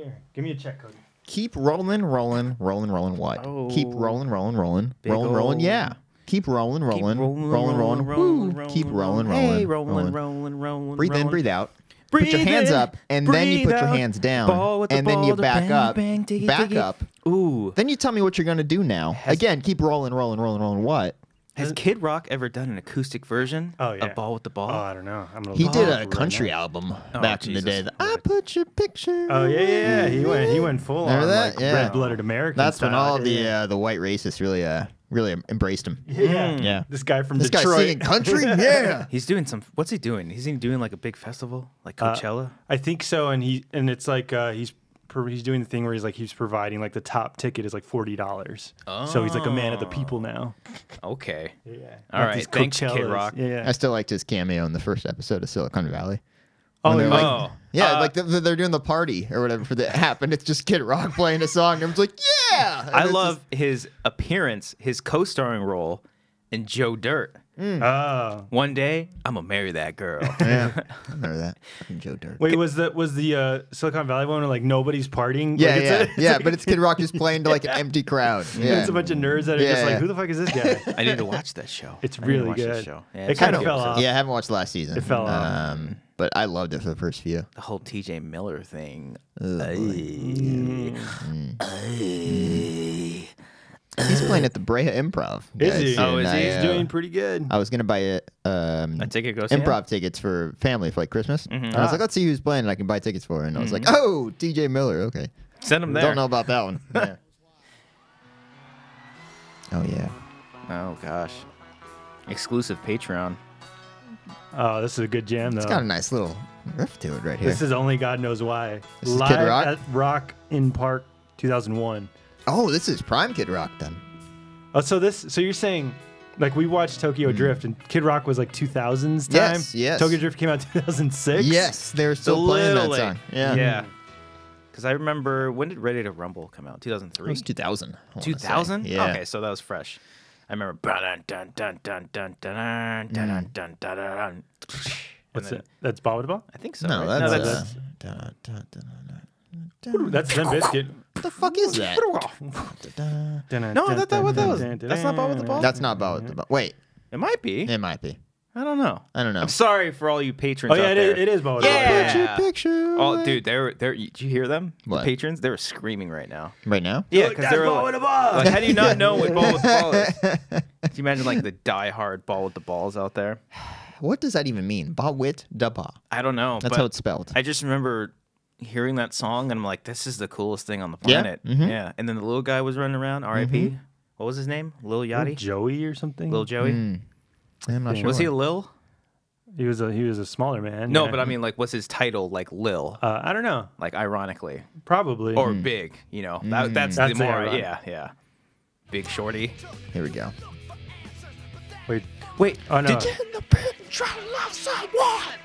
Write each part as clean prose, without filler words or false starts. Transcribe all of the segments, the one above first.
here. Give me a check, Cody. Keep rolling what? Oh. Keep rolling. Big Rolling, yeah. Keep rolling. Woo. Keep rolling. Hey, rolling. Breathe in, breathe out. Put Breathe your hands in, up, and then you breathe put your out. hands down, Ball with the and then you ball, back bang, up, bang, dig back it. up. Ooh. Then you tell me what you're gonna do now. Again, keep rolling. What? Has Kid Rock ever done an acoustic version Oh, yeah. of Ball with the Ball? Oh, I don't know. I'm gonna He look did it a up right country now. album Oh, back in the Jesus. day. I put your picture. Oh yeah. He went full Remember on that? like Yeah. red-blooded American. That's when style. all Yeah. the white racists really embraced him. Yeah. Yeah. This guy from This guy's Detroit. singing country. Yeah. He's doing some. What's he doing? Is he doing like a big festival, like Coachella? I think so, and it's like he's doing the thing where he's providing like the top ticket is like $40. So he's like a man of the people now. Okay. Yeah. All Like right. these Thanks, Kid Coachellas. Rock. Yeah. I still liked his cameo in the first episode of Silicon Valley. Oh, they're he like- was- Yeah, like they're doing the party or whatever for that happened. It's just Kid Rock playing a song. And it's like, yeah. And I it's love his appearance, his co-starring role in Joe Dirt. Oh. One day, I'm gonna marry that girl. Yeah, I remember that. Fucking Joe Dirt. Wait, was the Silicon Valley one where like nobody's partying? Yeah, Like, yeah, like- but it's Kid Rock just playing to like an empty crowd. Yeah, It's a bunch of nerds that are just Yeah. like, who the fuck is this guy? I need to watch that show. It's I need to really watch that good. Show. It it's kinda a few fell episodes. off. Yeah, I haven't watched last season. It fell off. But I loved it for the first few. The whole TJ Miller thing. He's playing at the Brea Improv. Is guys, he? Oh, and is he? He's doing pretty good. I was gonna buy A ticket goes to him? improv tickets for family for like Christmas. Mm-hmm. And I was like, let's see who's playing and I can buy tickets for. And I was like, oh, TJ Miller. Okay. Send him there. Don't know about that one. Yeah. Oh yeah. Oh gosh. Exclusive Patreon. Oh, this is a good jam though. It's got a nice little riff to it right here. This is only God knows why. This is Live Kid Rock? at Rock in Park 2001. Oh, this is Prime Kid Rock then. Oh, so you're saying, like we watched Tokyo Drift and Kid Rock was like 2000s time. Yes, yes. Tokyo Drift came out 2006. Yes, they were still playing that song. Yeah. Yeah. Because I remember, when did Ready to Rumble come out? 2003? It was 2000. I wanna say. 2000? Yeah. Okay, so that was fresh. I remember. What's it? That's Ball with the Ball. I think so. No, right? that's, That's Limp Bizkit. what the fuck is that? No, I thought that what that was. That's not Ball with the Ball? That's not Ball with the Ball. Wait, It might be. it might be. I don't know. I don't know. I'm sorry for all you patrons Oh yeah, out there. it is Ball with the Ball. Yeah. Put your picture. Oh, dude, did you hear them? What? The patrons? They were screaming right now. Right now? Yeah, because they were Ball like, with the Ball. like, how do you not know what Ball with the Ball is? Can you imagine like the die-hard Ball with the Balls out there? What does that even mean? Ba wit da ba. I don't know. That's but how it's spelled. I just remember hearing that song and I'm like, this is the coolest thing on the Yeah, planet. Yeah. And then the little guy was running around, R.I.P. What was his name? Lil Yachty? Joey or something. Lil Joey? I'm not sure. Was he a Lil? He was a smaller man. No, yeah. but I mean, like, what's his title? Like Lil? I don't know. Like, ironically. Probably. Or big, you know. That's That's the more, ironic. yeah. Big Shorty. Here we go. Wait. Oh no. Did you in the pit and try to love someone?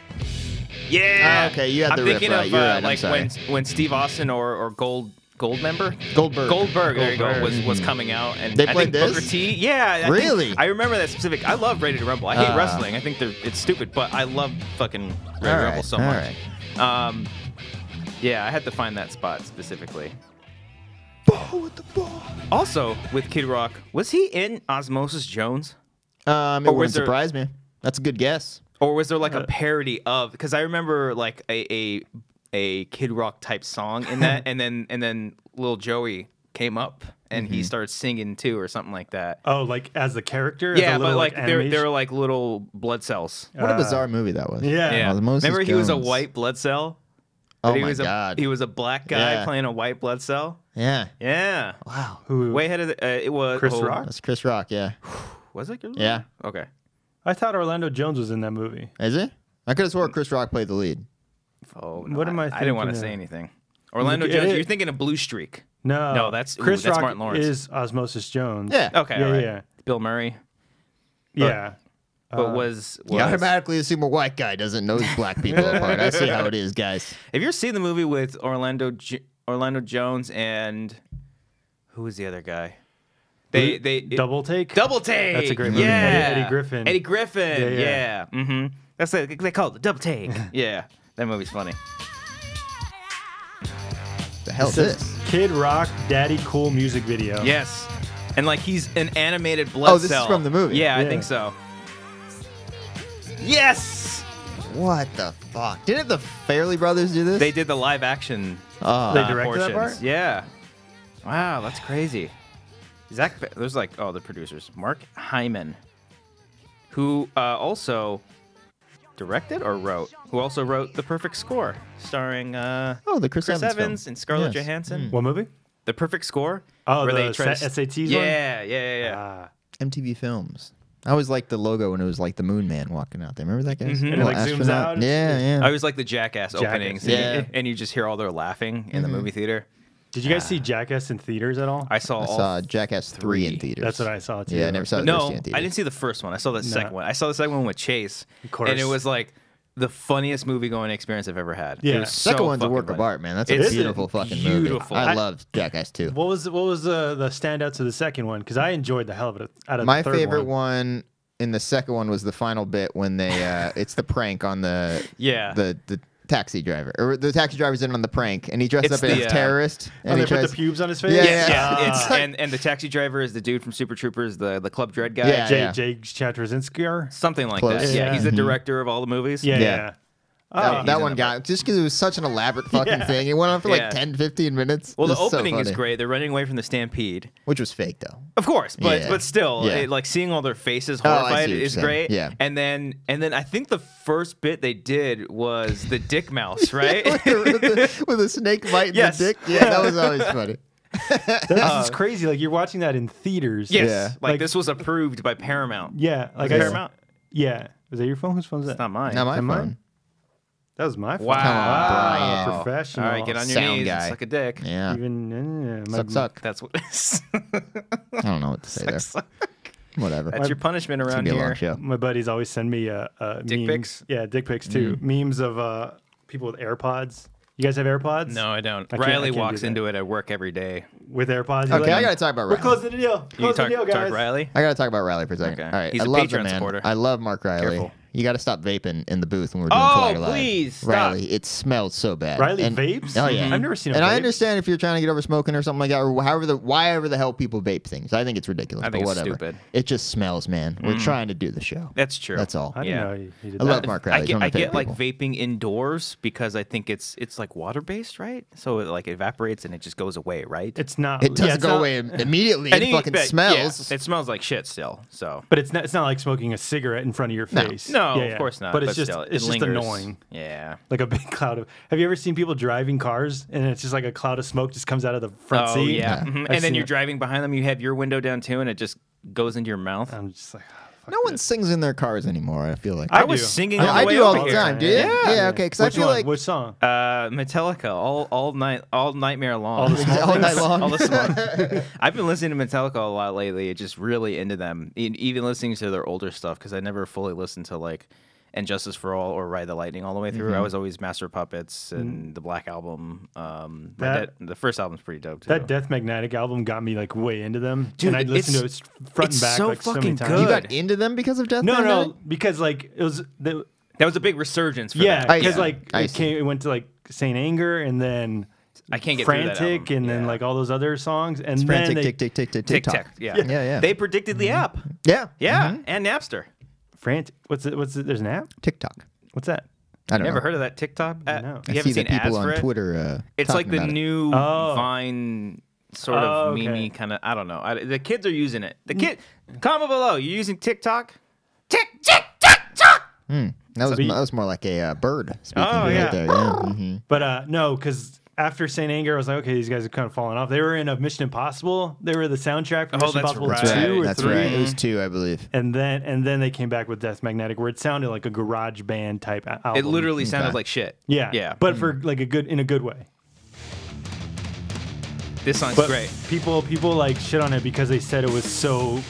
Yeah. Okay, you had I'm the riff thinking right. of You're right, I'm like sorry. when Steve Austin or Goldmember? Goldberg. There you go. Was coming out, and They I played think this? Booker T. Yeah, Really? I remember that specific. I love Ready to Rumble. I hate wrestling. I think it's stupid, but I love fucking Ready to Rumble so much. Yeah, I had to find that spot specifically. Ball with the ball. Also, with Kid Rock, was he in Osmosis Jones, It was wouldn't there- surprise me. That's a good guess. or was there like a parody of? Because I remember like a Kid Rock type song in that, and then Lil Joey came up and he started singing too, or something like that. Oh, like as the character? As Yeah, a but little, like they animation? were like little blood cells. What a bizarre movie that was. Yeah. Yeah, Osmosis remember he was a Jones. white blood cell. Oh He my was god. He was a black guy Yeah. playing a white blood cell. Yeah. Yeah, Wow. Who? way ahead of the, it was Chris Rock? That's Chris Rock. Yeah. Was it? Chris Yeah. Rock? Okay. I thought Orlando Jones was in that movie. Is it? I could have swore Chris Rock played the lead. Oh, no, What am I I didn't want to thinking say of? anything. Orlando It Jones. is- You're thinking of Blue Streak. No. No, that's Chris that's Rock Martin Lawrence. is Osmosis Jones. Yeah. Okay, Yeah, all right. yeah. Bill Murray. Yeah. But was You automatically assume a white guy doesn't know these black people apart. I see how it is, guys. Have you ever seen the movie with Orlando Jones and who was the other guy? Double Take? Double Take. That's a great movie. Yeah. Eddie Griffin. Eddie Griffin. Yeah, Yeah. yeah. Mm-hmm. That's they call it the Double Take. Yeah. That movie's funny. the hell It is says this? Kid Rock Daddy Cool music video. Yes. And like he's an animated blood Oh, this is cell. from the movie? Yeah, I Yeah. think so. Yes. What the fuck? Didn't the Fairley Brothers do this? They did the live action Oh. They directed that portions. part? Yeah. Wow, that's crazy. There's like the producers. Mark Hyman, who also directed or wrote, who also wrote The Perfect Score, starring the Chris Evans film. and Scarlett Yes. Johansson. What movie? The Perfect Score. Oh, where the they try to SATs one? Yeah. MTV Films. I always liked the logo when it was like the Moon Man walking out there. Remember that guy? Mhm. And it, like, zooms out and Yeah, yeah. I always like the Jackass openings, yeah. and you just hear all their laughing in the movie theater. Did you guys see Jackass in theaters at all? I saw I all saw Jackass 3 in theaters. That's what I saw too. Yeah, I never saw the No, first in theaters. I didn't see the first one. I saw the second one. I saw the second one with Chase. Of course. And it was like the funniest movie going experience I've ever had. Yeah. It was Second so one's a fucking work of funny. art, man. That's It's a beautiful fucking beautiful. movie. I love Jackass 2. What was the standouts of the second one? Because I enjoyed the hell of it out of My the third favorite one. one in the second one was the final bit when they it's the prank on the taxi driver, or the taxi driver's in on the prank, and he dressed It's up as the, a terrorist. Oh, And they he put tries, the pubes on his face? Yeah, Yeah, It's it's, like- and the taxi driver is the dude from Super Troopers, the Club Dread guy. Yeah. Jake Chatrazinski? Something like Close. that. Yeah, Yeah. he's the director of all the movies. Yeah. Yeah. Oh, that in one the got just because it was such an elaborate fucking thing. It went on for like Yeah. 10, 15 minutes. Well, It the was so opening is funny. great. They're running away from the stampede. Which was fake though. Of course, but Yeah. still, Yeah. like seeing all their faces Oh, I see horrified what you're is saying. great. Yeah. And then I think the first bit they did was the dick mouse, right? with a snake biting Yes. the dick. Yeah, that was always funny. That's just crazy. Like, you're watching that in theaters. Yes. Yeah. Like this was approved by Paramount. Yeah. Like, Paramount? Yeah. Was that your phone? Whose phone is that? It's not mine. Not my Am I? phone. That was my phone. Wow. Brian. Professional. All right, get on your Sound knees guy. and suck a dick. Yeah. Even, Suck. That's what I don't know what to say there. Whatever. That's your punishment It's gonna around be a long here. show. My buddies always send me Dick memes. pics? Yeah, dick pics too. Memes of people with AirPods. You guys have AirPods? No, I don't. I can't- I Riley can't do walks that. into it at work every day. With AirPods. You're Okay, like, I gotta talk about We're Riley. closing the deal. You Close the deal, talk guys. Riley? I gotta talk about Riley for a second. Okay. All right, He's I a love Patreon the man. supporter. I love Mark Riley. Careful. You got to stop vaping in the booth when we're doing Oh, Collider Live. please, stop. Riley, it smells so bad. Riley And- vapes? Oh yeah, I've never seen a And I vape. understand if you're trying to get over smoking or something like that, or why the hell people vape things. I think it's ridiculous. I think but it's whatever. stupid. It just smells, man. We're trying to do the show. That's true. That's all. I didn't Yeah. know he did I that. love Mark Riley. I He's get, one of my I get favorite like people. vaping indoors because I think it's like water based, right? So it like evaporates and it just goes away, right? It's not. It doesn't it's go not- away immediately. And It fucking but, smells. yeah, it smells like shit still. So But it's not like smoking a cigarette in front of your No. face. no, Yeah, of yeah. course not. But it's just still, it it's just lingers. annoying. Yeah. Like a big cloud of. Have you ever seen people driving cars and it's just like a cloud of smoke just comes out of the front Oh seat? yeah. Yeah. Mhm. I've And then seen you're it. driving behind them. You have your window down too, and it just goes into your mouth. I'm just like, fuck No one this. sings in their cars anymore. I feel like. I I was do. singing. I- on the I way do all over the here. time, do you? Yeah, okay. Because I Which feel one? like Which song? Metallica, all nightmare long. All the small all things? night long. All the small. I've been listening to Metallica a lot lately. Just really into them. Even listening to their older stuff because I never fully listened to like And Justice for All or Ride the Lightning all the way through. I was always Master of Puppets and the Black Album. The first album's pretty dope too. That Death Magnetic album got me like way into them, Dude, and I'd listen to it's- it front and it's back so like so many fucking times. good. You got into them because of Death No, Magnetic? no, because like it was the That was a big resurgence for yeah, them. I- because yeah, like I it see. came, it went to like Saint Anger and then I can't get through that Frantic album. and then Yeah. like all those other songs and then Frantic, they tick, tick, tick, tick, Tic tick, Tac. tock. Yeah. Yeah, yeah. They predicted the app. Yeah. Yeah, and Napster. Frantic. What's it? There's an app. TikTok. What's that? I don't Never know. heard of that TikTok app? No. You I haven't see seen the people ads for on it? Twitter. It's talking like the about it. new Oh. Vine sort of Oh, okay. meme kind of. I don't know. The kids are using it. The kid, comment below. You using TikTok? Tick. That was more like a bird speaking Oh, right yeah. there. Yeah. Mm-hmm. But no, because after Saint Anger, I was like, okay, these guys are kind of falling off. They were in a Mission Impossible. They were the soundtrack for Oh, Mission that's Impossible right. 2 or That's 3. right. It was 2, I believe. And then they came back with Death Magnetic, where it sounded like a garage band type album. It literally sounded Okay. like shit. yeah, Yeah. but for like in a good way. This song's But great. people like shit on it because they said it was so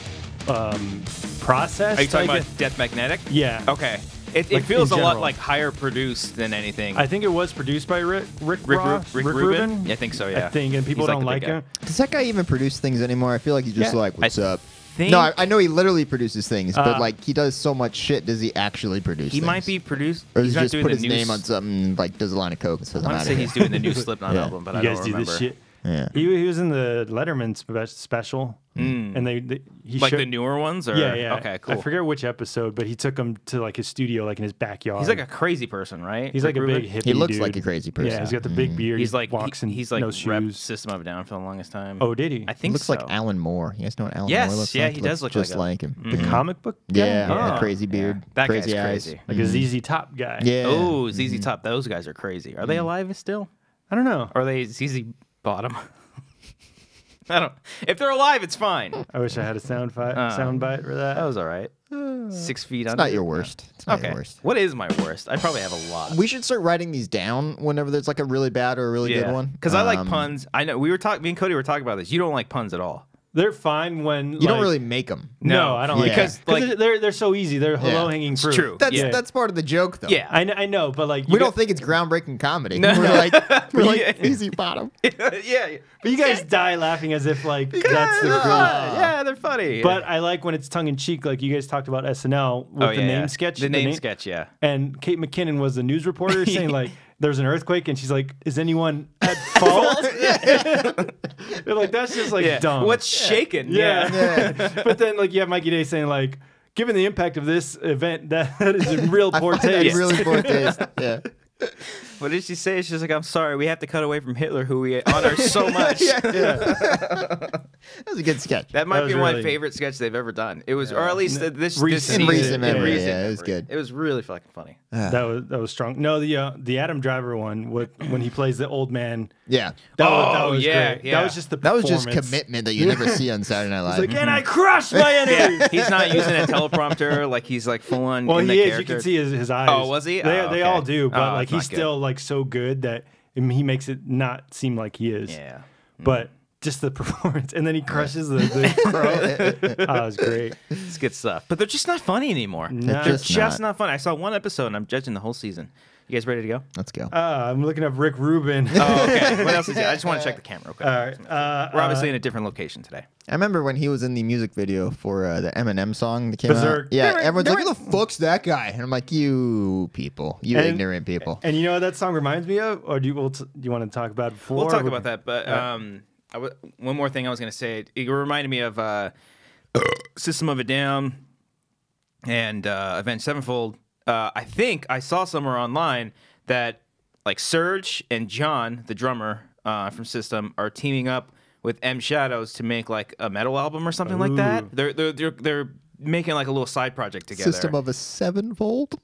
processed. Are you talking I about guess. Death Magnetic? Yeah. Okay. It Like, feels a in lot general. like higher produced than anything. I think it was produced by Rick Ross, Rick Rubin? Yeah, I think so, yeah. I think, and people He's like don't the like big guy. him. Does that guy even produce things anymore? I feel like he's just Yeah. like, what's up? think. No, I know he literally produces things, but like he does so much shit. Does he actually produce? He things? might be produced. Or he's does he not just doing put the his new name on something, like does a line of coke and says, I "I'm want out to of say here." he's doing the new Slipknot album, but I don't remember. Do this shit. Yeah. He was in the Letterman special, and he Like showed, the newer ones, or yeah. Okay, cool. I forget which episode, but he took him to like his studio, like in his backyard. He's like a crazy person, right? He's like a big hippie. He looks dude. like a crazy person. Yeah, he's got the big beard. He's like walks and he's like no rep shoes. System of a Down for the longest time. Oh, did he? I think looks so. like Alan Moore. You guys know what Alan Yes, Moore looks yeah, like? he does look just like him. The comic book guy? Yeah, Oh. crazy beard, That crazy guy's eyes, crazy. Like a ZZ Top guy. Yeah. Oh, ZZ Top. Those guys are crazy. Are they alive still? I don't know. Or are they ZZ Bottom? I don't. If they're alive, it's fine. I wish I had a sound bite for that. That was all right. 6 feet It's under. not your worst. It's not Okay. your worst. What is my worst? I probably have a lot. We should start writing these down whenever there's like a really bad or a really good one. Because I like puns. I know me and Cody were talking about this. You don't like puns at all. They're fine when You don't really make them. No, I don't like because because they're so easy. They're low hanging fruit. true. That's part of the joke, though. Yeah. I know, but like We don't think it's groundbreaking comedy. No. We're like Yeah. easy bottom. yeah. But you guys die laughing as if like that's the They're great. fun. Yeah, they're funny. But I like when it's tongue in cheek, like you guys talked about SNL with the name sketch. The name sketch, yeah. And Kate McKinnon was the news reporter saying like there's an earthquake, and she's like, "Is anyone at fault?" They're like, "That's just like dumb." What's shaking? Yeah. But then like you have Mikey Day saying like, "Given the impact of this event, that is in real poor I find that taste." really poor taste. Yeah. What did she say? She's like, I'm sorry, we have to cut away from Hitler, who we honor so much. That was a good sketch. That might That be was my really- favorite sketch they've ever done. It was, or at least this Recent. In season. recent memory, Recent yeah, it was memory. good. It was really fucking funny. That was strong. No, the Adam Driver one when he plays the old man. Yeah. That was yeah, great. yeah. That was just the That was just performance. commitment that you never see on Saturday Night Live. It's like, and I crushed my enemy. Yeah, he's not using a teleprompter. Like he's like full on. Well, in he the is. character. You can see his eyes. Oh, was he? They Okay. all do, but Oh, like it's he's not good. still like so good that he makes it not seem like he is. Yeah. But just the performance, and then he crushes the crow. Oh, it was great. It's good stuff. But they're just not funny anymore. No. They're just just not. not funny. I saw one episode and I'm judging the whole season. You guys ready to go? Let's go. I'm looking up Rick Rubin. Oh, okay. What else is it? I just want to check the camera real quick. All right. We're obviously in a different location today. I remember when he was in the music video for the Eminem song that came Berserk. out. Yeah, everyone's like, "Who the fuck's that guy?" And I'm like, "You people, you ignorant people." And you know what that song reminds me of? Or do you want to talk about it before? We'll talk about that. But one more thing I was going to say. It reminded me of System of a Down and Avenged Sevenfold. I think I saw somewhere online that like Serge and John, the drummer from System, are teaming up with M Shadows to make like a metal album or something like that. They're making like a little side project together. System of a Sevenfold.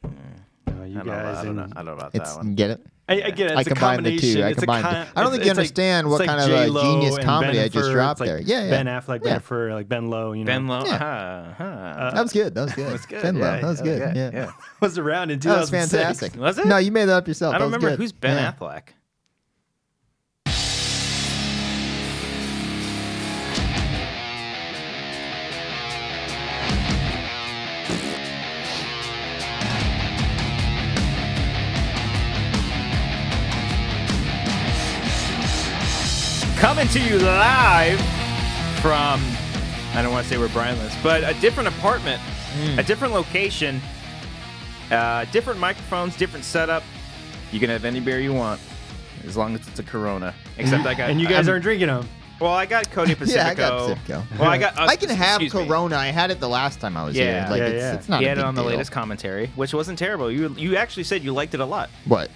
You I guys don't know about that one. Get it? I get it. I It's a combined the two. combination. I It's a combined. I don't think you it's like- understand it's what like kind of a J-Lo genius and comedy Ben I just Affleck. dropped It's there. like Yeah, Ben Affleck, Yeah. Ben Affleck, like Ben Lowe. You know, Ben Lowe. Yeah. That was good. That was good. That's good. Ben Lowe. Yeah, That was good. Yeah. was around in That was 2006. fantastic. Was it? No, you made that up yourself. I don't That was remember good. who's Ben Yeah. Affleck. Coming to you live from, I don't want to say where Brian lives, but a different apartment, a different location, different microphones, different setup. You can have any beer you want, as long as it's a Corona. Except I got, And you guys aren't drinking them. well, I got Cody Pacifico. Yeah, I got Pacifico. Well, I got. I can have excuse me. Corona. I had it the last time I was Yeah. here. Like, Yeah. it's not He a had big it on the deal. latest commentary, which wasn't terrible. You actually said you liked it a lot. What?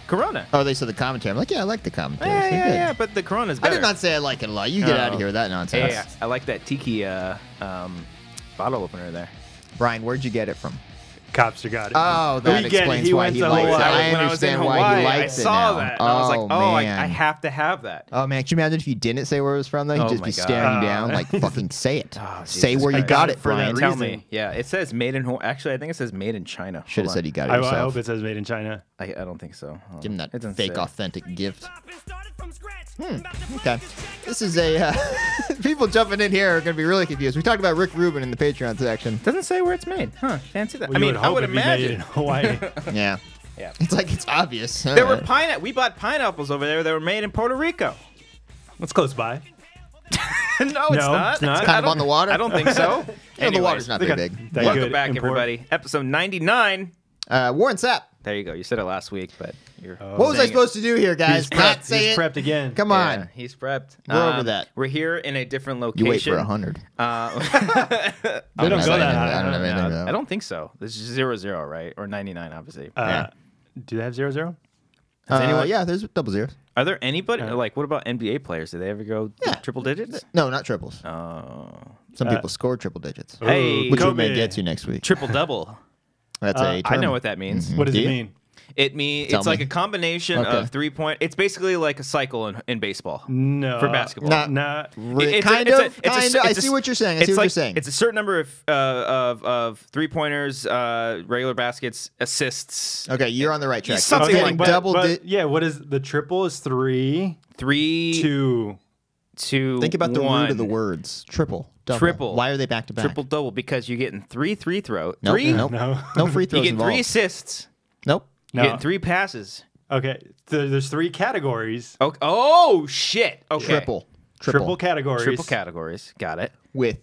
Corona. Oh, they said the commentary. I'm like, yeah, I like the commentary. Yeah, It's yeah, good. yeah, but the Corona's I better. did not say I like it a lot. You get out of here with that nonsense. Yeah, I like that tiki bottle opener there. Brian, where'd you get it from? Copster got it. Oh, that We get it. explains He why went he to likes it. Hawaii. I When I was in understand why Hawaii, he I likes it saw now. that. And I was like, I man. have to have that. Oh man, can you imagine if you didn't say where it was from? Though he'd Oh, just my be God. staring you down, like fucking say it. Oh, say Jesus where you Christ. got it, for that Brian. reason. Tell me. Yeah, it says made in Hawaii. Actually, I think it says made in China. Should have Hold said on. you got it I yourself. hope it says made in China. I don't think so. Hold on. Give him It that doesn't fake, say. authentic gift. Okay. This is a... people jumping in here are going to be really confused. We talked about Rick Rubin in the Patreon section. Doesn't say where it's made. Huh? Fancy that. Well, I you mean, I hope would it'd be made in imagine. Hawaii. Yeah. Yeah. It's like it's obvious. There were we bought pineapples over there that were made in Puerto Rico. What's close by? It's not. It's not. It's kind of on the water. I don't think so. The water's not very big. Welcome back, everybody. Episode 99. Warren Sapp. There you go. You said it last week, but you're. What was I supposed to do here, guys? He's prepped again. Come on. Yeah, he's prepped. We're over that. We're here in a different location. You wait for 100. They don't go that high. I don't have anything. I don't think so. This is 0-0, right? Or 99, obviously. Do they have 0-0? Yeah, there's double zeros. Are there anybody like? What about NBA players? Do they ever go triple digits? No, not triples. Some people score triple digits. Hey, which we may get to next week. Triple double. That's a term. I know what that means. What does it mean? It means it's like a combination of 3-point. It's basically like a cycle in baseball. No, for basketball. Not really. Kind of. I see what you're saying. I see what you're saying. It's a certain number of 3-pointers, regular baskets, assists. Okay, you're on the right track. Something like that. Yeah, what is the triple? Is 3, 2, 2. Think about the root of the words. Triple. Double. Triple. Why are they back to back? Triple double because you're getting 3 free throws. Nope. No free throws. You get involved. 3 assists. Nope. You're getting 3 passes. Okay, there's 3 categories. Okay. Oh shit. Okay. Triple categories. Triple categories. Got it. With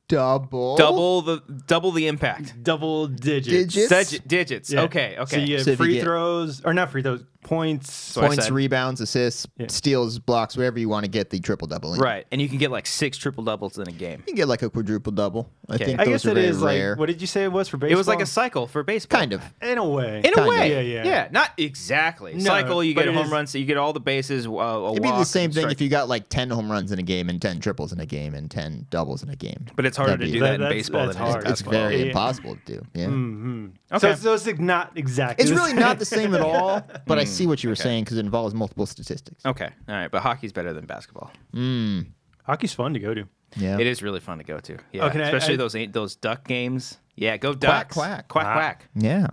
double the impact. Double digits. Digits. Yeah. Okay. So you get free throws, or not free throws, points. Rebounds, assists, steals, blocks, whatever you want to get the triple double in. Right, and you can get like 6 triple doubles in a game. You can get like a quadruple double. I think I those guess are it very is rare. like, what did you say it was for baseball? It was like a cycle for baseball. Kind of. In a way. Yeah. Not exactly. No, cycle, you get but home runs, so you get all the bases. It'd be the same thing if you got like 10 home runs in a game and 10 triples in a game and 10 doubles in a game. But it's harder to do that in baseball than it is in basketball. It's very impossible to do. Yeah. Mm-hmm. Okay. So it's not exactly. It's really not the same at all, but I see what you were saying because it involves multiple statistics. Okay. All right. But hockey's better than basketball. Hockey's fun to go to. Yeah. It is really fun to go to. Yeah. Especially those duck games. Yeah. Go Ducks. Quack. Quack. Yeah.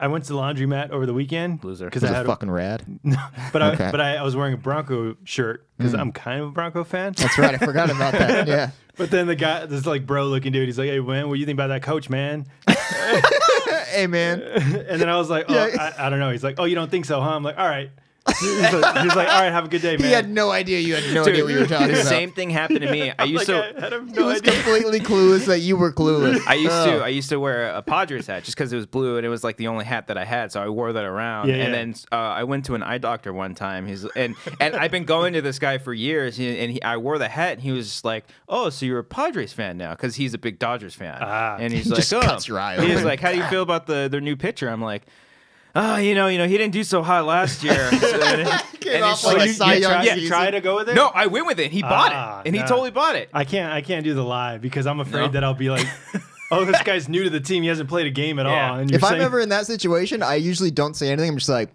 I went to the laundromat over the weekend. Loser. Because I had fucking rad. But I was wearing a Bronco shirt because I'm kind of a Bronco fan. That's right. I forgot about that. Yeah. But then the guy, this like bro looking dude, he's like, "Hey man, what do you think about that coach, man?" Hey man. And then I was like, "Oh, I don't know." He's like, "Oh, you don't think so, huh?" I'm like, "All right." He's like, "All right, have a good day, man." He had no idea you had no idea what you were talking about. The same thing happened to me. I used to. He was completely clueless that you were clueless. I used to wear a Padres hat just because it was blue and it was like the only hat that I had, so I wore that around. Then I went to an eye doctor one time. And I've been going to this guy for years, and I wore the hat, and he was just like, "Oh, so you're a Padres fan now?" Because he's a big Dodgers fan. And he's like, cuts your eye he's like, "How do you feel about their new pitcher?" I'm like, "Oh, you know, he didn't do so hot last year." Try to go with it. No, I went with it. He bought it, and he totally bought it. I can't do the lie because I'm afraid that I'll be like, "Oh, this guy's new to the team. He hasn't played a game at all." And if I'm ever in that situation, I usually don't say anything. I'm just like,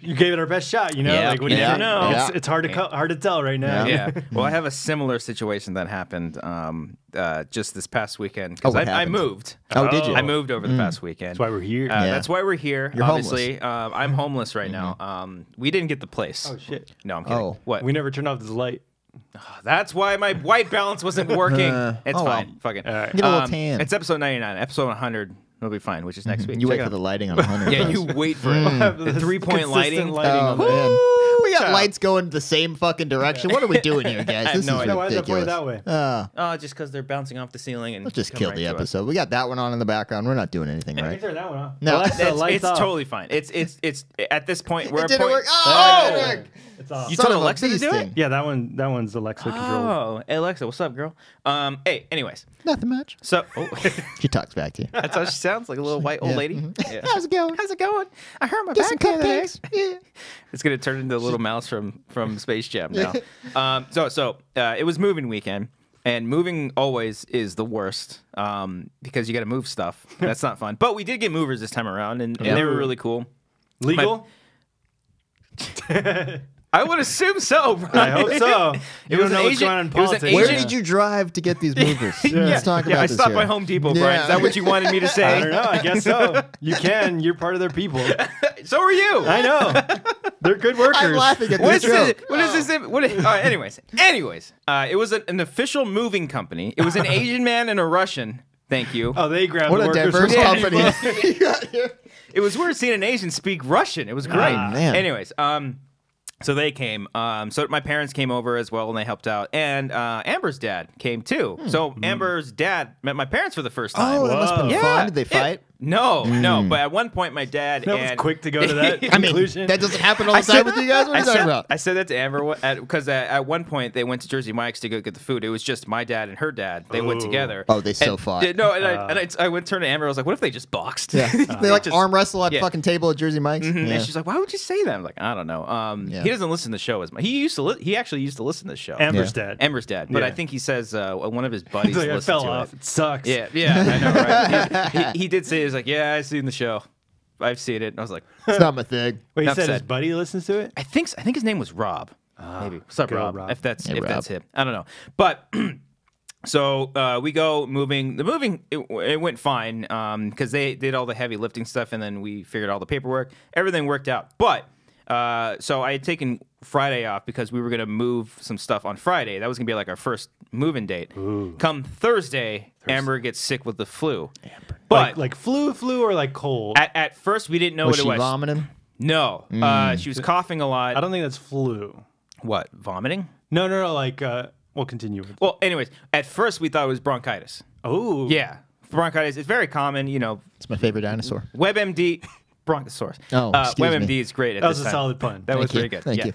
you gave it our best shot, you know. Yeah. Like what do you know? Yeah. It's hard to tell right now. Yeah. Well, I have a similar situation that happened just this past weekend because I moved. Oh, did you? I moved over the past weekend. That's why we're here. That's why we're here. You're obviously. I'm homeless right now. We didn't get the place. Oh shit. No, I'm kidding. Oh. What? We never turned off this light. That's why my white balance wasn't working. It's fine. Well. Fuck it. Right. Get a little tan. It's episode 99. Episode 100 will be fine, which is next week. You Check wait it for out. the lighting on 100. Yeah, you wait for it. The 3-point lighting. Oh, man. We got lights going the same fucking direction. What are we doing here, guys? This is Why is that pointed ridiculous. that way? Oh, just because they're bouncing off the ceiling and Let's just come kill right the to us. episode. We got that one on in the background. We're not doing anything, We right? turn that one off. No. Alexa, lights It's off. totally fine. It's at this point we're It at didn't point. work. Oh, it didn't work. It's off. You Son told of a Alexa to beast do thing. it? Yeah, that one's Alexa controlled. Oh, hey Alexa, what's up, girl? Hey, anyways, Nothing much. so She talks back to you. that's how she sounds, like a little white old lady. Yeah. How's it going? How's it going? I hurt my Get back some the other day. cupcakes. Yeah. It's gonna turn into a little mouse from Space Jam now. So it was moving weekend, and moving always is the worst because you got to move stuff. That's not fun. But we did get movers this time around, and they were really cool. Legal? I would assume so, Brian. I hope so. It was don't an know what's Asian- going on in it was an politics. Where Asian- did you drive to get these movers? Let's talk about I this stopped here. by Home Depot, Brian. Is that what you wanted me to I say? don't know. I guess so. You can. You're part of their people. So are you. I know. They're good workers. I'm laughing at What this is joke. this? What is this? All right, anyways, it was an official moving company. It was an Asian man and a Russian. Thank you. Oh, they grabbed What the a workers diverse from all company. people. You got here. It was weird seeing an Asian speak Russian. It was great. man. Anyways, So they came. So my parents came over as well, and they helped out. And Amber's dad came too. So Amber's dad met my parents for the first time. Oh, that must have been fun. Did they fight? No. But at one point, my dad that was quick to go to that I mean, conclusion. that doesn't happen all the time with you guys. What are you talking about? I said that to Amber because at one point they went to Jersey Mike's to go get the food. It was just my dad and her dad. They went together. Oh, they so fought. I went to turn to Amber. I was like, "What if they just boxed?" Yeah, they like just arm wrestle at fucking table at Jersey Mike's. Yeah. And she's like, "Why would you say that?" I'm like, "I don't know." He doesn't listen to the show as much. He actually used to listen to the show. Amber's dad. Amber's dad. But I think he says one of his buddies like, listened to off. it. It sucks. Yeah, I know, right? he did say, he was like, "Yeah, I've seen the show. I've seen it." And I was like, "It's not my thing." Wait, he said his buddy listens to it? I think his name was Rob. Maybe. What's up, Rob? If that's Rob. him. I don't know. But so we go moving. The moving it went fine because they did all the heavy lifting stuff, and then we figured all the paperwork. Everything worked out. But so I had taken Friday off because we were going to move some stuff on Friday. That was going to be like our first move-in date. Ooh. Come Thursday, Amber gets sick with the flu. But like flu or like cold? At first, we didn't know Was what it was. she vomiting? No. She was coughing a lot. I don't think that's flu. What? Vomiting? No. Like, we'll continue. Well, anyways, at first we thought it was bronchitis. Oh. Yeah. Bronchitis is very common, It's my favorite dinosaur. WebMD... Bronchosaurus. Oh, excuse WebMD me. is great at That this was a time. solid pun. That was very good. Thank you.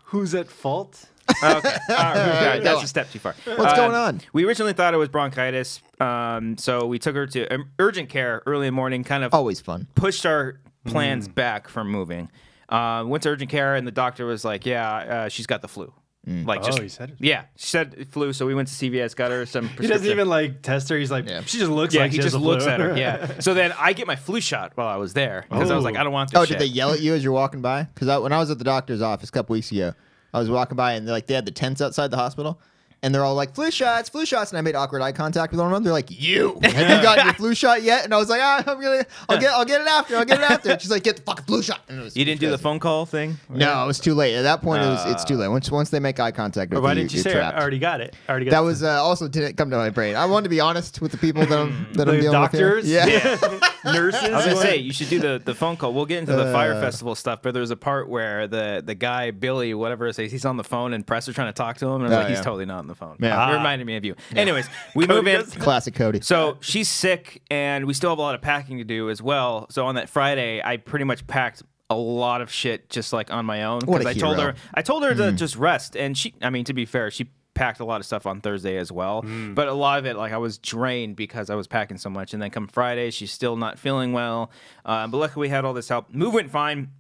Who's at fault? Okay. All right. That's a step too far. What's going on? We originally thought it was bronchitis, so we took her to urgent care early in the morning, kind of Always fun. pushed our plans back from moving. Went to urgent care, and the doctor was like, yeah, she's got the flu. Like he said it. Yeah, she said flu, so we went to CVS, got her some prescription. He doesn't even like test her. He's like, she just looks like he she has just a flu. looks at her. Yeah. So then I get my flu shot while I was there because I was like, I don't want this. Oh, shit. did they yell at you as you're walking by? Because when I was at the doctor's office a couple weeks ago, I was walking by and they had the tents outside the hospital. And they're all like, flu shots. And I made awkward eye contact with one of them. They're like, have you gotten your flu shot yet? And I was like, I'll get it after. And she's like, get the fucking flu shot. And you didn't do the phone call thing? No, it was too late. At that point, it's too late. Once they make eye contact with you, why didn't you you're say trapped. I already got it? That was also didn't come to my brain. I wanted to be honest with the people that I'm dealing doctors? with here. Yeah. Nurses? I was going to say, you should do the phone call. We'll get into the Fyre Festival stuff, but there's a part where the guy, Billy, whatever it says, he's on the phone and press are trying to talk to him. And I was like, he's totally not on the phone. Yeah. It reminded me of you. Yeah. Anyways, we move in. Classic Cody. So she's sick, and we still have a lot of packing to do as well. So on that Friday, I pretty much packed a lot of shit just like on my own because I told her to just rest. And to be fair, she packed a lot of stuff on Thursday as well, but a lot of it, like, I was drained because I was packing so much. And then come Friday, she's still not feeling well, but luckily we had all this help. Move went fine.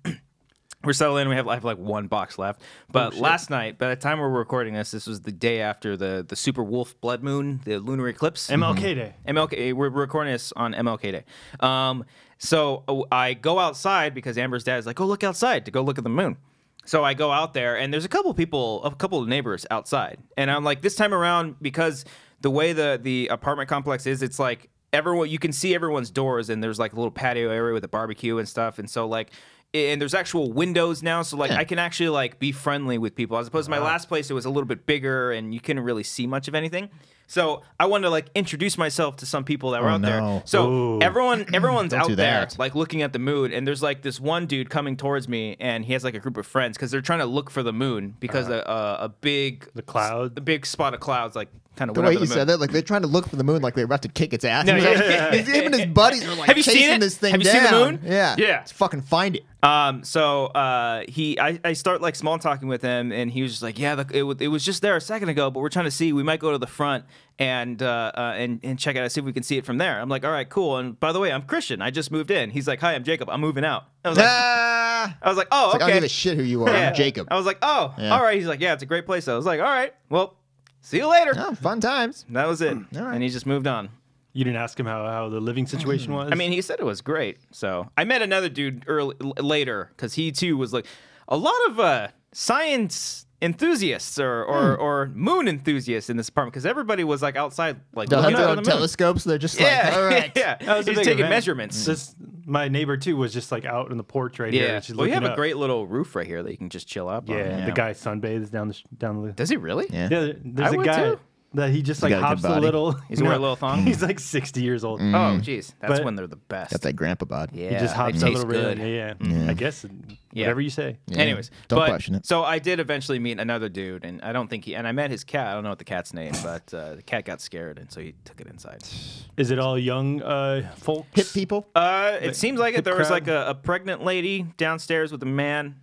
We're settled in. I have like one box left. But last night, by the time we're recording this was the day after the super wolf blood moon, the lunar eclipse. MLK Day. MLK. We're recording this on MLK Day. So I go outside because Amber's dad is like, go look outside to go look at the moon. So I go out there, and there's a couple of neighbors outside. And I'm like, this time around, because the way the apartment complex is, it's like you can see everyone's doors, and there's like a little patio area with a barbecue and stuff. And so like, and there's actual windows now, so like I can actually like be friendly with people, as opposed to my last place. It was a little bit bigger, and you couldn't really see much of anything. So I wanted to like introduce myself to some people that were out there. So everyone's out there like looking at the moon, and there's like this one dude coming towards me, and he has like a group of friends because they're trying to look for the moon because a big spot of clouds like kind of the way you said that, like they're trying to look for the moon, like they're about to kick its ass. No, Him and his buddies are like Have you chasing seen it? this thing Have you down. seen the moon? Yeah, Let's fucking find it. So I start like small talking with him, and he was just like, yeah, it was just there a second ago, but we're trying to see. We might go to the front and check it out, see if we can see it from there. I'm like, all right, cool. And by the way, I'm Christian. I just moved in. He's like, hi, I'm Jacob. I'm moving out. I was like, oh, okay. I don't give a shit who you are. I'm Jacob. I was like, oh, all right. He's like, yeah, it's a great place. I was like, all right, well, see you later. Oh, fun times. That was it. All right. And he just moved on. You didn't ask him how the living situation was? I mean, he said it was great. So I met another dude later because he too was like a lot of science enthusiasts or moon enthusiasts in this apartment because everybody was like outside like looking at the telescopes. They're just like, all right. He's taking measurements. My neighbor too was just like out on the porch right here. Well, you have a great little roof right here that you can just chill up on. The guy sunbathes down the. Does he really? Yeah. There's a guy. Too. that he just like got a good hops a body. little. He's wearing a little thong? He's like 60 years old. Oh, jeez. That's But- when they're the best. Got that grandpa bod. Yeah, He just hops they a taste little good. bit. Yeah. Yeah. I guess whatever you say. Yeah. Anyways, Don't but, question it. So I did eventually meet another dude, and I don't think and I met his cat. I don't know what the cat's name, but the cat got scared, and so he took it inside. Is it all young folks? Hip people. It seems like it. hip There was crowd? like a pregnant lady downstairs with a man,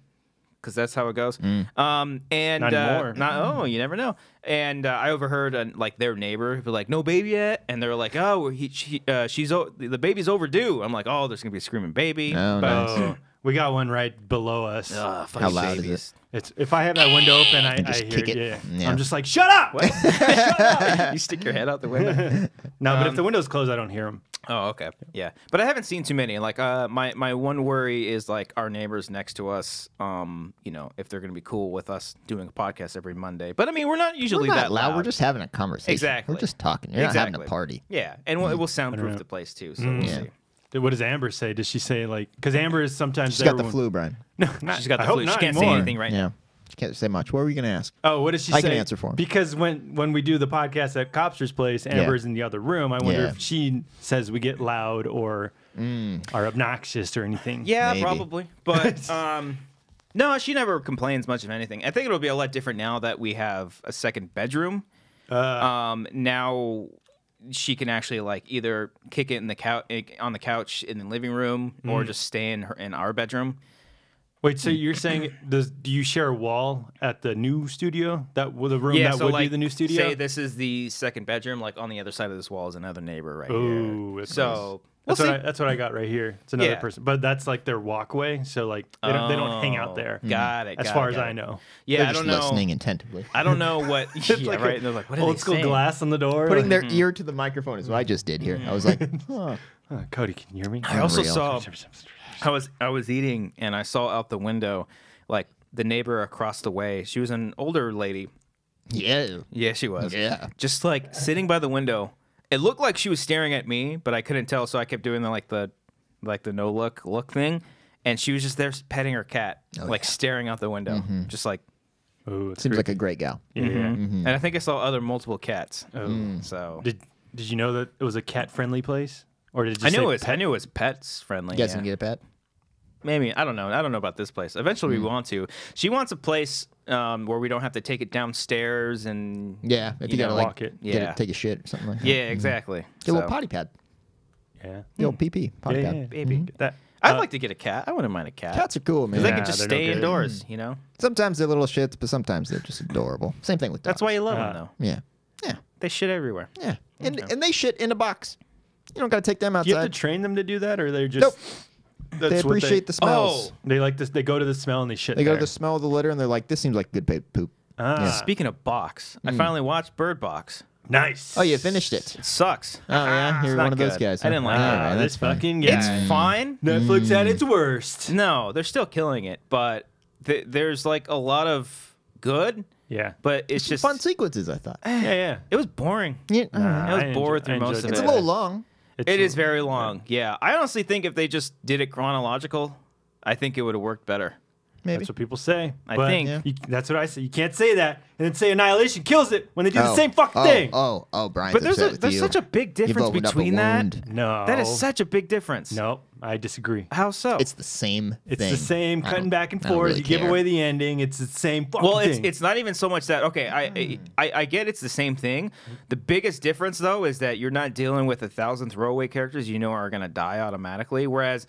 because that's how it goes. And Not anymore. You never know. And I overheard like their neighbor be like, "No baby yet," and they're like, "Oh, the baby's overdue." I'm like, "Oh, there's gonna be a screaming baby." Oh, But- nice. Oh, we got one right below us. Fucking How loud is babies. It's if I have that window open, I just hear kick it. Yeah. Yeah. I'm just like, shut up. You stick your head out the window. No, but if the window's closed, I don't hear them. Oh, okay. Yeah. But I haven't seen too many. Like my one worry is like our neighbors next to us, if they're going to be cool with us doing a podcast every Monday. But I mean, we're not usually We're not that loud. loud. We're just having a conversation. Exactly. We're just talking. You're not having a party. Yeah. And we'll soundproof know. the place too, so we'll Yeah. see. What does Amber say? Does she say like? Because Amber is sometimes. She's got the everyone- flu, Brian. No, not, She's got the I hope flu. She not can't say anymore. anything right Yeah. now. She can't say much. What were you going to ask? Oh, what does she I say? can answer for him. Because when we do the podcast at Copster's place, Amber's in the other room. I wonder Yeah. if she says we get loud or are obnoxious or anything. Yeah, Maybe. probably. But no, she never complains much of anything. I think it'll be a lot different now that we have a second bedroom. Now she can actually like either kick it in on the couch in the living room or just stay in our bedroom. Wait, so you're saying do you share a wall at the new studio? The room that so would like, be the new studio? Say this is the second bedroom. Like on the other side of this wall is another neighbor right Ooh, here. that's So That's we'll what see. that's what I got right here. It's another Yeah. person, but that's like their walkway. So like they don't hang out there. Got it. As got far it, as got I it. know. Yeah, They're I just don't know. listening attentively. I don't know what. yeah, like right. a And they're like, what are Old they school saying? glass on the door. Putting like, their ear to the microphone is what I just did here. I was like, huh. "Oh, Cody, can you hear me? I also Unreal. saw. I was eating and I saw out the window like the neighbor across the way. She was an older lady. Yeah. Yeah, she was. Yeah. Just like sitting by the window. It looked like she was staring at me, but I couldn't tell, so I kept doing the no look thing, and she was just there petting her cat, staring out the window, just like. Ooh, Seems like a great gal. yeah. And I think I saw other multiple cats. So Did you know that it was a cat friendly place, or did it I just knew say it was. pet? I knew it was pets friendly. You guys yeah. can get a pet? Maybe I don't know. I don't know about this place. Eventually, we want to. She wants a place where we don't have to take it downstairs and Yeah. If you, know, gotta like walk it. Yeah. take a shit or something like that. yeah, exactly. Get a little So, potty pad. Yeah. The old PP potty Yeah, pad. yeah. baby. That I'd like to get a cat. I wouldn't mind a cat. Cats are cool, man. Because they Yeah, can just they're no stay good. indoors. You know. Sometimes they're little shits, but sometimes they're just adorable. Same thing with dogs. That's why you love them, though. Yeah. Yeah. They shit everywhere. Yeah. And they shit in a box. You don't got to take them Do you have outside. to train them to do that, or they're just? Nope. That's They what appreciate the smells. Oh. They like this. They go to the smell and they shit. They go to there. the smell of the litter and they're like, this seems like good poop. Ah, Speaking of box, I finally watched Bird Box. nice. Oh, you finished it. It sucks. Oh, yeah? It's You're not one of those good. guys. I didn't like it. All right, this that's fine. fucking guy. It's fine. Netflix at its worst. No, they're still killing it, but there's like a lot of good, Yeah. but it's just Fun sequences, I thought. Yeah, yeah. It was boring. Yeah, I was bored through I most enjoyed of it's it. a little long. It is very long. Yeah, I honestly think if they just did it chronological, I think it would have worked better. Maybe. That's what people say. I But think. Yeah. that's what I say. You can't say that and then say Annihilation kills it when they do the Oh, same fucking oh, thing. Oh, Brian's But upset there's with you. such a big You've difference opened up a between that. wound. No. That is such a big difference. No, I disagree. How so? It's the same It's thing. the same I cutting don't- back and I don't forth. really You give care. away the ending. It's the same fucking Well, thing. it's not even so much that. Okay, I get it's the same thing. The biggest difference though is that you're not dealing with 1,000 throwaway characters you know are gonna die automatically. Whereas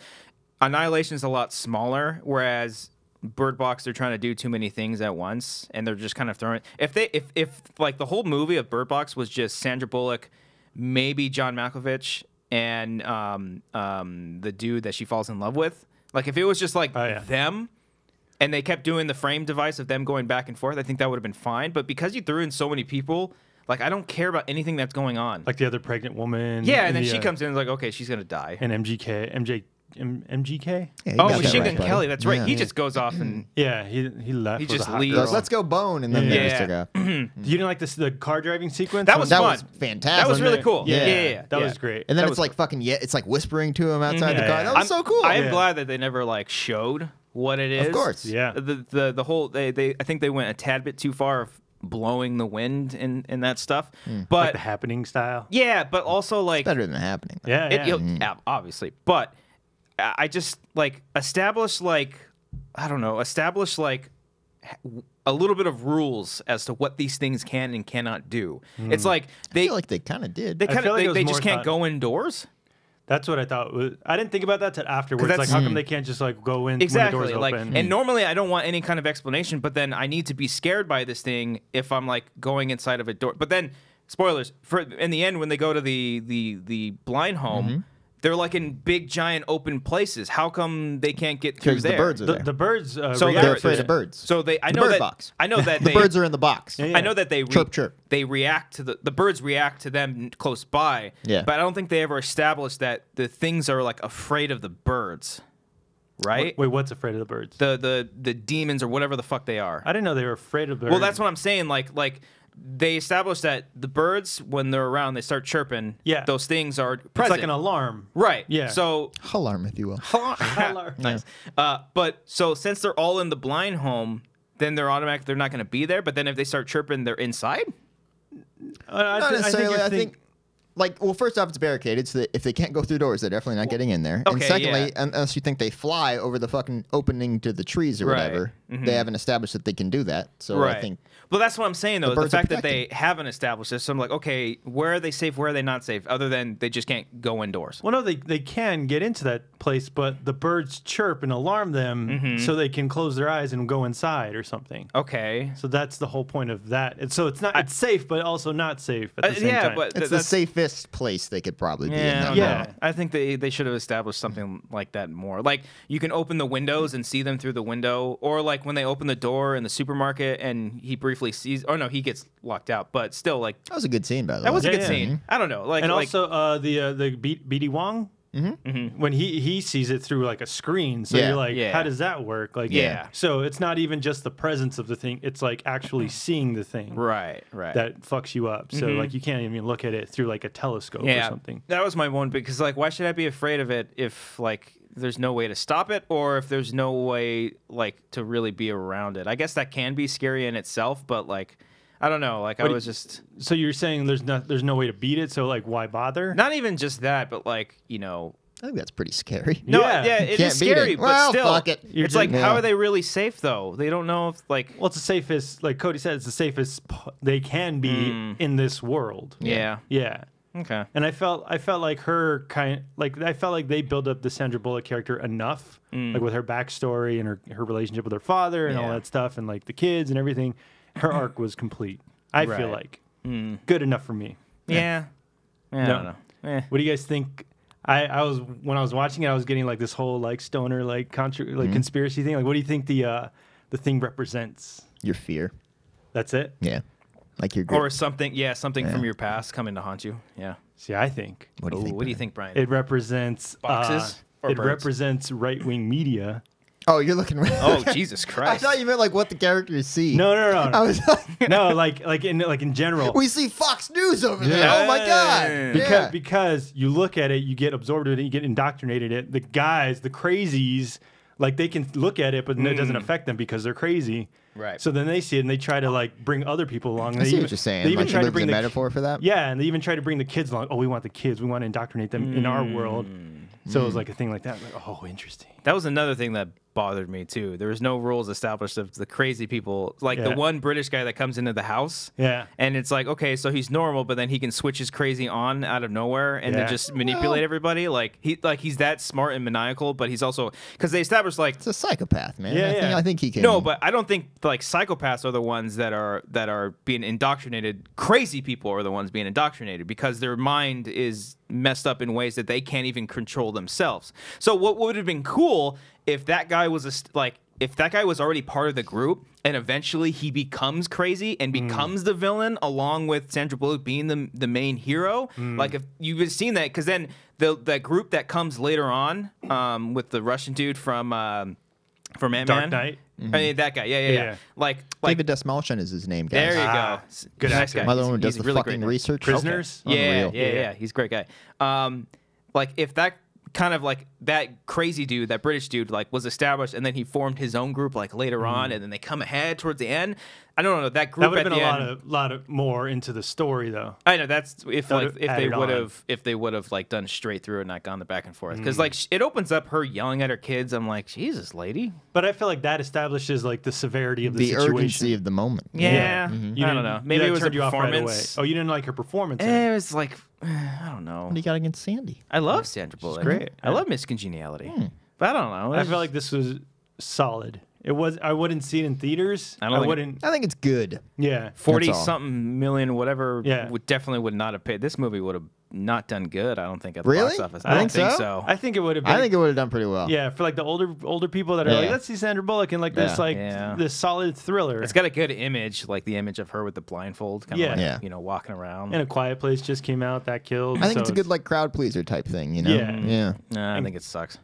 Annihilation's a lot smaller. Whereas Bird Box, they're trying to do too many things at once, and they're just kind of throwing. If like the whole movie of Bird Box was just Sandra Bullock, maybe John Malkovich, and the dude that she falls in love with. Like if it was just like them. And they kept doing the frame device of them going back and forth. I think that would have been fine. But because you threw in so many people, like I don't care about anything that's going on. like the other pregnant woman. Yeah, and then the, she comes in and is like, okay, she's gonna die. and MGK. MGK. Yeah, you Oh, got that Machine right, Gun buddy. Kelly. That's right. Yeah, He yeah. just goes off and Yeah, he left. He with a just hot leaves. girl. Goes, let's go bone, and then they Yeah. just took off. You didn't like the car driving sequence? That was That fun. was fantastic. That was really there. cool. Yeah, Yeah. that yeah. was great. And then That it's was like fucking it's like whispering to him outside the Yeah, car. yeah. That was so cool. I am Yeah. glad that they never like showed what it is. Of course. Yeah. The whole they I think they went a tad bit too far blowing the wind and that stuff. like But the Happening style. yeah, but also like Better than happening. Yeah, yeah, obviously. But I just like establish like a little bit of rules as to what these things can and cannot do. It's like I feel like they kind of did. they I feel like it was they more just can't thought- go indoors. That's what I thought. I didn't think about that till afterwards. Like, that's- how come they can't just like go in Exactly. when the doors Like, open? and normally I don't want any kind of explanation, but then I need to be scared by this thing if I'm like going inside of a door. But then, spoilers for in the end when they go to the blind home, they're like in big giant open places. How come they can't get through Because there? the birds are there. the birds. So react They're to afraid it. of birds. So they, I The know bird that box. I know that The they, birds are in the box. Yeah, yeah. I know that they Chirp, chirp. They react to the birds react to them close by. Yeah. But I don't think they ever established that the things are like afraid of the birds, right? Wait, what's afraid of the birds? The demons or whatever the fuck they are. I didn't know they were afraid of birds. Well, that's what I'm saying. Like they established that the birds when they're around they start chirping. Yeah. Those things are It's present. like an alarm. Right. Yeah. So Alarm, if you will. nice. But so since they're all in the blind home, then they're not going to be there. But then if they start chirping, they're inside. Not necessarily. you're I think, like, well, first off, it's barricaded, so that if they can't go through doors, they're definitely not getting in there. And okay, secondly, yeah. unless you think they fly over the fucking opening to the trees or Right. whatever, they haven't established that they can do that. So Right. I think Well, that's what I'm saying, though. The birds are fact that they protected. haven't established this. So I'm like, okay, where are they safe? Where are they not safe? Other than they just can't go indoors. Well, no, they can get into that place, but the birds chirp and alarm them so they can close their eyes and go inside or something. Okay. So that's the whole point of that. And so it's not it's safe, but also not safe at the same yeah, time. but it's the that's safest place they could probably be in. Yeah, That Yeah. moment. I think they should have established something like that more. Like you can open the windows and see them through the window, or like when they open the door in the supermarket and he briefly sees. Oh no, he gets locked out, but still, like That was a good scene, by the way. that was a Yeah, good yeah. scene. I don't know, like and like, also the BD Wong, when he sees it through like a screen, so Yeah. you're like, Yeah. how does that work? Like, Yeah. So it's not even just the presence of the thing; it's like actually seeing the thing right. that fucks you up. So like you can't even look at it through like a telescope or something. That was my one because like why should I be afraid of it if like there's no way to stop it or if there's no way like to really be around it? I guess that can be scary in itself, but like I don't know, like I was just So you're saying there's no way to beat it. So like, why bother? not even just that, but like, you know, I think that's pretty scary. no, Yeah. yeah, it Can't is beat scary, it. but Well, still, fuck it. You're it's like just- how Yeah. are they really safe though? They don't know if like Well, it's the safest. Like Cody said, it's the safest they can be in this world. yeah. Yeah. Okay. And I felt like I felt like they built up the Sandra Bullock character enough, like with her backstory and her relationship with her father and all Yeah. that stuff, and like the kids and everything. Her arc was complete. I feel Right. like good enough for me. Yeah. I No. don't know. What do you guys think? I was when I was watching it, I was getting like this whole like stoner like conspiracy thing. Like, what do you think the thing represents? Your fear. That's it. Yeah. Like your Or something, something from your past coming to haunt you. Yeah. See, I think What do you think? What do you think, Brian? it represents Boxes or it birds? represents right wing media. Oh, you're looking. Oh, Jesus I Christ. thought you meant like what the characters see. No. I was like, No, like in general. we see Fox News over there. Yeah. Oh my god. Because you look at it, you get absorbed in it, you get indoctrinated in it. The guys, the crazies, like they can look at it, but it doesn't affect them because they're crazy. Right. So then they see it and they try to like bring other people along. I see what you're saying. They even Like, try it to lives bring a the metaphor for that. Yeah, and they even try to bring the kids along. Oh, we want the kids. We want to indoctrinate them in our world. So it was like a thing like that. Like, oh, interesting. That was another thing that bothered me too. There was no rules established of the crazy people. Like the Yeah. one British guy that comes into the house. Yeah. And it's like, okay, so he's normal, but then he can switch his crazy on out of nowhere and then Yeah. just manipulate everybody. Like he's that smart and maniacal, but he's also because they established like It's a psychopath, man. Yeah, I think he can. no, but I don't think like psychopaths are the ones that are being indoctrinated. Crazy people are the ones being indoctrinated because their mind is messed up in ways that they can't even control themselves. So what would have been cool if that guy was if that guy was already part of the group and eventually he becomes crazy and becomes the villain along with Sandra Bullock being the main hero. Like if you've seen that, because then that group that comes later on with the Russian dude from Ant-Man. Dark Knight. I mean, that guy. Yeah. Yeah. Like David Desmalchin is his name, guys. there you Ah, go. good Nice actor. guy. Another one who does He's the really fucking great. research. Prisoners? Yeah, Unreal. yeah. He's a great guy. Like if that kind of like that crazy dude, that British dude, like was established, and then he formed his own group like later on, and then they come ahead towards the end. I don't know that group. That would have at been the a lot of more into the story, though. I know that's if they would have like done straight through and not gone the back and forth, because like it opens up her yelling at her kids. I'm like, Jesus, lady. But I feel like that establishes like the severity of the situation. urgency of the moment. Yeah, I don't know. Maybe it was a performance. Oh, you didn't like her performance. It was like I don't know. What do you got against Sandy? I love Sandra Bullock. great. I love Miss Congeniality, but I don't know. I felt like this was solid. It was. I wouldn't see it in theaters. I think it's good. Yeah, 40-something million, whatever. Yeah. definitely would not have paid. This movie would have not done good. I don't think at the Really? box office. I don't think think so. so. I think it would have. I think it would have done pretty well. Yeah, for like the older people that are like, let's see Sandra Bullock in like this this solid thriller. It's got a good image, like the image of her with the blindfold, kind of like, walking around. And A Quiet Place just came out that killed. I think it's a good like crowd pleaser type thing, you know? Yeah. Nah, I think it sucks.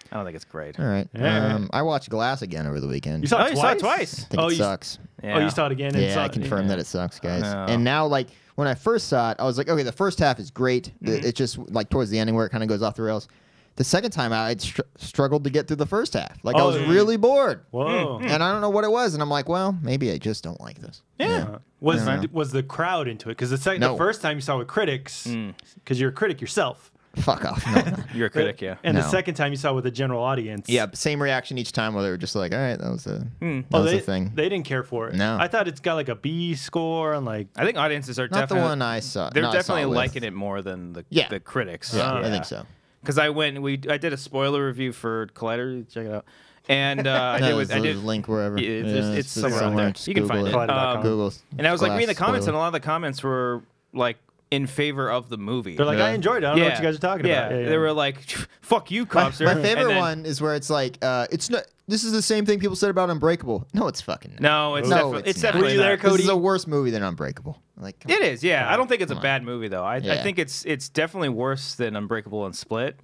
I don't think it's great. All right. Yeah. I watched Glass again over the weekend. You saw it You saw it twice. I think it sucks. Oh, you saw it again? And Yeah, saw I confirmed that it sucks, guys. No. And now, like, when I first saw it, I was like, okay, the first half is great. It's just, like, towards the ending where it kind of goes off the rails. The second time, I struggled to get through the first half. Like, I was really bored. Whoa. And I don't know what it was. And I'm like, well, maybe I just don't like this. Yeah. Was the crowd into it? Because the first time you saw with critics, because you're a critic yourself. Fuck off. No. You're a critic, yeah. And the second time you saw with the general audience. Yeah, same reaction each time where they were just like, all right, that was a thing. They didn't care for it. No. I thought it's got like a B score and like. I think audiences are Not definitely. the one I saw. They're no, I saw definitely it with. liking it more than the critics. Yeah, I think so. Because I did a spoiler review for Collider. Check it out. And I there's did. a link wherever. It's somewhere out there. Just You can find it. Collider.com. Google. And I was like reading the comments, Glass and a lot of the comments were like in favor of the movie. They're like, I enjoyed it. I don't know what you guys are talking about. Yeah, They were like, "Fuck you, cops." My favorite one is where it's like, it's not. This is the same thing people said about Unbreakable. No, it's fucking not. No, it's definitely not. definitely Were you there, not. Cody? This is a worse movie than Unbreakable. Like It is, yeah. I don't think it's a bad movie though. I think it's definitely worse than Unbreakable and Split.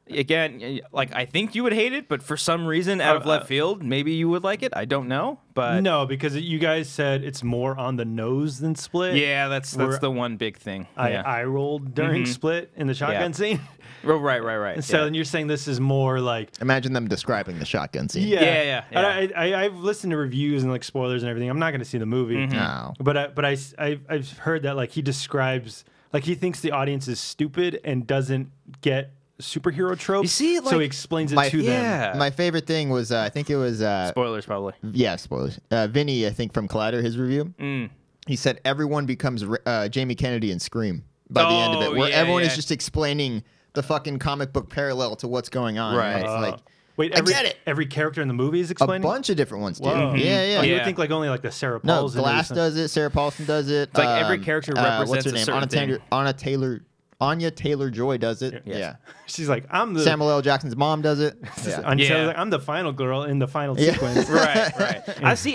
Again, like I think you would hate it, but for some reason, out of left field, maybe you would like it. I don't know, but no, because you guys said it's more on the nose than Split. yeah, that's the one big thing. I rolled during Split in the shotgun scene. Oh, right. And so then you're saying this is more like. Imagine them describing the shotgun scene. Yeah. And I've listened to reviews and like spoilers and everything. I'm not going to see the movie. No. But I've heard that like he describes like he thinks the audience is stupid and doesn't get superhero tropes. You see, like, so he explains it to them. My favorite thing was I think it was spoilers probably. Yeah, spoilers. Vinny, I think from Collider, his review. He said everyone becomes Jamie Kennedy in Scream by the end of it, where everyone is just explaining the fucking comic book parallel to what's going on. Right. It's like, Wait, I get it. Every character in the movie is A explaining. bunch of different ones do. Whoa. Yeah. Oh, you would think like only like the Sarah No, Paulson. Glass does it. Sarah Paulson does it. It's like every character represents what's her a name? certain thing. Anya Taylor-Joy does it. Yes. Yeah. She's like, I'm the Samuel L. Jackson's mom does it. I'm the final girl in the final sequence. right.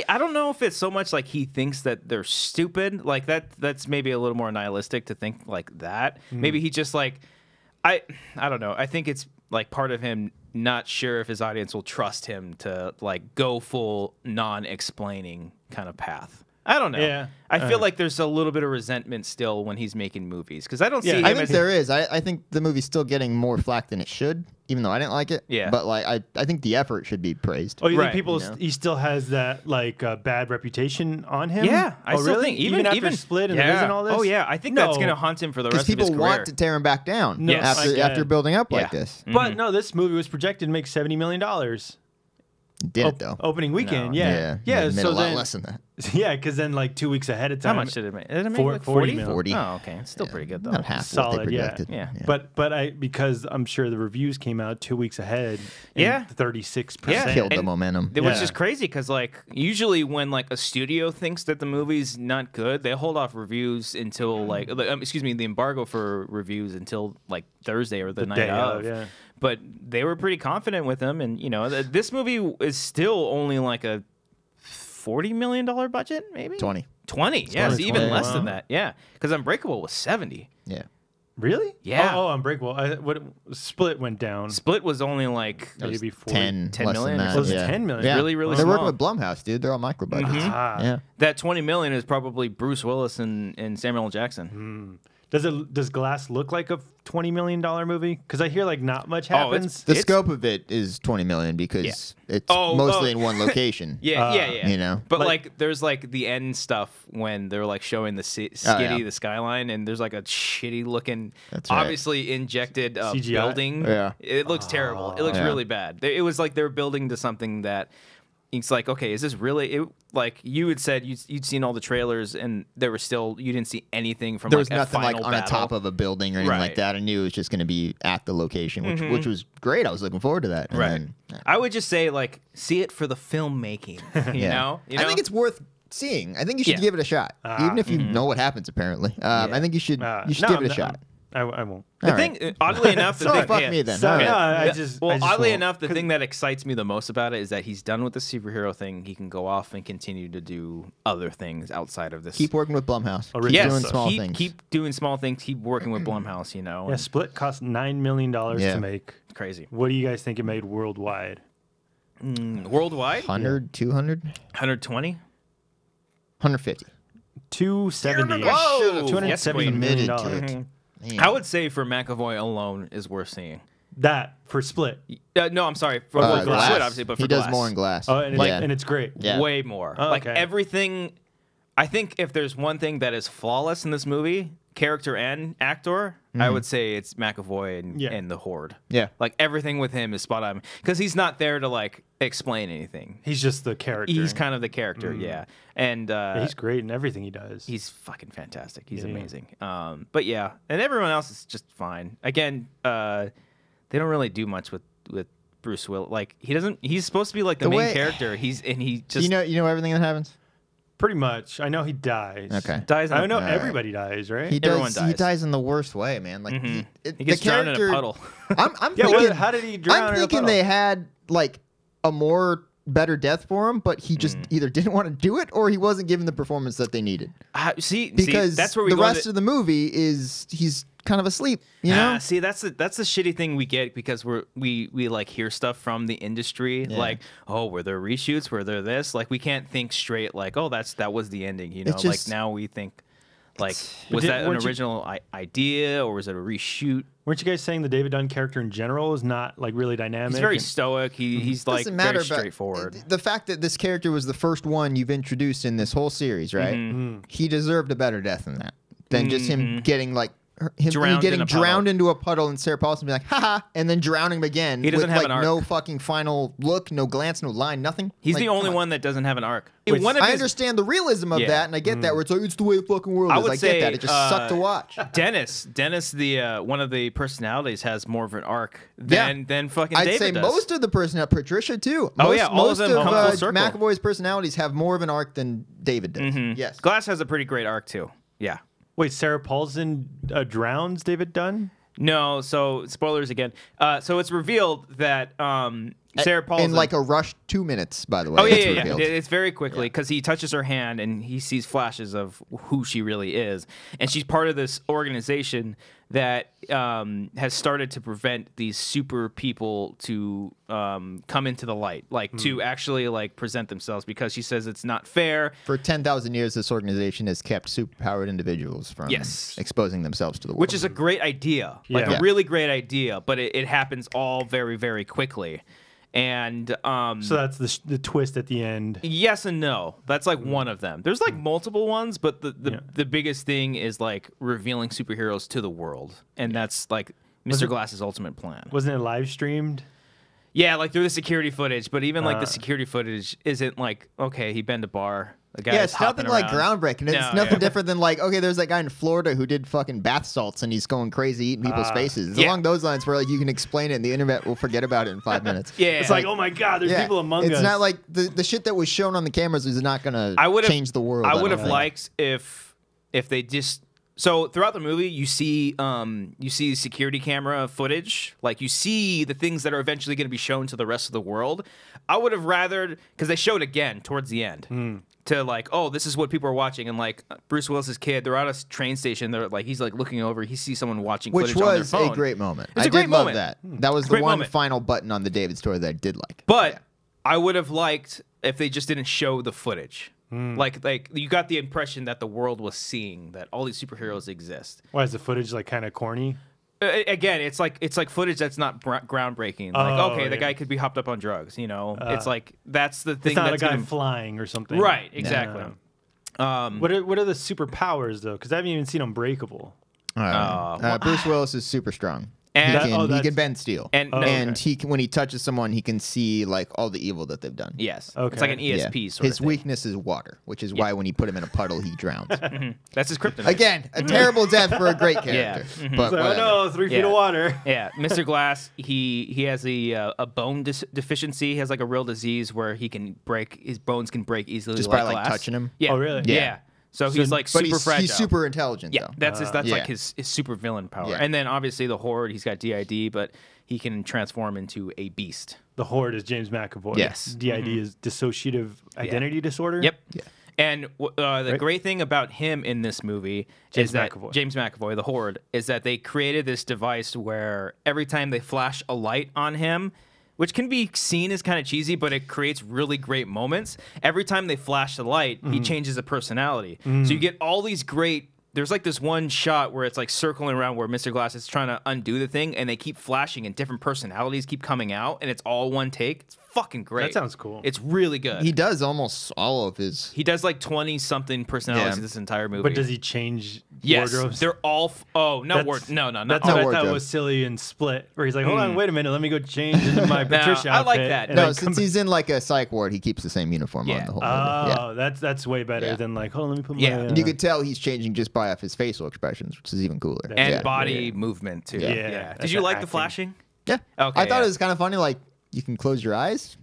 I don't know if it's so much like he thinks that they're stupid. Like that's maybe a little more nihilistic to think like that. Maybe he just like I don't know. I think it's like part of him not sure if his audience will trust him to like go full non-explaining kind of path. I don't know. Yeah. I feel like there's a little bit of resentment still when he's making movies because I don't see him I think as there is. I think the movie's still getting more flack than it should, even though I didn't like it. Yeah. But like I think the effort should be praised. Oh, you Right. think people? You know? He still has that like bad reputation on him? Yeah, I still really? think even after Split and The Viz and all this. Oh yeah, I think that's gonna haunt him for the Because rest of his people career. want to tear him back down Yes. I get after it. building up like Yeah. this. But no, this movie was projected to make $70 million. Did it though? Opening weekend, No. yeah. It made So a lot then, less than that. yeah, because then like 2 weeks ahead of time. How much did it make? Did it make Four- like 40 40? mil. 40. Oh, okay. It's still pretty good though. Not half Solid, what they yeah. projected. Yeah. But because I'm sure the reviews came out 2 weeks ahead. Yeah. 36%. Yeah. Killed the And momentum. Which Yeah. is crazy because, like, usually when like a studio thinks that the movie's not good, they hold off reviews until like, the embargo for reviews until like Thursday or the night day of. of, yeah. But they were pretty confident with them, and this movie is still only like a $40 million budget, maybe 20. 20. Yeah, it's even 20. less Wow. than that. Yeah, because Unbreakable was 70. Yeah. Really? Yeah. Oh, Unbreakable. What Split went down. Split was only like Maybe 40. 10 10 million or less than that. Was it yeah. 10 million? Yeah. Really, really They're working small. with Blumhouse, dude. They're all micro budgets. Ah. Yeah. that 20 million is probably Bruce Willis and Samuel L. Jackson. Does Glass look like a $20 million movie? Because I hear like not much happens. The scope of it is $20 million because it's mostly in one location. Yeah. You know, but like there's like the end stuff when they're like showing the the skyline, and there's like a shitty looking, obviously injected CGI? building. Yeah. It looks terrible. It looks really bad. It was like they were building to something that. It's like, okay, is this really like you had said you'd seen all the trailers and there was still you didn't see anything from there was like nothing a final like on battle. the top of a building or anything like that. I knew it was just going to be at the location, which was great. I was looking forward to that. And then, I would just say like see it for the filmmaking. You know? I think it's worth seeing. I think you should give it a shot, even if you know what happens. Apparently, I think you should give it a shot. I won't. The thing, oddly enough, fuck me then. Oddly enough, the thing that excites me the most about it is that he's done with the superhero thing. He can go off and continue to do other things outside of this. Keep working with Blumhouse. Yes, doing small things. Keep doing small things. Keep working with Blumhouse. You know. Yeah, Split cost $9 million to make. Crazy. What do you guys think it made worldwide? Worldwide, 100, 200, 120, 150, 270. Whoa! $270 million. I would say for McAvoy alone is worth seeing. That for Split. No, I'm sorry. For Glass. Split, obviously, but for he does Glass. more in Glass. Oh, and it's great. Yeah. Way more. Oh, like okay. everything. I think if there's one thing that is flawless in this movie, character and actor, I would say it's McAvoy and the Horde. Yeah. Like everything with him is spot on because he's not there to like explain anything. He's just the character. He's kind of the character, and he's great in everything he does. He's fucking fantastic. He's amazing. But yeah, and everyone else is just fine. Again, they don't really do much with Bruce Willis. Like he doesn't. He's supposed to be like the main character. He just you know everything that happens. Pretty much. I know he dies. Okay. dies. I know everybody dies, right? Everyone dies. He dies in the worst way, man. Like he gets drowned in a puddle. I'm thinking, how did he drown? I'm in a thinking puddle? they had like a more better death for him, but he just either didn't want to do it or he wasn't given the performance that they needed. Because that's where we the go rest of the movie is he's kind of asleep. You know? See, that's the shitty thing we get because we like hear stuff from the industry like, oh, were there reshoots? Were there this? Like we can't think straight. Like, oh, that was the ending. You know, Just, like now we think. Like, was that an original idea or was it a reshoot? Weren't you guys saying the David Dunn character in general is not like really dynamic? He's very stoic. He's like very straightforward. The fact that this character was the first one you've introduced in this whole series, right? He deserved a better death than that. Than just him getting like drowned into a puddle and Sarah Paulson being like, haha, and then drowning him again. He doesn't with have like an arc. no fucking final look, no glance, no line, nothing. He's like, the only one that doesn't have an arc. I understand the realism of that, and I get that where it's like it's the way the fucking world is. I get that. It just sucked to watch. Dennis, the one of the personalities has more of an arc than fucking I'd David say does. most of the personality, Patricia too. All of them come full circle. McAvoy's personalities have more of an arc than David does. Yes, Glass has a pretty great arc too. Yeah. Wait, Sarah Paulson drowns David Dunn? No, so spoilers again. So it's revealed that Sarah Paulson in like a rush 2 minutes, by the way. Oh yeah. It's very quickly because he touches her hand and he sees flashes of who she really is, and she's part of this organization that has started to prevent these super people to come into the light, like to actually like present themselves, because she says it's not fair. For 10,000 years, this organization has kept superpowered individuals from exposing themselves to the world, which is a great idea, like a really great idea, but it happens all very, very quickly. And so that's the twist at the end. Yes and no. That's like one of them. There's like multiple ones, but the biggest thing is like revealing superheroes to the world, and that's like Mr. Glass's ultimate plan. Wasn't it live streamed? Yeah, like through the security footage, but even like the security footage isn't like, okay, he been to bar. The guy it's nothing like groundbreaking. It's nothing different than like, okay, there's that guy in Florida who did fucking bath salts and he's going crazy eating people's faces. It's along those lines where like you can explain it and the internet will forget about it in 5 minutes. It's like, oh my god, there's people among us. It's not like the shit that was shown on the cameras is not gonna change the world. I would have liked if they just. So throughout the movie, you see security camera footage, like you see the things that are eventually going to be shown to the rest of the world. I would have rather, because they showed again towards the end, to like, oh, this is what people are watching, and like Bruce Willis's kid, they're at a train station, they're like, he's like looking over, he sees someone watching footage on their phone. Which was a great moment. It's a great moment. Love that. That was the one final button on the David story that I did like. But I would have liked if they just didn't show the footage. Like you got the impression that the world was seeing that all these superheroes exist. Why is the footage like kind of corny? Again, it's like footage that's not groundbreaking. Like, okay, the guy could be hopped up on drugs. You know, it's like that's the thing. It's not that's a guy flying or something, right? Exactly. What are the superpowers though? Because I haven't even seen Unbreakable. Bruce Willis is super strong. And he can bend steel, and he can, when he touches someone, he can see like all the evil that they've done. Yes, okay. It's like an ESP sort His of thing. weakness is water, which is why when you put him in a puddle, he drowns. That's his kryptonite. Again, a terrible death for a great character. But Like, oh whatever. no, 3 feet of water. Yeah, Mr. Glass, he has a bone deficiency. He has like a real disease where his bones can break easily, Just like by like glass. touching him. Yeah. Oh, really? Yeah. So he's like But super fragile. he's super intelligent. Yeah, though. that's yeah. like his super villain power. Yeah. And then obviously the Horde, he's got DID, but he can transform into a beast. The Horde is James McAvoy. Yes. DID is dissociative identity disorder. Yep. Yeah. And the great thing about him in this movie is that James McAvoy, the Horde, is that they created this device where every time they flash a light on him, which can be seen as kind of cheesy, but it creates really great moments. Every time they flash the light, he changes a personality. So you get all these great... There's like this one shot where it's like circling around where Mr. Glass is trying to undo the thing, and they keep flashing and different personalities keep coming out, and it's all one take. It's fucking great. That sounds cool. It's really good. He does almost all of his. He does like 20-something personalities in this entire movie. But does he change Yes, wardrobes? they're all... no, not That's all. what I wardrobe. thought was silly and Split, where he's like, hold on, wait a minute, let me go change into my Patricia I like outfit, that. and No, then since he's in like a psych ward, he keeps the same uniform on the whole movie. Yeah. That's way better Yeah. than like, hold on, let me put Yeah. my... And you could tell he's changing just by off his facial expressions, which is even cooler. And body movement, too. Yeah. Yeah. Did That's you like the acting. flashing? Yeah. Okay, I thought yeah. it was kind of funny. Like you can close your eyes.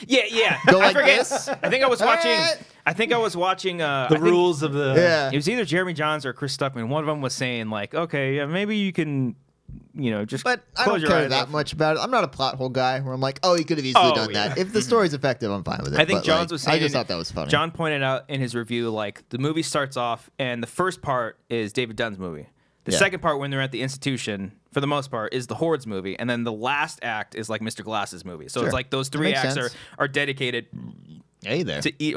Yeah. Go like I forget. this? I think I was watching... Alright. I think I was watching... the rules of the... Yeah. It was either Jeremy Johns or Chris Stuckman. One of them was saying, like, okay, yeah, maybe you can, just But I close don't your care eyes that up. much about it. I'm not a plot hole guy where I'm like, oh, he could have easily done yeah. that. If the story's effective, I'm fine with it. I think But, Johns like, was saying... I just thought that was funny. John pointed out in his review, like, the movie starts off, and the first part is David Dunn's movie. The Yeah. second part, when they're at the institution, for the most part, is the Horde's movie. And then the last act is, like, Mr. Glass's movie. So Sure. it's like those That three makes acts sense. are dedicated Hey there. to each...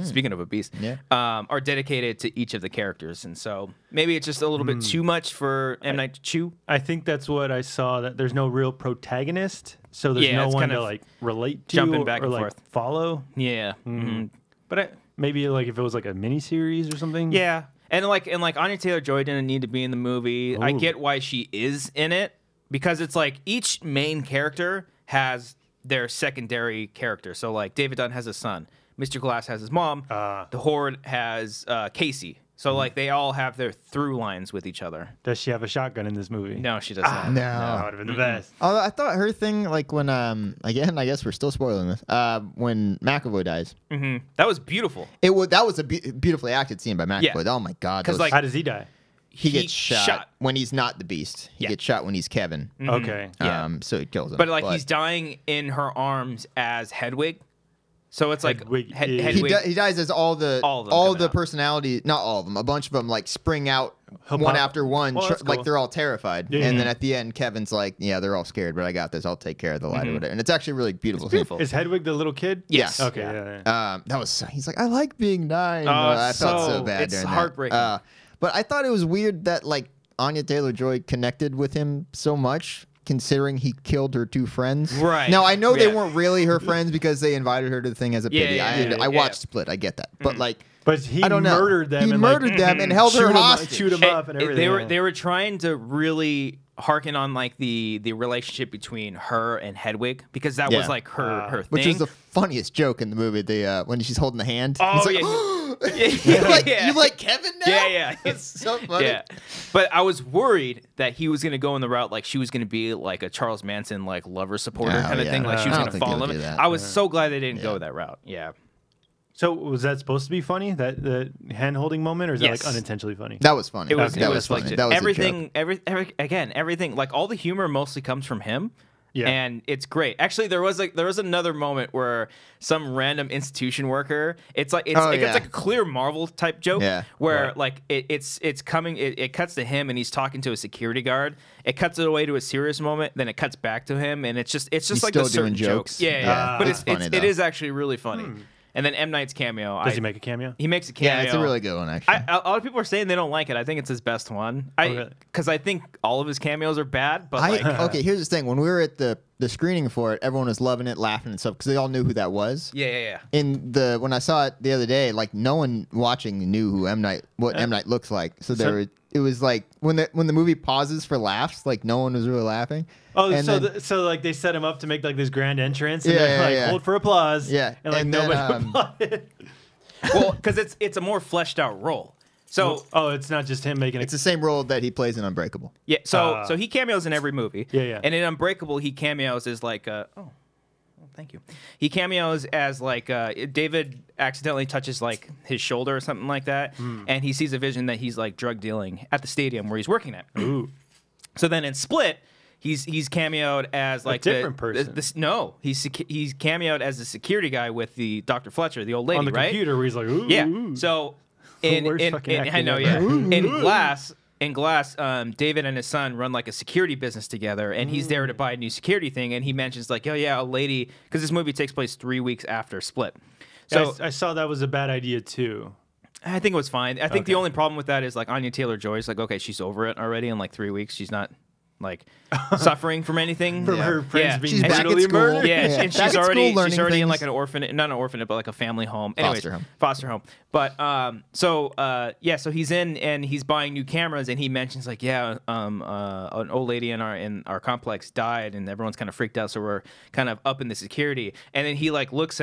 Speaking of a beast. Yeah. Are dedicated to each of the characters. And so maybe it's just a little bit too much for M. Night to chew. I think that's what I saw, that there's no real protagonist, so there's Yeah, no it's one kind to of like relate to jumping or, back or and like forth. follow. Yeah. But maybe like if it was like a mini series or something. Yeah. And like Anya Taylor-Joy didn't need to be in the movie. I Ooh. get why she is in it, because it's like each main character has their secondary character. So like David Dunn has a son, Mr. Glass has his mom, the Horde has Casey. So like they all have their through lines with each other. Does she have a shotgun in this movie? No, she does not. No. That would have been the best. Although I thought her thing, like when, again, I guess we're still spoiling this. When McAvoy dies, That was beautiful. that was a beautifully acted scene by McAvoy. Yeah. Oh my god, 'Cause, those- like, How does he die? he gets shot when he's not the Beast. He Yeah. gets shot when he's Kevin. Okay. Yeah. So it kills him. But like he's dying in her arms as Hedwig. So it's like Hedwig is- Hedwig. He dies as all the All of them coming out. personality, not all of them, a bunch of them like spring out He'll one pop- after one, Well, that's like cool. they're all terrified. Yeah. And then at the end, Kevin's like, "Yeah, they're all scared, but I got this. I'll take care of the light or whatever." And it's actually really beautiful. It's beautiful. Is Hedwig the little kid? Yes. Okay. Yeah. Yeah. That was. He's like, "I like being 9." I felt so- so bad it's during heartbreaking. that. But I thought it was weird that like Anya Taylor-Joy connected with him so much, considering he killed her 2 friends. Right. Now I know they Yeah. weren't really her friends because they invited her to the thing as a Yeah, pity. yeah, I yeah. watched Split. I get that, but like. But he I don't know. murdered them. He and, murdered them and held her hostage. Chewed him up and everything. They were yeah. they were trying to really harken on like the relationship between her and Hedwig, because that was Yeah. like her thing. Which is the funniest joke in the movie. The when she's holding the hand. Oh, He's like, yeah. you like Kevin now? Yeah. It's so funny. Yeah, but I was worried that he was gonna go in the route like she was gonna be like a Charles Manson like lover supporter Oh, kind of yeah. thing, like she was I gonna don't think fall in they'll love. do that. I was so glad they didn't Yeah. go that route. Yeah. So was that supposed to be funny? That the hand holding moment, or is that Yes. like unintentionally funny? That was funny. It was. that It was was funny. like That was everything. Everything. Like all the humor mostly comes from him. Yeah. And it's great. Actually, there was another moment where some random institution worker. It's like it's yeah. like a clear Marvel type joke. Yeah. Where Right. like it's coming. It cuts to him and he's talking to a security guard. It cuts it away to a serious moment. Then it cuts back to him and it's just He's like still a certain doing joke. jokes. Yeah. Yeah, But that's funny, it though. is actually really funny. And then M. Night's cameo. Does he make a cameo? He makes a cameo. Yeah, it's a really good one, actually. A lot of people are saying they don't like it. I think it's his best one. Because I think all of his cameos are bad. But okay, here's the thing. When we were at the screening for it, everyone was loving it, laughing and stuff because they all knew who that was. Yeah. When I saw it the other day, like no one watching knew who M. Night looks like. So it was like when the movie pauses for laughs, like no one was really laughing. Oh, and so like they set him up to make like this grand entrance, and then hold for applause. Yeah, and like nobody applauded. Well, because it's a more fleshed out role. So it's not just him making it. It's the same role that he plays in Unbreakable. Yeah, so he cameos in every movie. Yeah. And in Unbreakable, he cameos as like thank you. He cameos as like David accidentally touches like his shoulder or something like that, and he sees a vision that he's like drug dealing at the stadium where he's working at. Ooh. So then in Split, he's cameoed as like a different person. He's cameoed as the security guy with the Dr. Fletcher, the old lady, on the right? computer where he's like, ooh. Yeah. So in I know, yeah. In Glass, David and his son run like a security business together, and he's there to buy a new security thing, and he mentions like, oh yeah, a lady, because this movie takes place 3 weeks after Split. So I saw that was a bad idea too. I think it was fine. I think the only problem with that is like Anya Taylor-Joy's like, okay, she's over it already in like 3 weeks. She's not like suffering from anything from her friends being she's back at brutally school. murdered. Yeah, Yeah. and Back she's at already school in learning like things. an orphanage, not an orphanage, but like a family home. Anyways, Foster home. But so he's in and he's buying new cameras, and he mentions like, an old lady in our complex died, and everyone's kind of freaked out, so we're kind of up in the security. And then he like looks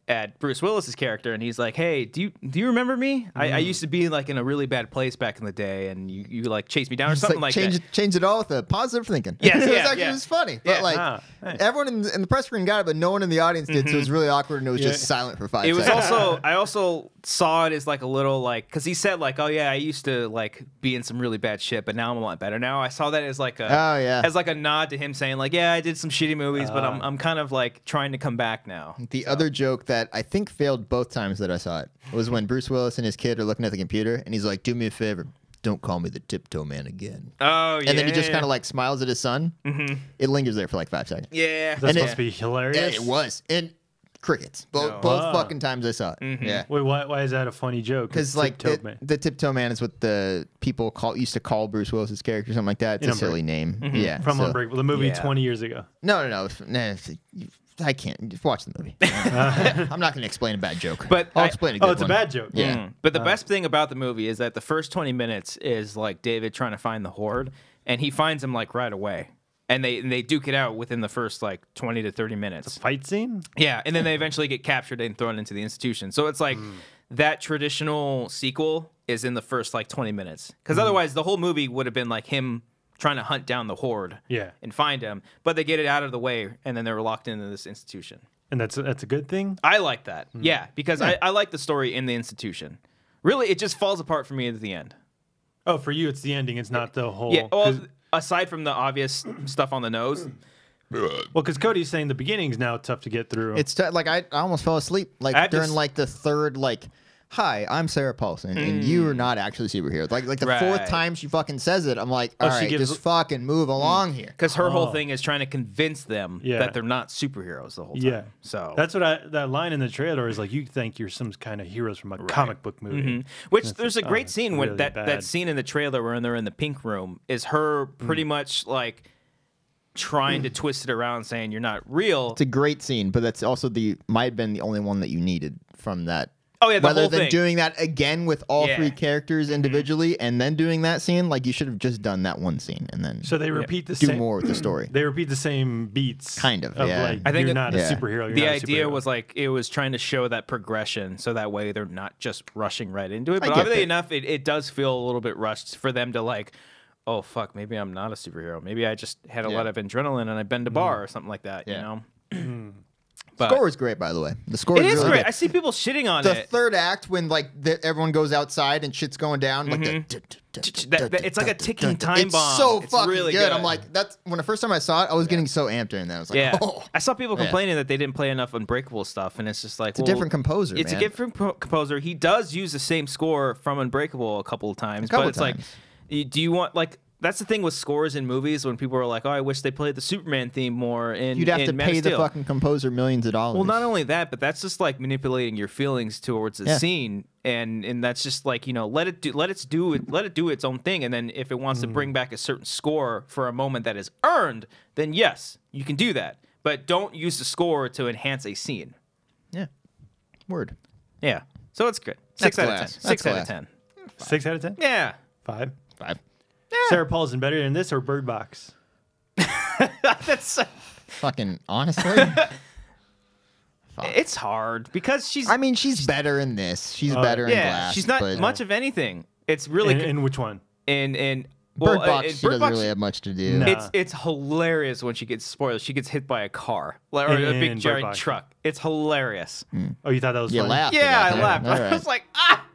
at Bruce Willis's character, and he's like, "Hey, do you remember me? I used to be like in a really bad place back in the day, and you like chased me down or something like that." Change it all with a positive thinking. Yes, It was funny, but everyone in the press screen got it, but no one in the audience did, so it was really awkward, and it was just silent for 5 It was seconds. also I also saw it as like a little like because he said like, "Oh yeah, I used to like be in some really bad shit, but now I'm a lot better now." I saw that as like as like a nod to him saying like, "Yeah, I did some shitty movies, but I'm kind of like trying to come back now." The other joke that I think failed both times that I saw it was when Bruce Willis and his kid are looking at the computer, and he's like, "Do me a favor, don't call me the Tiptoe Man again." Oh yeah. And then he just kind of like smiles at his son. It lingers there for like 5 seconds. Yeah. That's supposed to be hilarious. Yeah, it was. And crickets. Both fucking times I saw it. Yeah. Wait, why is that a funny joke? Because like the Tiptoe Man is what the people used to call Bruce Willis's character, something like that. It's a silly name. Yeah. From Unbreakable, the movie 20 years ago. No. I can't. Just watch the movie. I'm not going to explain a bad joke. But I'll explain a good one. it's a bad joke. Yeah. But the best thing about the movie is that the first 20 minutes is like David trying to find the horde, and he finds him like right away. And they duke it out within the first like 20 to 30 minutes. Fight scene? Yeah, and then they eventually get captured and thrown into the institution. So it's like that traditional sequel is in the first like 20 minutes. Because otherwise the whole movie would have been like him trying to hunt down the horde and find him. But they get it out of the way, and then they're locked into this institution. And that's a good thing? I like that. Yeah, because I like the story in the institution. Really, it just falls apart for me at the end. Oh, for you, it's the ending. It's not the whole... Yeah, well, aside from the obvious stuff on the nose. Well, because Cody's saying the beginning's now tough to get through. It's like I almost fell asleep like during like the third like, "Hi, I'm Sarah Paulson, and you are not actually a superhero." Like the fourth time she fucking says it, I'm like, all right, just fucking move along here. Because her whole thing is trying to convince them that they're not superheroes the whole time. Yeah. So that's what that line in the trailer is like, you think you're some kind of heroes from a comic book movie. Which there's a great scene when really that scene in the trailer where they're in the pink room is her pretty much like trying to twist it around saying you're not real. It's a great scene, but that's also might have been the only one that you needed from that. Oh yeah, the rather whole than thing. doing that again with all 3 characters individually and then doing that scene, like you should have just done that one scene and then so they repeat the do same more with the story. They repeat the same beats, kind of. Yeah, like, I think you're not a superhero. You're the not idea a was like it was trying to show that progression, so that way they're not just rushing right into it. But oddly enough, it does feel a little bit rushed for them to like, oh fuck, maybe I'm not a superhero. Maybe I just had a lot of adrenaline and I've been to bar or something like that. You know. The score is great, by the way. The score is really great. good. I see people shitting on the it. third act when like everyone goes outside and shit's going down, like it's like a ticking time bomb. It's so it's fucking really good. I'm like, that's when the first time I saw it, I was getting so amped during that. I was like, oh. I saw people complaining that they didn't play enough Unbreakable stuff, and it's just like it's a different composer. It's man. a different composer. He does use the same score from Unbreakable a couple of times, but it's like, do you want like? that's the thing with scores in movies when people are like, "Oh, I wish they played the Superman theme more." You'd have to Man of pay the Steel. fucking composer millions of dollars. Well, not only that, but that's just like manipulating your feelings towards the scene, and that's just like let it do its own thing, and then if it wants to bring back a certain score for a moment that is earned, then yes, you can do that, but don't use the score to enhance a scene. Yeah. Word. Yeah, so it's good. 6 out of 10. class. 6 out of That's 10. 6 out of 10. Yeah. 5. 5. Sarah Paulson better than this or Bird Box? That's Fucking honestly. it's hard because she's. I mean, she's better in this. She's better in yeah, Glass. she's not but much of anything. It's really In which one? in Bird well, Box. in She Bird doesn't Box, really have much to do. No. It's hilarious when she gets spoiled. She gets hit by a car or a In big Bird giant Box. truck. It's hilarious. Oh, you thought that was You funny? laughed. Yeah, at I that. laughed. All I right. was like, ah.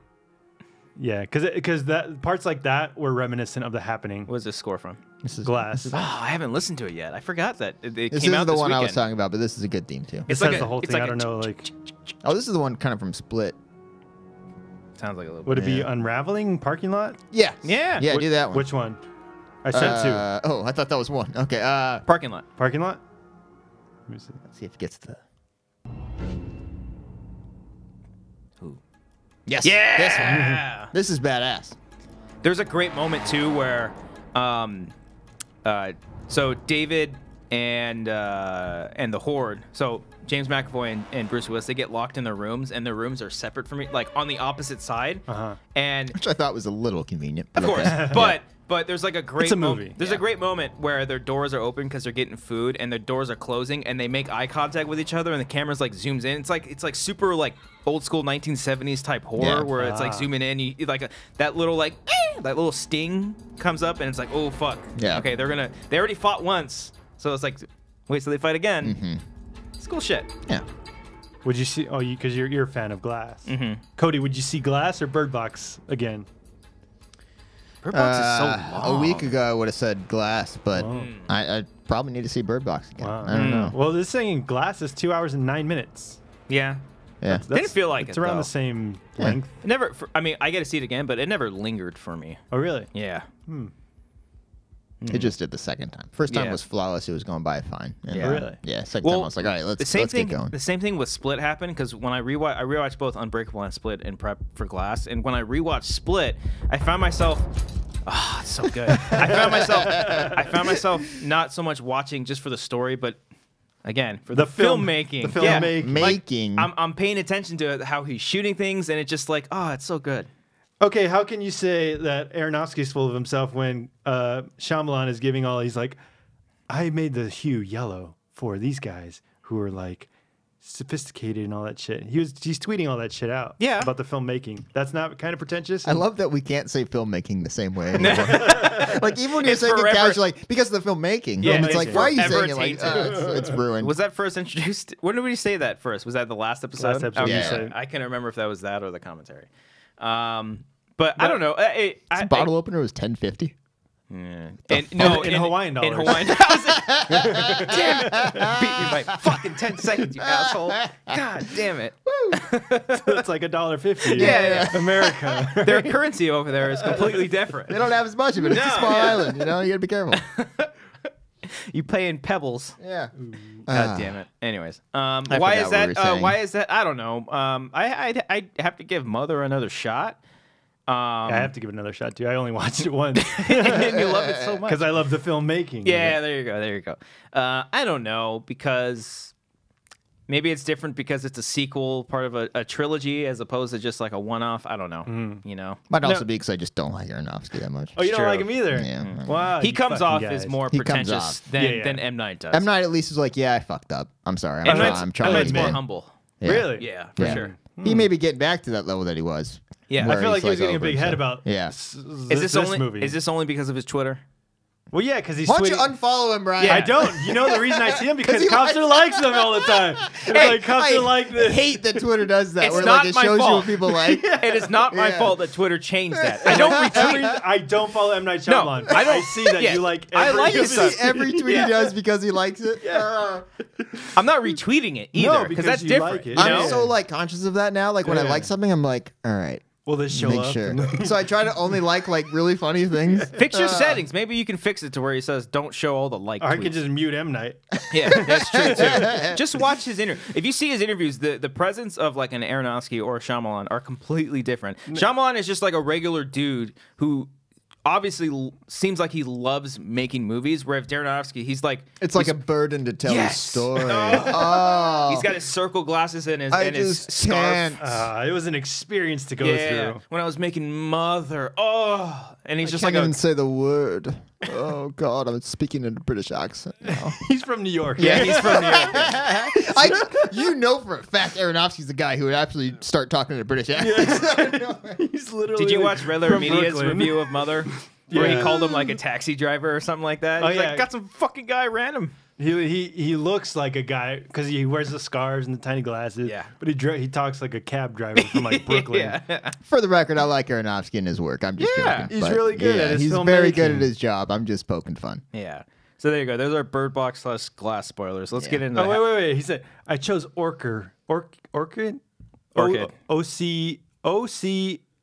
Yeah, because that parts like that were reminiscent of The Happening. Where's this score from? This is Glass. Oh, I haven't listened to it yet. I forgot that it This came is out the this one I was weekend. talking about, but this is a good theme too. It It's says like the whole it's thing. like I a don't know. Like, Oh, this is the one kind of from Split. Sounds like a little. would it be Yeah. Unraveling Parking Lot? Yeah. Yeah. Yeah, do that one. Which one? I said 2. Oh, I thought that was one. Okay. Parking lot. Parking Lot. Let me see. Let's see if it gets the. Ooh. Yes. Yeah. This one. This is badass. There's a great moment too where, so David and the Horde, so James McAvoy and Bruce Willis, they get locked in their rooms, and their rooms are separate from like on the opposite side. And Which I thought was a little convenient. of but course, okay. but there's like a great It's a movie. There's a great moment where their doors are open because they're getting food, and their doors are closing, and they make eye contact with each other, and the camera's like zooms in. It's like super like old school 1970s type horror Yeah. where it's like zooming in, you like that little like that little sting comes up, and it's like, oh fuck, Yeah. okay, they already fought once, so it's like wait till they fight again. Mm-hmm. It's cool shit. Yeah. Would you see? Oh, because you're a fan of Glass. Mm-hmm. Cody, would you see Glass or Bird Box again? Bird Box is so long. A week ago, I would have said Glass, but Wow. I probably need to see Bird Box again. Wow. I don't know. Well, this thing in Glass is 2 hours and 9 minutes. Yeah. Yeah. Didn't feel like it's it, around though. the same Yeah. length. It never. I mean, I get to see it again, but it never lingered for me. Oh, really? Yeah. It just did the second time. First time Yeah. was flawless. It was going by fine. And Yeah. Really? Yeah. Second time I was like, all right, let's get going. The same thing with Split happened because when I rewatched both Unbreakable and Split in prep for Glass, and when I rewatched Split, I found myself. Oh, it's so good. I found myself not so much watching just for the story, but again for the filmmaking. The Yeah. filmmaking. Making. I'm paying attention to how he's shooting things, and it's just like, oh, it's so good. Okay, how can you say that Aronofsky's full of himself when Shyamalan is giving all? He's like, I made the hue yellow for these guys who are like sophisticated and all that shit. He's tweeting all that shit out. Yeah. About the filmmaking. That's not kind of pretentious. I love that we can't say filmmaking the same way anymore. Like even when you're It's saying it forever- casually, like because of the filmmaking. Yeah, and it's it's like, why are you forever saying it like tainted. it's ruined? Was that first introduced? When did we say that first? Was that the last episode? Last episode, Okay. you said. I can't remember if that was that or the commentary. But I don't know. I bottle opener was $10.50. in Hawaiian dollars. In Hawaiian dollars. Damn it! Beat me by fucking 10 seconds, you asshole. God damn it. It's like $1.50. Yeah. America. Their currency over there is completely different. They don't have as much of it. It's a No, small yeah. island. You know, you gotta be careful. You pay in pebbles. Yeah. God damn it. Anyways, why forgot is what that? we were saying. Why is that? I don't know. I have to give Mother another shot. I have to give it another shot too. I only watched it once And you love it so much. because I love the filmmaking. Yeah, there you go. There you go. I don't know because maybe it's different because it's a sequel, part of a trilogy, as opposed to just like a one-off. I don't know. You know, Might also be because I just don't like Aronofsky that much. Oh, you don't True. like him either? Yeah. Wow. he you comes fucking off guys. as more He comes pretentious off. than M Night does. M Night at least is like, yeah, I fucked up. I'm sorry. M. I'm trying. Night's to more admit. humble. Yeah. Really? Yeah, for Yeah. sure. He may be getting back to that level that he was. Yeah. where I feel like he's, he was getting a over big head himself. about Yeah. Is this movie. Is this only because of his Twitter? Well, yeah, because he's Why don't you tweeting. unfollow him, Brian? Yeah. I don't. You know the reason I see him because he Copster likes them all the time. It's like Copster like I this. hate that Twitter does that. It's where not like it my shows you fault. what people like. It is not my Yeah. fault that Twitter changed that. I don't retweet. I don't follow M Night Shyamalan. I don't- I see that yeah, you like. I Every like of his his- stuff. Every tweet Yeah. he does because he likes it. I'm not retweeting it either because that's you different. like it. You I'm know? so like conscious of that now. Like when I Yeah. like something, I'm like, all right, Will this show Make up? sure. So I try to only like really funny things. Fix your settings. Maybe you can fix it to where he says, "Don't show all the like." Or I tweets." could just mute M Night. Yeah, that's true too. Just watch his interview. If you see his interviews, the presence of like an Aronofsky or a Shyamalan are completely different. Shyamalan is just like a regular dude who obviously seems like he loves making movies. Whereas Aronofsky, he's like It's like a burden to tell Yes. a story. he's got his circle glasses and his scarf. Can't. It was an experience to go Yeah, through. when I was making Mother, and he's just Can't like even say the word. Oh God, I'm speaking in a British accent now. He's from New York. yeah, he's from New York. You know for a fact Aronofsky's the guy who would actually start talking in a British accent. He's literally. Did you watch Red Letter from Media's Brooklyn. review of Mother? Where he Yeah. called him like a taxi driver or something like that. Oh, He's yeah. like, got some fucking guy random. He looks like a guy because he wears the scarves and the tiny glasses. Yeah. But he talks like a cab driver from like Brooklyn. Yeah. For the record, I like Aronofsky and his work. I'm just Yeah. joking. He's but really good at his He's very good filmmaking. at his job. I'm just poking fun. Yeah. So there you go. Those are Bird Box / Glass spoilers. Let's get into Oh that. wait. He said I chose Orchid. Orchid.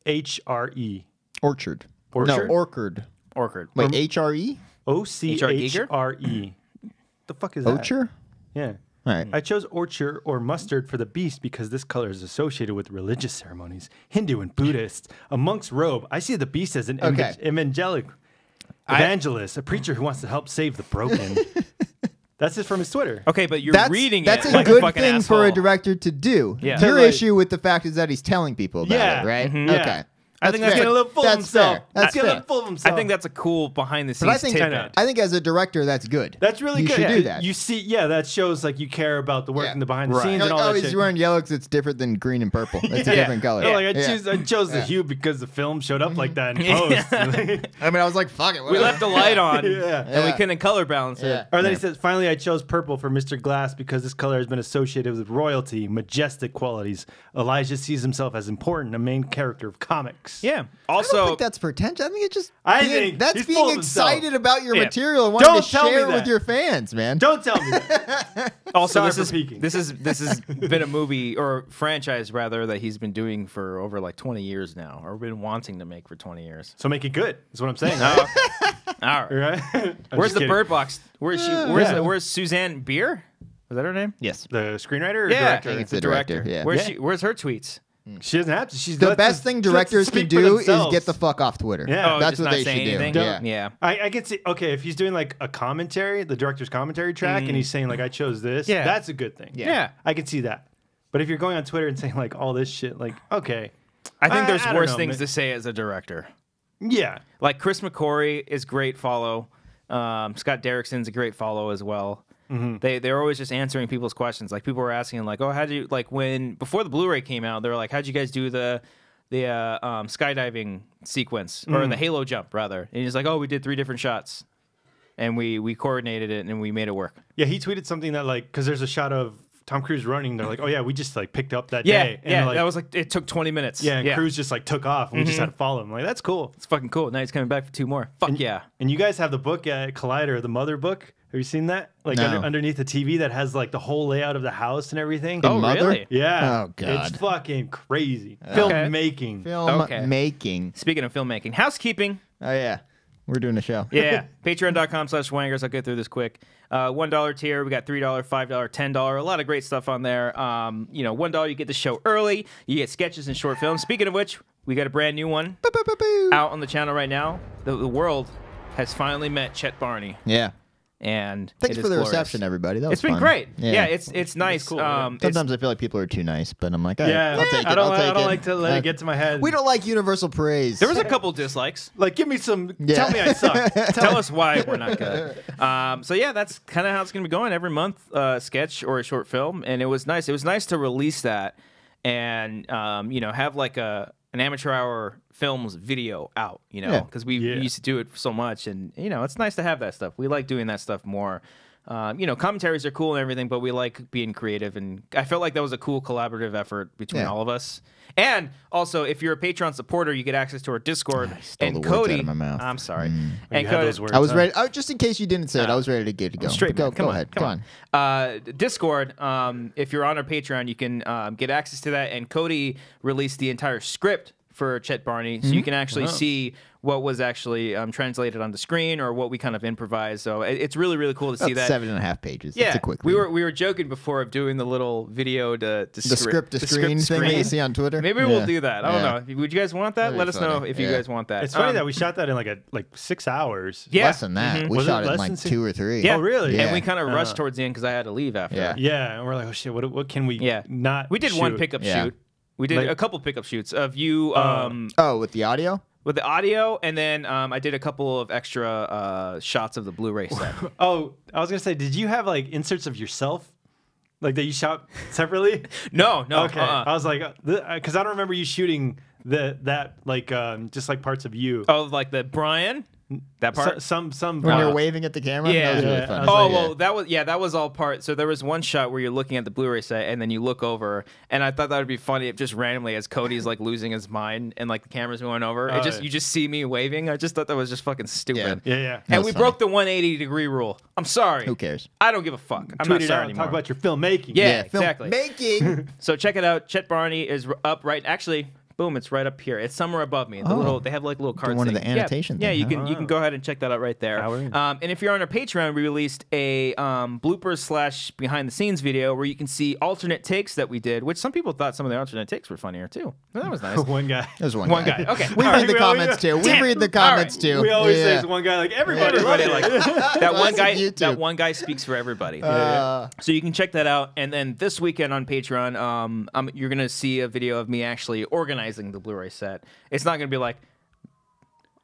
OCHRE. Orchard. Orchard? No, Orchard. Orchid. Wait, HRE? OCHRE. The fuck is that? Ocher? Yeah. All right. I chose orchard or mustard for the beast because this color is associated with religious ceremonies, Hindu and Buddhist. A monk's robe. I see the beast as an Okay. evangelist, a preacher who wants to help save the broken. That's it from his Twitter. Okay, but you're reading that's it a like good fucking thing for a asshole. director to do. Yeah. Your Like- issue with the fact is that he's telling people about Yeah. it, right? Mhm. Yeah. Okay. I think that's Getting a little full of That's himself. fair. That's Getting a fair. little full of himself. I think that's a cool behind the But I scenes think tidbit. I think as a director, that's good. That's really you good. You should Yeah. do that. You see, that shows like you care about the work Yeah. and the behind the Right. scenes You're and like, all oh, that he's shit. wearing yellow because it's different than green and purple. It's a different color. No, like Yeah. I chose the hue because the film showed up like that in post. I mean, I was like, fuck it. We left the light on, Yeah. and we Yeah. couldn't color balance Yeah. it. Or then he says, finally, I chose purple for Mr. Glass because this color has been associated with royalty, majestic qualities. Elijah sees himself as important, a main character of comics. Yeah. I don't Also, think that's pretentious. I think it's just I being, think that's he's full being of himself. excited about your Yeah. material and wanting Don't to tell me share it with that. your fans, man. Don't tell me that. Also, Sorry this for is peeking. this has been a movie or franchise rather that he's been doing for over like 20 years now, or been wanting to make for 20 years. So make it good. That's what I'm saying. Oh, okay. All right. Right? I'm Where's just the kidding. Bird Box? Where's she? Where's Suzanne Beer? Was that her name? Yes. The screenwriter or Yeah, director? I think it's the the director, yeah. Where's Yeah. she? Where's her tweets? She doesn't have to. She's The lets best us- thing lets us directors can speak for do is themselves. get the fuck off Twitter. Yeah. Oh, That's just what not they say should do. anything? Yeah. Yeah. I can see. Okay, if he's doing like a commentary, the director's commentary track, and he's saying like, "I chose this," Yeah. that's a good thing. Yeah. I can see that. But if you're going on Twitter and saying like all this shit, like, okay, I think there's I don't worse know, things man. to say as a director. Yeah, Like Chris McQuarrie is great follow. Scott Derrickson's a great follow as well. They're always just answering people's questions. Like people were asking, like, "Oh, how do you like when before the Blu-ray came out? They were like, how'd you guys do the skydiving sequence or the Halo jump rather?" And he's like, "Oh, we did 3 different shots, and we coordinated it and we made it work." yeah. He tweeted something that like because there's a shot of Tom Cruise running. They're like, "Oh yeah, we just like picked up that Yeah, day." And yeah. like, That was like it took 20 minutes. yeah. And Cruise just like took off, and we just had to follow him. Like that's cool. It's fucking cool. Now he's coming back for 2 more. Fuck yeah. And you guys have the book at Collider, the Mother book. Have you seen that? Like No. underneath the TV that has like the whole layout of the house and everything. Oh, Mother? really? Yeah. Oh, God. It's fucking crazy. Okay. Filmmaking. Film Okay. making. Speaking of filmmaking, housekeeping. Oh yeah, we're doing a show. Yeah. Patreon.com/Wangers. I'll get through this quick. $1 tier. We got $3, $5, $10. A lot of great stuff on there. $1 you get the show early. You get sketches and short films. Speaking of which, we got a brand new one out on the channel right now. The world has finally met Chet Barney. Yeah. And Thanks it for is the glorious. reception, everybody. That was It's been fun. great. Yeah, it's nice. cool, yeah. Sometimes I feel like people are too nice, but I'm like, all right, Yeah, I'll take it. I don't, I'll take I don't it. like to let it get to my head. We don't like universal praise. there was a couple dislikes. like give me some. Yeah. Tell me I suck. Tell us why we're not good. So yeah, that's kind of how it's gonna be going every month. Sketch or a short film, and it was nice. It was nice to release that, and have like an amateur hour films video out. Yeah. Because we Yeah. used to do it so much, and it's nice to have that stuff. We like doing that stuff more. Commentaries are cool and everything, but we like being creative, and I felt like that was a cool collaborative effort between Yeah. all of us. And also, if you're a Patreon supporter, you get access to our Discord. stole and the words Cody, out of my mouth. I'm sorry. You And had Cody, those words, I was huh? ready. Just in case you didn't say it, I was ready to get to go. Straight, Go, man. Come go on, ahead. come on. Discord. If you're on our Patreon, you can get access to that. And Cody released the entire script for Chet Barney, so you can actually see what was actually translated on the screen or what we kind of improvised. So it's really, really cool to see that. 7.5 pages. Yeah, It's a quick we read. were joking before of doing the little video to The script to screen thing that you see on Twitter. Maybe we'll do that. I don't know. Would you guys want that? That'd be Let us know funny. if you guys want that. It's funny that we shot that in like 6 hours. Yeah. Less than that. We Was it shot it in less like than 6? 2 or 3. Yeah. Oh, really? Yeah. And we kind of rushed towards the end because I had to leave after. Yeah. Yeah, and we're like, oh shit, what can we not? We did one shoot? pickup Yeah. shoot. We did Like- a couple pickup shoots of you Oh, with the audio? with the audio, and then I did a couple of extra shots of the Blu-ray set. Oh, I was gonna say, did you have like inserts of yourself, like that you shot separately? No. Okay, I was like, because I don't remember you shooting that like just like parts of you. Oh, like the Brian, that part. Some When you're waving at the camera? Yeah. That was really Yeah. funny. I Oh was well, that was all part. So there was one shot where you're looking at the Blu-ray set, and then you look over, and I thought that would be funny if just randomly, as Cody's like losing his mind, and like the camera's going over, Oh, you just see me waving. I just thought that was just fucking stupid. Yeah. And That's we funny. broke the 180-degree rule. I'm sorry. Who cares? I don't give a fuck. I'm Tweet not it sorry out. anymore. Talk about your filmmaking. Yeah, film exactly. Making. So check it out. Chet Barney is up right. Actually, boom, it's right up here. It's somewhere above me. They have like little cards. one of saying- the annotation Yeah, things, you can go ahead and check that out right there. And if you're on our Patreon, we released a bloopers / behind the scenes video where you can see alternate takes that we did, which some people thought some of the alternate takes were funnier too. Well, that was nice. One guy. There's one guy. Okay. We All read right, the we comments always- too. We Damn. read the All right. comments too. We always say Yeah. it's one guy. Like everybody, Everybody loved like it. that one Classic guy. YouTube. That one guy speaks for everybody. Uh, So you can check that out, and then this weekend on Patreon, you're gonna see a video of me actually organizing the Blu-ray set. It's not gonna be like,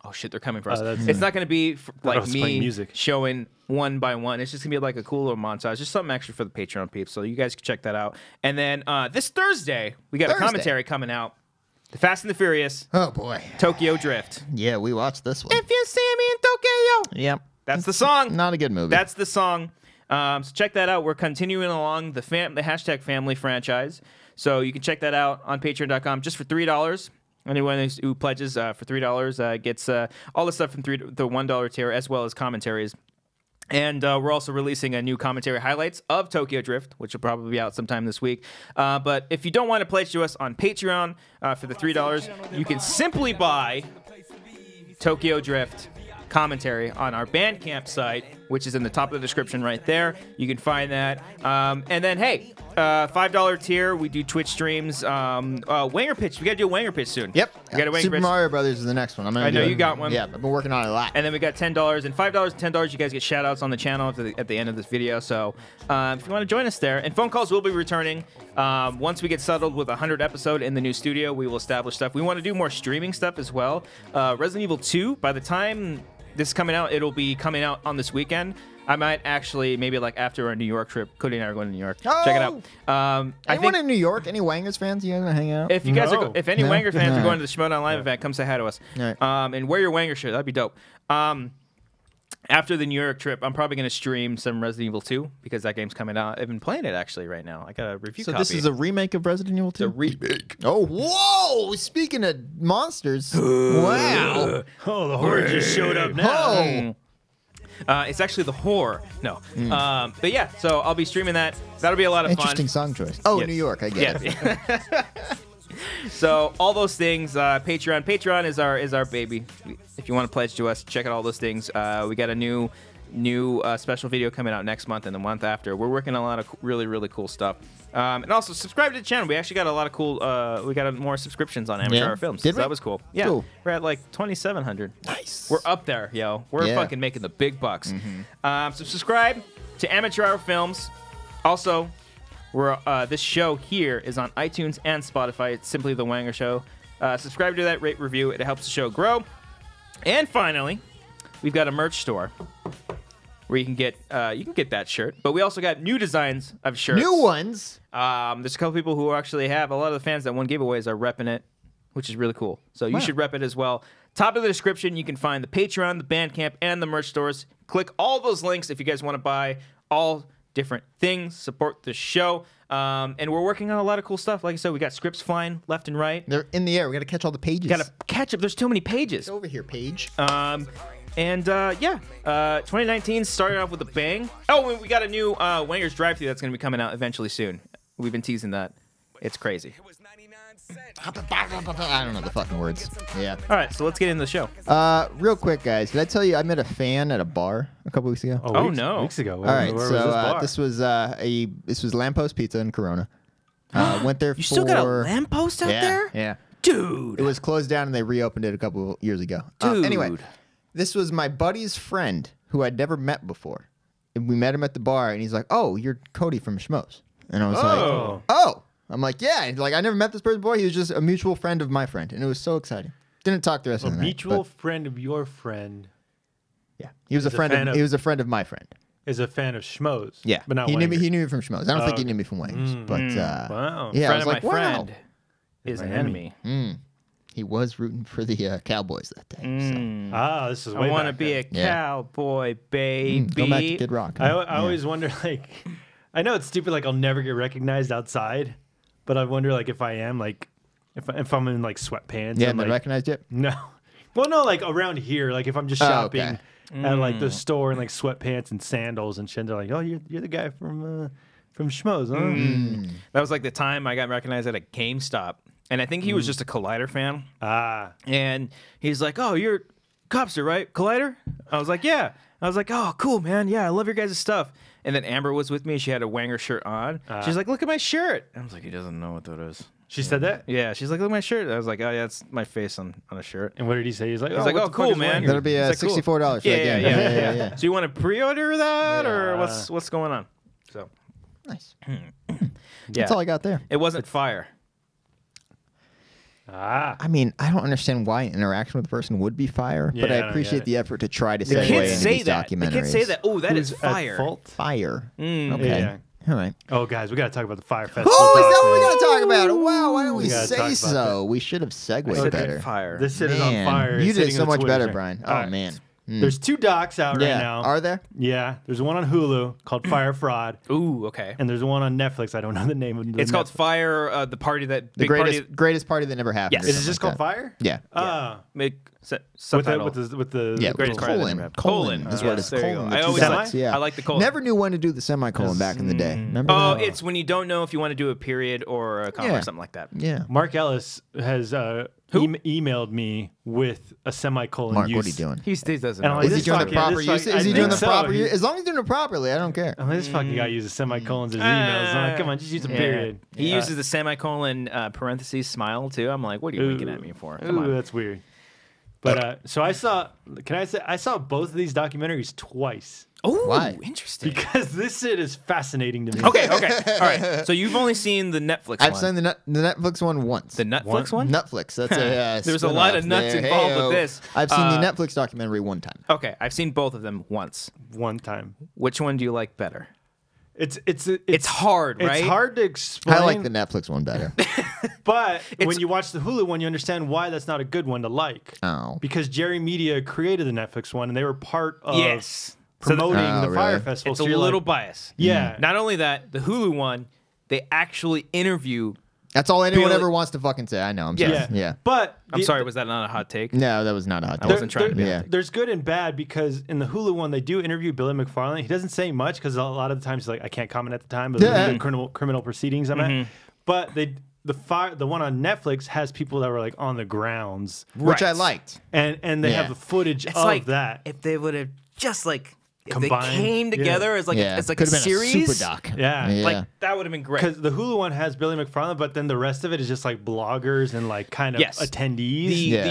oh shit, they're coming for us. It's not gonna be like was playing me music. showing one by one. It's just gonna be like a cool little montage, just something extra for the Patreon peeps. So you guys can check that out. And then this Thursday, we got a commentary coming out. The Fast and the Furious, oh boy. Tokyo Drift. Yeah, we watched this one. If you see me in Tokyo, Yep. that's the song. Not a good movie. That's the song. So check that out. We're continuing along the hashtag family franchise. So you can check that out on patreon.com just for $3. Anyone who pledges for $3 gets all the stuff from the $1 tier as well as commentaries. And we're also releasing a new commentary highlights of Tokyo Drift, which will probably be out sometime this week. But if you don't want to pledge to us on Patreon for the $3, you can simply buy Tokyo Drift commentary on our Bandcamp site, which is in the top of the description right there. You can find that. And then, hey, $5 tier, we do Twitch streams. Wanger Pitch, we got to do a Wanger Pitch soon. Yep. We got a Wanger Super Pitch. Mario Brothers is the next one. I know you got one. Yeah, I've been working on it a lot. And then we got $10 and $5 and $10. You guys get shout outs on the channel at the end of this video. So if you want to join us there, and phone calls will be returning once we get settled with 100 episode in the new studio. We will establish stuff. We want to do more streaming stuff as well. Resident Evil 2, by the time this is coming out, it'll be coming out on this weekend. I might actually, maybe like after our New York trip, Cody and I are going to New York. Check it out. I Anyone think in New York? Any Wangers fans? You guys want to hang out? if you guys No. if any No? Wanger fans are No. going to the Schmodown Live event, come say hi to us. Right. And wear your Wanger shirt. That'd be dope. After the New York trip, I'm probably going to stream some Resident Evil 2 because that game's coming out. I've been playing it actually right now. I got a review So copy. this is a remake of Resident Evil 2? It's a remake. Oh, whoa! Speaking of monsters, wow! Oh, the horde just showed up now. Oh, It's actually the Whore. No. But yeah, so I'll be streaming that. That'll be a lot of interesting fun. song choice. Oh, Yeah. New York, I get it. Yeah. So all those things, Patreon is our baby. If you want to pledge to us, check out all those things. We got a new special video coming out next month and the month after. We're working on a lot of really cool stuff. And also subscribe to the channel. We actually got a lot of cool. We got more subscriptions on Amateur Yeah? Hour Films. Did So we? that was cool. Yeah, Cool. we're at like 2,700. Nice. We're up there, yo. We're Yeah. fucking making the big bucks. So subscribe to Amateur Hour Films. Also, this show here is on iTunes and Spotify. It's simply The Wanger Show. Subscribe to that, rate, review. It helps the show grow. And finally, we've got a merch store where you can get that shirt. But we also got new designs of shirts. New ones. There's a couple people who actually have. A lot of the fans that won giveaways are repping it, which is really cool. So you should rep it as well. Top of the description, you can find the Patreon, the Bandcamp, and the merch stores. Click all those links if you guys want to buy all different things, support the show. And we're working on a lot of cool stuff. Like I said, we got scripts flying left and right. They're in the air. We got to catch all the pages. Got to catch up. There's too many pages. over here, Paige. 2019 started off with a bang. Oh, and we got a new Wanger's drive-thru that's going to be coming out eventually soon. We've been teasing that. It's crazy. I don't know the fucking words. Yeah. All right, so let's get into the show. Real quick, guys. Did I tell you I met a fan at a bar a couple weeks ago? Oh, no. Weeks ago. All right. Where So was this bar? this was Lamppost Pizza in Corona. Went there You for still got a lamppost out there? Yeah. Dude. It was closed down and they reopened it a couple years ago. Dude. Anyway, this was my buddy's friend who I'd never met before. And we met him at the bar and he's like, "Oh, you're Cody from Schmoes." And I was like, "Oh." I'm like, "Yeah." Like, I never met this person before. He was just a mutual friend of my friend. And it was so exciting. Didn't talk the rest A of the night. mutual but- friend of your friend Yeah. He was a friend of, he was a friend of my friend. is a fan of Schmoes. Yeah. But not he knew me. Wanger. He knew me from Schmoes. I don't think he okay. knew me from Wangers. But Wow. yeah, I friend was of like, my wow. friend is an Miami. enemy. He was rooting for the Cowboys that day. So. Ah, this is way I want to back be then. a Yeah. cowboy, baby. Go back to Kid Rock. I always wonder, like, I know it's stupid, like, I'll never get recognized outside, but I wonder, like, if I am, like, if I'm in, like, sweatpants. Yeah, and, they like, recognized it? No. Well, no, like, around here, like, if I'm just shopping okay. at, like, the store in, like, sweatpants and sandals and shit, they're like, "Oh, you're the guy from Schmoes, huh?" That was like the time I got recognized at a GameStop. And I think he was just a Collider fan. Ah. And he's like, "Oh, you're Copster, right? Collider?" I was like, "Yeah." I was like, "Oh, cool, man. Yeah, I love your guys' stuff." And then Amber was with me. She had a Wanger shirt on. She's like, "Look at my shirt." I was like, "He doesn't know what that is." She said that? Yeah, she's like, "Look at my shirt." I was like, "Oh, yeah, it's my face on a shirt." And what did he say? He's like, He's like, what "Oh, the fuck cool, is man." Wanger?" That'll be He's like, cool. $64 for Yeah, that yeah, game. yeah. So you want to pre-order that, or Yeah. what's going on? So Nice. yeah, That's all I got there. it wasn't fire. Ah. I mean, I don't understand why interaction with a person would be fire, but Yeah, I I don't appreciate get the effort to try to The segue They kids can't into say these that. documentaries. They can't say that. Oh, that Who's is at fire. fault? Fire. Mm. Okay. Yeah. All right. Oh, guys, we got to talk about the Fyre Festival. Oh, is that what we doc, got to talk about? Wow, why don't we We gotta talk say about so? We should have segued Look better. at fire. man. This shit is on Man, fire. you It's did hitting so the much Twitter better, thing. Brian. Oh, All right. man. There's 2 docs out right now. Are there? Yeah, there's one on Hulu called Fyre Fraud, Ooh, okay. and there's one on Netflix. I don't know the name of it. It's called Fire. The party that The big party. greatest party that never happened. Yes. or Is it something just like called that. Fire? Yeah. Ah, Big with subtitle. the Yeah, greatest party that colon. never happened. Colon is what Yes, it's there you colon. go. the I two always Semi? dots, yeah. I like the colon. Never knew when to do the semicolon back in the day. Remember Oh, that? it's when you don't know if you want to do a period or a comma Yeah. or something like that. Yeah. Mark Ellis has emailed me with a semicolon. Mark, use. what are you doing? He doesn't And know. I'm Is like, he doing the this proper fucking- use? I Is he think doing the so. proper He- use? As long as he's doing it properly, I don't care. I mean, this fucking guy uses semicolons in his emails. I'm like, come on, just use a period. He uses the semicolon parentheses smile too. I'm like, what are you winking at me for? Come Ooh, on. that's weird. But so I saw. Can I say I saw both of these documentaries twice Oh, Why? interesting. because this shit is fascinating to me. Okay, all right. So you've only seen the Netflix I've one. seen the Netflix one once. The Netflix one? Netflix. That's a. There's a lot of spin-off nuts there. involved with Hey-o. this. I've seen the Netflix documentary one time. Okay, I've seen both of them once. One time. Which one do you like better? It's hard, right? It's hard to explain. I like the Netflix one better. But when you watch the Hulu one, you understand why that's not a good one to like. Oh. Because Jerry Media created the Netflix one, and they were part of Yes. promoting Oh, the Fyre really? Festival. It's so a you're little like, biased. Yeah. Not only that, the Hulu one, they actually interview. That's all anyone Billy- ever wants to fucking say. I know. I'm Yeah. sorry. Yeah. But I'm sorry, was that not a hot take? No, that was not a hot I take. wasn't trying to be. Yeah. There's good and bad because in the Hulu one they do interview Billy McFarland. He doesn't say much because a lot of the times he's like, I can't comment at the time, but Yeah. the criminal proceedings I'm at. But the one on Netflix has people that were like on the grounds, Which I Right. liked. and they Yeah. have the footage It's of like that. if they would have just like if Combined, they came yeah. together as like Yeah. as like Could a have been series, a super doc. Yeah. like that would have been great. Because the Hulu one has Billy McFarland, but then the rest of it is just like bloggers and like kind of Yes. attendees. Yeah.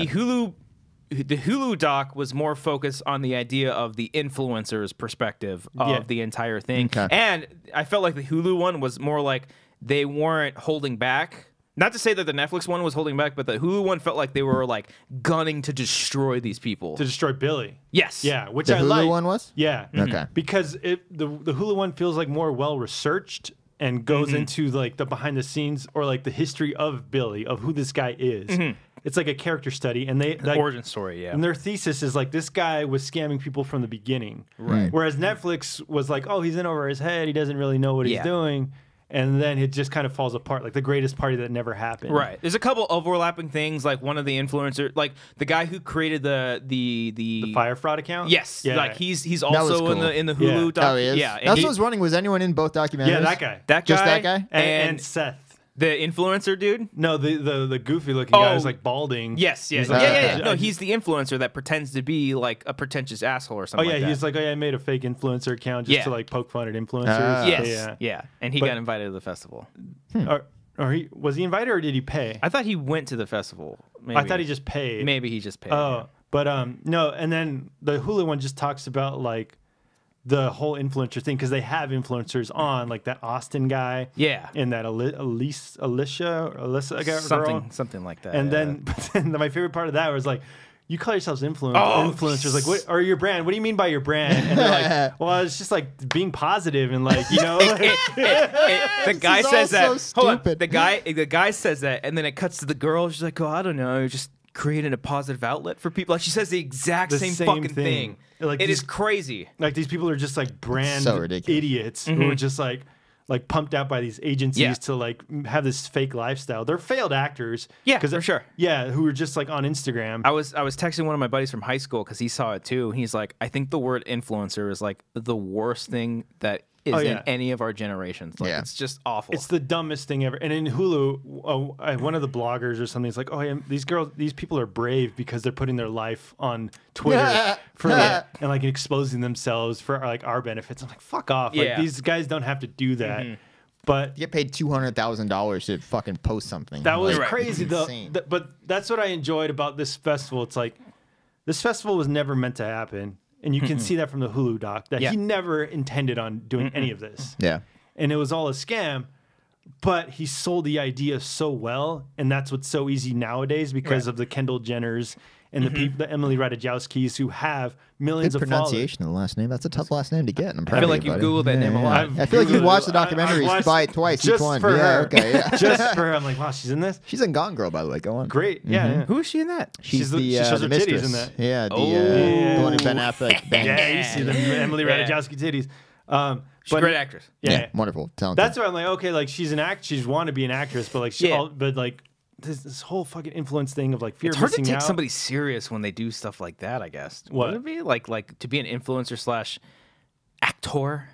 The Hulu doc was more focused on the idea of the influencer's perspective of Yeah. the entire thing. Okay. And I felt like the Hulu one was more like they weren't holding back. Not to say that the Netflix one was holding back, but the Hulu one felt like they were like gunning to destroy these people. to destroy Billy. Yes. Yeah, which The I Hulu like. one was? Yeah. Okay. Because the Hulu one feels like more well researched and goes into like the behind the scenes or like the history of Billy, of who this guy is. It's like a character study, and they like, Origin story, yeah. and their thesis is like this guy was scamming people from the beginning. Right. Whereas Netflix was like, oh, he's in over his head. He doesn't really know what he's Yeah. doing. And then it just kind of falls apart, like the greatest party that never happened. Right. There's a couple overlapping things, like one of the influencers, like the guy who created the The Fyre Fraud account? Yes. Yeah. Like he's was also cool. in the Hulu Yeah. doc. Oh, he is? Yeah. That's what I was wondering. Was anyone in both documentaries? Yeah, that guy. That Just guy that guy? And Seth. The influencer dude? No, the goofy looking guy who's like balding. Yes, He's yeah. like, Yeah. No, he's the influencer that pretends to be like a pretentious asshole or something like that. He's like, I made a fake influencer account just to like poke fun at influencers. Yeah. And he got invited to the festival. Or was he invited or did he pay? I thought he went to the festival. Maybe. I thought he just paid. Maybe he just paid. Oh, but no, and then the Hulu one just talks about like the whole influencer thing because they have influencers on, like that Austin guy, and that Alyssa girl, something like that. And then my favorite part of that was like, you call yourselves influencers, like what? Or your brand? What do you mean by your brand? And they're like, well, it's just like being positive and like the guy says that. So Hold on. stupid. The guy says that, and then it cuts to the girl. She's like, oh, I don't know, just creating a positive outlet for people. Like she says the exact same fucking thing. Like it is crazy. Like these people are just like brand So ridiculous. idiots who are just like pumped out by these agencies to like have this fake lifestyle. They're failed actors. Yeah, for sure. Yeah, who are just like on Instagram. I was texting one of my buddies from high school because he saw it too. He's like, I think the word influencer is like the worst thing that is in any of our generations. Like it's just awful. It's the dumbest thing ever. And in Hulu, one of the bloggers or something is like, oh, yeah, these people are brave because they're putting their life on Twitter for and like exposing themselves for like our benefits. I'm like, fuck off. Like these guys don't have to do that. But you get paid $200,000 to fucking post something. That was crazy though. But that's what I enjoyed about this festival. It's like this festival was never meant to happen. And you can see that from the Hulu doc, that he never intended on doing any of this. Yeah. And it was all a scam, but he sold the idea so well. And that's what's so easy nowadays because of the Kendall Jenners and the Emily Ratajkowskis who have millions of pronunciation of the last name. That's a tough last name to get. And I feel like you Googled that name a lot. I feel like you watched the documentaries by it twice each one. For her. Okay. Yeah. Just for her. I'm like, wow, she's in this? She's in Gone Girl, by the way. Go on. Great. Yeah. Who is she in that? She's she shows her mistress. titties in that. Yeah. The one who Ben Affleck banged. Yeah, you see the Emily Ratajkowski titties. She's a great actress. Yeah. Wonderful. Talented. That's why I'm like, okay, like she's an act. She's want to be an actress, but like, but like this whole fucking influence thing of like fear it's of hard to missing take out. somebody serious when they do stuff like that, I guess. What? Would it be like to be an influencer / actor?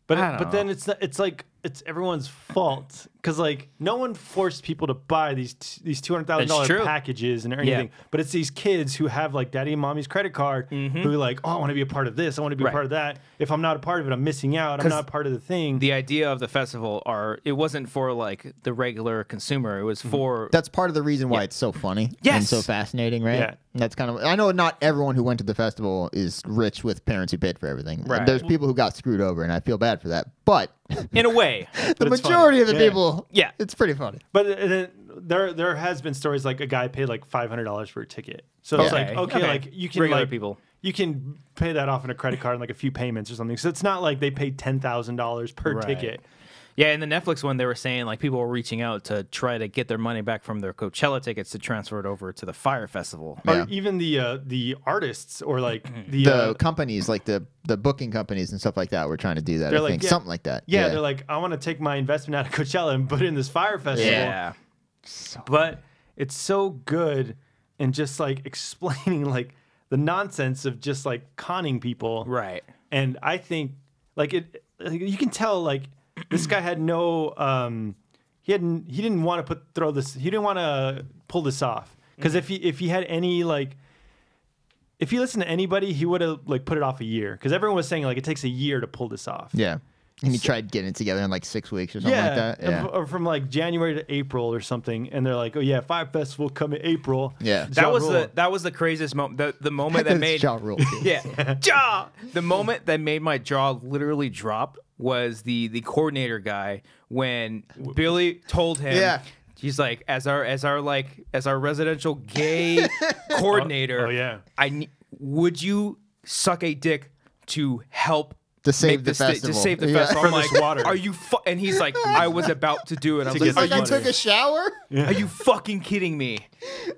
But then it's like it's everyone's fault because like no one forced people to buy these $200,000 packages and anything. But it's these kids who have like daddy and mommy's credit card who like, oh, I want to be a part of this. I want to be a part of that. If I'm not a part of it, I'm missing out. I'm not a part of the thing. The idea of the festival it wasn't for like the regular consumer. It was for that's part of the reason why it's so funny and so fascinating, right? Yeah. And that's kind of I know not everyone who went to the festival is rich with parents who paid for everything. Right. There's people who got screwed over, and I feel bad for that. But in a way, the majority of the people, yeah, it's pretty funny. But then there has been stories like a guy paid like $500 for a ticket. So it's like okay, like you can regular like people. You can pay that off in a credit card in like a few payments or something. So it's not like they paid $10,000 per ticket. Yeah, in the Netflix one, they were saying like people were reaching out to try to get their money back from their Coachella tickets to transfer it over to the Fyre Festival. Or even the artists or like the companies, like the booking companies and stuff like that, were trying to do that. I think something like that. Yeah, they're like, I want to take my investment out of Coachella and put it in this Fyre Festival. Yeah, but it's so good and just like explaining like the nonsense of just like conning people, right? And I think like you can tell like. This guy had no he didn't want to he didn't want to pull this off because if he had any like if he listened to anybody he would have like put it off a year because everyone was saying like it takes a year to pull this off. Yeah. And he tried getting it together in like 6 weeks or something like that. Yeah. Or from like January to April or something, and they're like, "Oh yeah, Fyre Festival come in April." Yeah, that was the craziest moment. The moment that made Ja Rule. Yeah, Ja. The moment that made my jaw literally drop was the coordinator guy when Billy told him. Yeah. He's like, as our residential gay coordinator. Would you suck a dick to help? To save the festival. To save the festival. I'm like, water. Are you and he's like, I was about to do it. I was like, I took a shower? Are you fucking kidding me?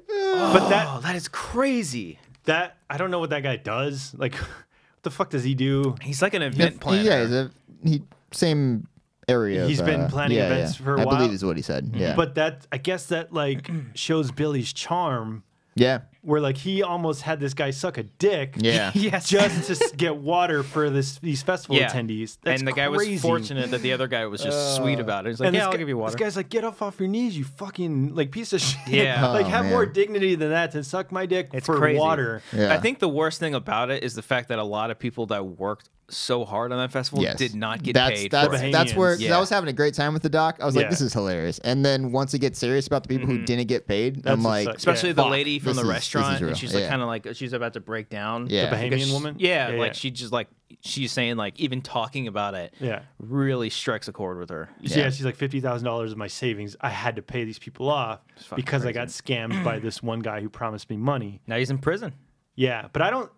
But that is crazy. That I don't know what that guy does. Like, what the fuck does he do? He's like an event planner. Yeah, same area. He's been planning events for a while. I believe is what he said. Yeah. But I guess that like shows Billy's charm. Yeah. where like he almost had this guy suck a dick. Yeah. Yes. Just to get water for these festival Yeah. attendees. That's and the guy crazy. was fortunate that the other guy was just sweet about it. He's like, And yeah, this I'll guy- give you water. This guy's like, get off your knees, you fucking like piece of shit. Yeah. like Oh, have more man. dignity than that to suck my dick It's for crazy. water. Yeah. I think the worst thing about it is the fact that a lot of people that worked so hard on that festival Yes. did not get that's, paid That's, for it. that's where 'cause Yeah. I was having a great time with the doc. I was like, Yeah. this is hilarious. And then once it gets serious about the people who didn't get paid, That's I'm like, what's Especially Yeah. the Fuck. lady from This the is restaurant, real. and she's like Yeah. kind of like she's about to break down. Yeah. The Bahamian Because woman? Yeah, Yeah, like yeah. she just like she's saying like even talking about it Yeah. really strikes a chord with her. Yeah, she's like $50,000 of my savings. I had to pay these people off fucking because I got scammed by this one guy who promised me money. Now he's in prison. Yeah, but I don't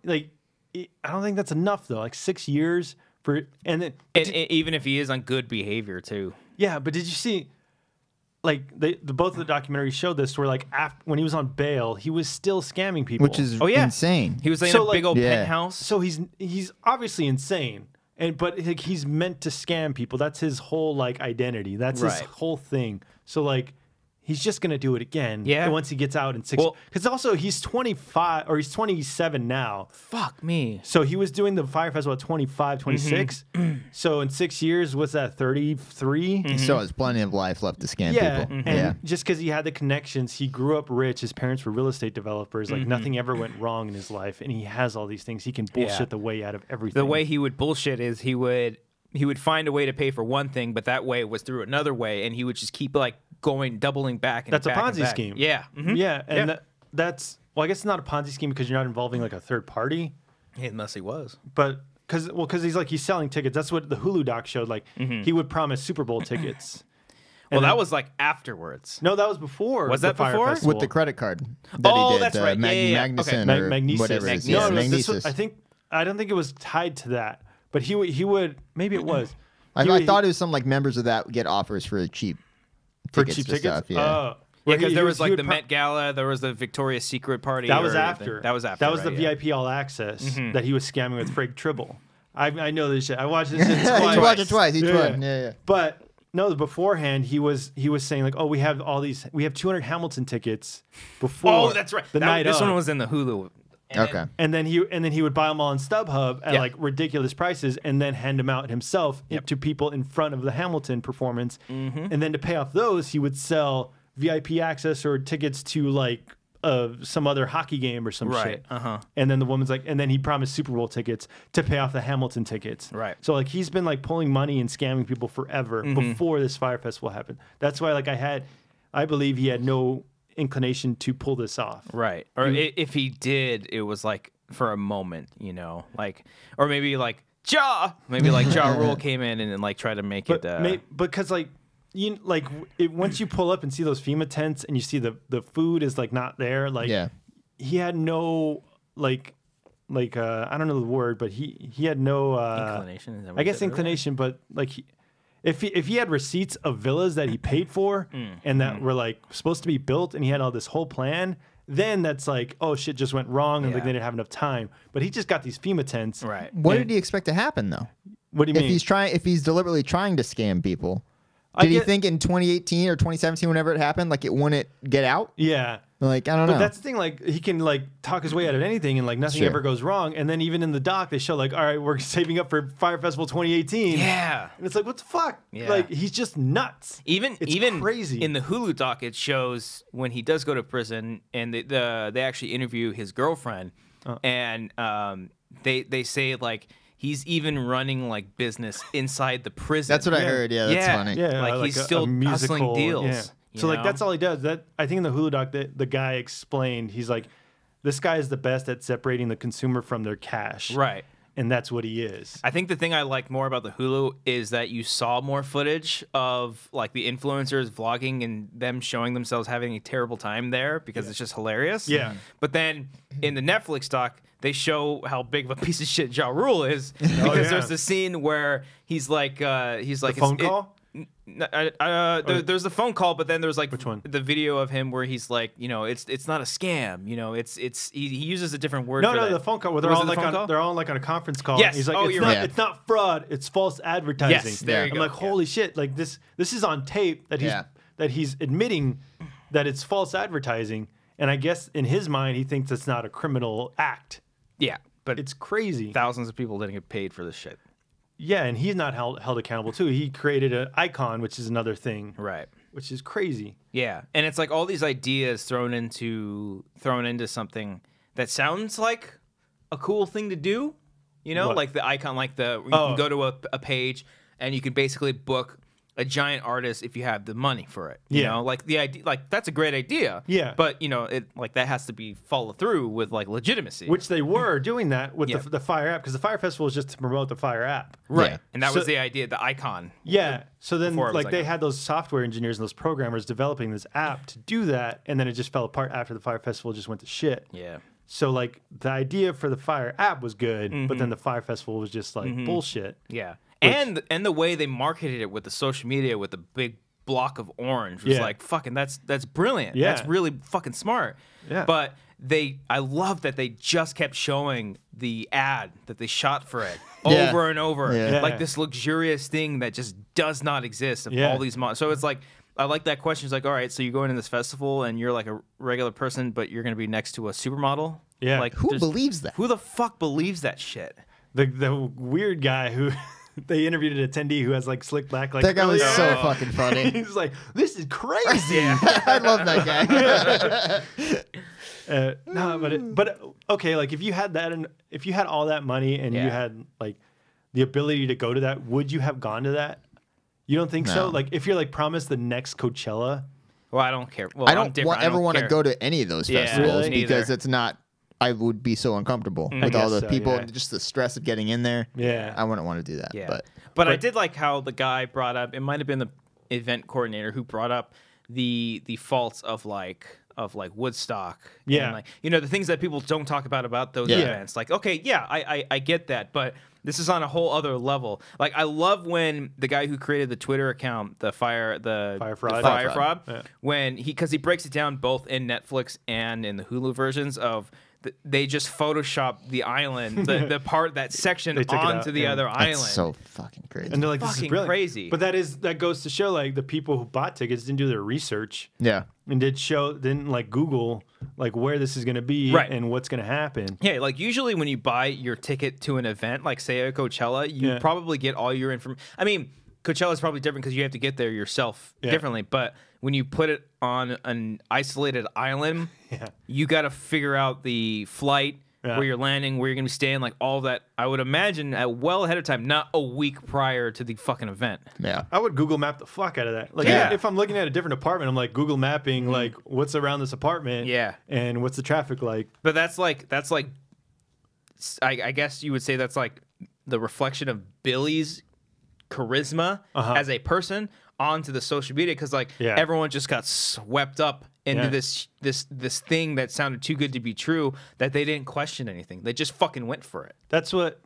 think that's enough though. Like 6 years for and then And even if he is on good behavior too. yeah. But did you see? Like both of the documentaries showed this, where like when he was on bail, he was still scamming people, which is Oh, yeah. insane. He was in So, a like- big old Yeah. penthouse. so he's obviously insane. But like he's meant to scam people. That's his whole like identity. That's his Right. whole thing. So like he's just gonna do it again. Yeah. Once he gets out in 6. Well- Because also he's 25 or he's 27 now. Fuck me. So he was doing the Fyre Festival at 25, 26. So in 6 years, what's that? 33. He still has plenty of life left to scam Yeah, people. and Yeah. just because he had the connections, he grew up rich. His parents were real estate developers. Like nothing ever went wrong in his life, and he has all these things. He can bullshit Yeah. the way out of everything. The way he would bullshit is he would find a way to pay for one thing, but that way was through another way, and he would just keep like doubling back. And That's a back and Ponzi back. scheme. Yeah. Mhm. Yeah, and Yeah. that's well, I guess it's not a Ponzi scheme because you're not involving like a third party, Unless he was. but because he's selling tickets. That's what the Hulu doc showed. Like he would promise Super Bowl tickets. Well, And that then- was like afterwards. no, that was before. Was the that Fyre before? Festival. With the credit card that Oh, he did. that's right. Yeah, yeah, yeah. Magnuson Okay. or Magnesis. whatever it is. Magnesis. Yeah, No, this Magnesis. was, I don't think it was tied to that, but he would maybe it was. I thought it was some like members of that would get offers for cheap for tickets cheap to tickets. stuff. Yeah. Yeah, Where because he there would- was he like would the Met Gala, there was the Victoria's Secret party. That was or after. That was after. That was right, the yeah. VIP all access that he was scamming with Frig Tribble. I know this shit. I watched this shit You twice. watch it twice. Each Yeah. one. Yeah. But no, beforehand he was saying like, oh, we have 200 Hamilton tickets before. Oh, that's right. The night this of. one was in the Hulu. And Okay. And then he would buy them all on StubHub at Yeah. like ridiculous prices, and then hand them out himself Yep. to people in front of the Hamilton performance. And then to pay off those, he would sell VIP access or tickets to like some other hockey game or some Right. shit. Uh-huh. And then the woman's like, and then he promised Super Bowl tickets to pay off the Hamilton tickets. Right. So like he's been like pulling money and scamming people forever before this Fyre Festival happened. That's why like I believe he had no inclination to pull this off. Right. Or if he did, it was like for a moment, like, or maybe like maybe like Ja Rule came in and like tried to make But it. because like once you pull up and see those FEMA tents and you see the food is like not there, like Yeah. he had no like I don't know the word, but he had no Inclination. Is that what I you guess said earlier? inclination, but like if he had receipts of villas that he paid for and that were like supposed to be built and he had all this whole plan, then that's like, oh shit just went wrong and like Yeah. they didn't have enough time. But he just got these FEMA tents. Right. What And- did he expect to happen though? What do you mean? If he's deliberately trying to scam people, I did he get- think in 2018 or 2017, whenever it happened, like it wouldn't get out? Yeah. Like I don't But know. that's the thing, like he can like talk his way out of anything and like nothing Sure. ever goes wrong. And then even in the doc, they show like, all right, we're saving up for Fyre Festival 2018. Yeah. And it's like, what the fuck? Yeah. Like he's just nuts. Even It's crazy. in the Hulu doc, it shows when he does go to prison, and they actually interview his girlfriend, and they say like he's even running like business inside the prison. That's what I heard. Yeah, that's funny. Yeah, Like, he's still hustling deals, Yeah. you So like know? that's all he does. That I think in the Hulu doc, the guy explained, he's like, this guy is the best at separating the consumer from their cash. Right. And that's what he is. I think the thing I like more about the Hulu is that you saw more footage of like the influencers vlogging and them showing themselves having a terrible time there because it's just hilarious. Yeah. But then in the Netflix doc, they show how big of a piece of shit Ja Rule is because yeah. there's the scene where he's like Phone call? There's the phone call, but then there's like Which one? the video of him where he's like, it's not a scam, he uses a different word. No, for no, that. the phone call where they're Was all it the like phone on call? they're all like on a conference call. Yes. He's like, Oh, it's you're not right. it's not fraud, it's false advertising. Yes, there you I'm go. like, holy shit! Like this is on tape that Yeah. he's admitting that it's false advertising, And I guess in his mind, he thinks it's not a criminal act. Yeah, but It's crazy. thousands of people didn't get paid for this shit. Yeah, and he's not held accountable too. He created an icon, which is another thing, Right. which is crazy. Yeah, and it's like all these ideas thrown into something that sounds like a cool thing to do. You know, What? like the icon, like you can go to a page and you can basically book a giant artist if you have the money for it. You know, like the idea, like that's a great idea. Yeah. But you know, it like that has to be followed through with like legitimacy. Which they were doing that with Yeah. the Fyre app, because the Fyre Festival is just to promote the Fyre app. Right. Yeah. And that So- was the idea, the icon. Yeah. So then, Before it was like, like they a- had those software engineers and those programmers developing this app to do that, and then it just fell apart after the Fyre Festival just went to shit. Yeah. So, like, the idea for the Fyre app was good, but Mm-hmm. then the Fyre Festival was just like bullshit. Yeah. And the way they marketed it with the social media with the big block of orange was Yeah. like fucking that's brilliant. Yeah. That's really fucking smart. Yeah. But I love that they just kept showing the ad that they shot for it Yeah. over and over. Yeah. Like this luxurious thing that just does not exist of Yeah. all these so it's like I like that question. It's like, all right, so you're going to this festival and you're like a regular person, but you're going to be next to a supermodel. Yeah. Like Who there's- believes that? Who the fuck believes that shit? The weird guy who they interviewed an attendee who has like slick back, like That guy was curly so hair. fucking funny. He's like, this is crazy. I love that guy. No, but okay, like if you had that and if you had all that money and you Yeah. had like the ability to go to that, would you have gone to that? You don't think so? No. Like if you're like promised the next Coachella, Well, I don't care. Well, I I'm don't different. I ever don't want to care. go to any of those Yeah, festivals really? because Neither. it's not. I would be so uncomfortable with I all guess the so, people yeah. and just the stress of getting in there. Yeah. I wouldn't want to do that. Yeah, But I did like how the guy brought up. It might have been the event coordinator who brought up the faults of like Woodstock. Yeah. and like, you know, the things that people don't talk about those Yeah. events. Like, okay, yeah, I get that, but this is on a whole other level. Like, I love when the guy who created the Twitter account, Fyre Fraud. Fyre Fraud, Yeah. when because he breaks it down both in Netflix and in the Hulu versions of. They just photoshopped the island, the part, that section They took it onto out, the yeah. other that's island. so fucking crazy. and they're like, this is Fucking brilliant. crazy. But that goes to show like the people who bought tickets didn't do their research yeah. and didn't like Google like where this is going to be Right. and what's going to happen. Yeah, like usually when you buy your ticket to an event, like say a Coachella, you Yeah. probably get all your information. I mean, Coachella is probably different because you have to get there yourself Yeah. differently. But when you put it on an isolated island, Yeah. you got to figure out the flight, Yeah. where you're landing, where you're going to be staying, like all that. I would imagine well ahead of time, not a week prior to the fucking event. Yeah. I would Google map the fuck out of that. Like Yeah. if I'm looking at a different apartment, I'm like Google mapping like what's around this apartment. Yeah. And what's the traffic like. But that's like I guess you would say that's like the reflection of Billy's charisma as a person onto the social media because like Yeah. everyone just got swept up into Yeah. this thing that sounded too good to be true that they didn't question anything. They just fucking went for it. That's what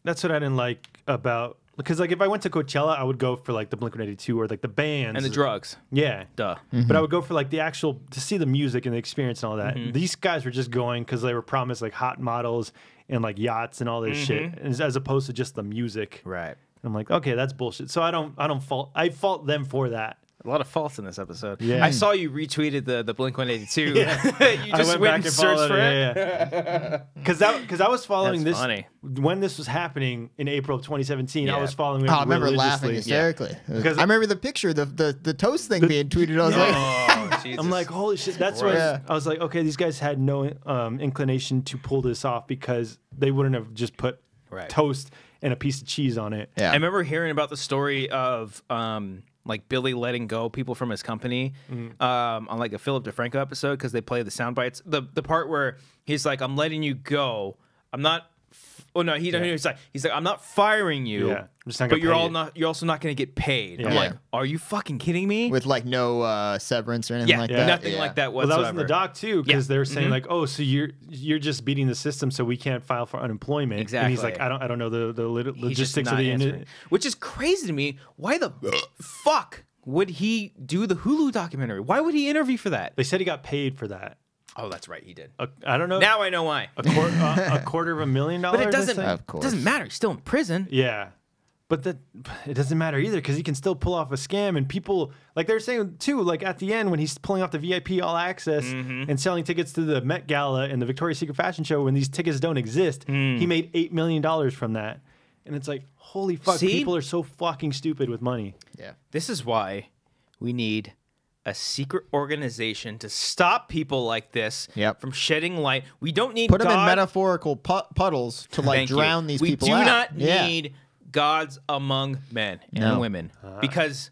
that's what I didn't like about because like if I went to Coachella, I would go for like the Blink-182 or like the bands And the drugs. Yeah. Duh. But I would go for like the actual to see the music and the experience and all that. Mm-hmm. These guys were just going because they were promised like hot models and like yachts and all this shit, as opposed to just the music. Right. I'm like, okay, that's bullshit. So I fault them for that. A lot of faults in this episode. Yeah. I saw you retweeted the Blink-182. Yeah. You just went and searched for it. Yeah. Because I was following That's this funny. when this was happening in April of 2017. I Yeah. was following it Oh, I remember laughing religiously. hysterically. Because- I remember the picture, the toast thing being tweeted. I was like, Oh, Jesus. I'm like, holy shit! That's Christ. why I was like, okay, these guys had no inclination to pull this off because they wouldn't have just put Right. toast and a piece of cheese on it. yeah. I remember hearing about the story of like Billy letting go people from his company on like a Philip DeFranco episode because they play the sound bites. The part where he's like, "I'm letting you go. I'm not." Oh no, he he's like, I'm not firing you. Yeah, I'm just not gonna but you're pay all you." not. You're also not going to get paid. I'm Yeah. like, are you fucking kidding me? With like no severance or anything yeah, like that. nothing Yeah. like that Well, whatsoever. that was in the doc too, because Yeah. they were saying like, oh, so you're just beating the system, so we can't file for unemployment. Exactly. And he's like, I don't know the He's just logistics of not the answering. Which is crazy to me. Why the fuck would he do the Hulu documentary? Why would he interview for that? They said he got paid for that. Oh, that's right, he did. I don't know. Now I know why. a $250,000. But it I doesn't. think? Of course. Doesn't matter. He's still in prison. Yeah. But it doesn't matter either because he can still pull off a scam, and people like they're saying too. Like at the end when he's pulling off the VIP all access and selling tickets to the Met Gala and the Victoria's Secret fashion show when these tickets don't exist, he made $8 million from that, and it's like holy fuck, people are so fucking stupid with money. Yeah, this is why we need a secret organization to stop people like this from shedding light. We don't need put them in metaphorical puddles to like drown these people out. We do not need gods among men and women because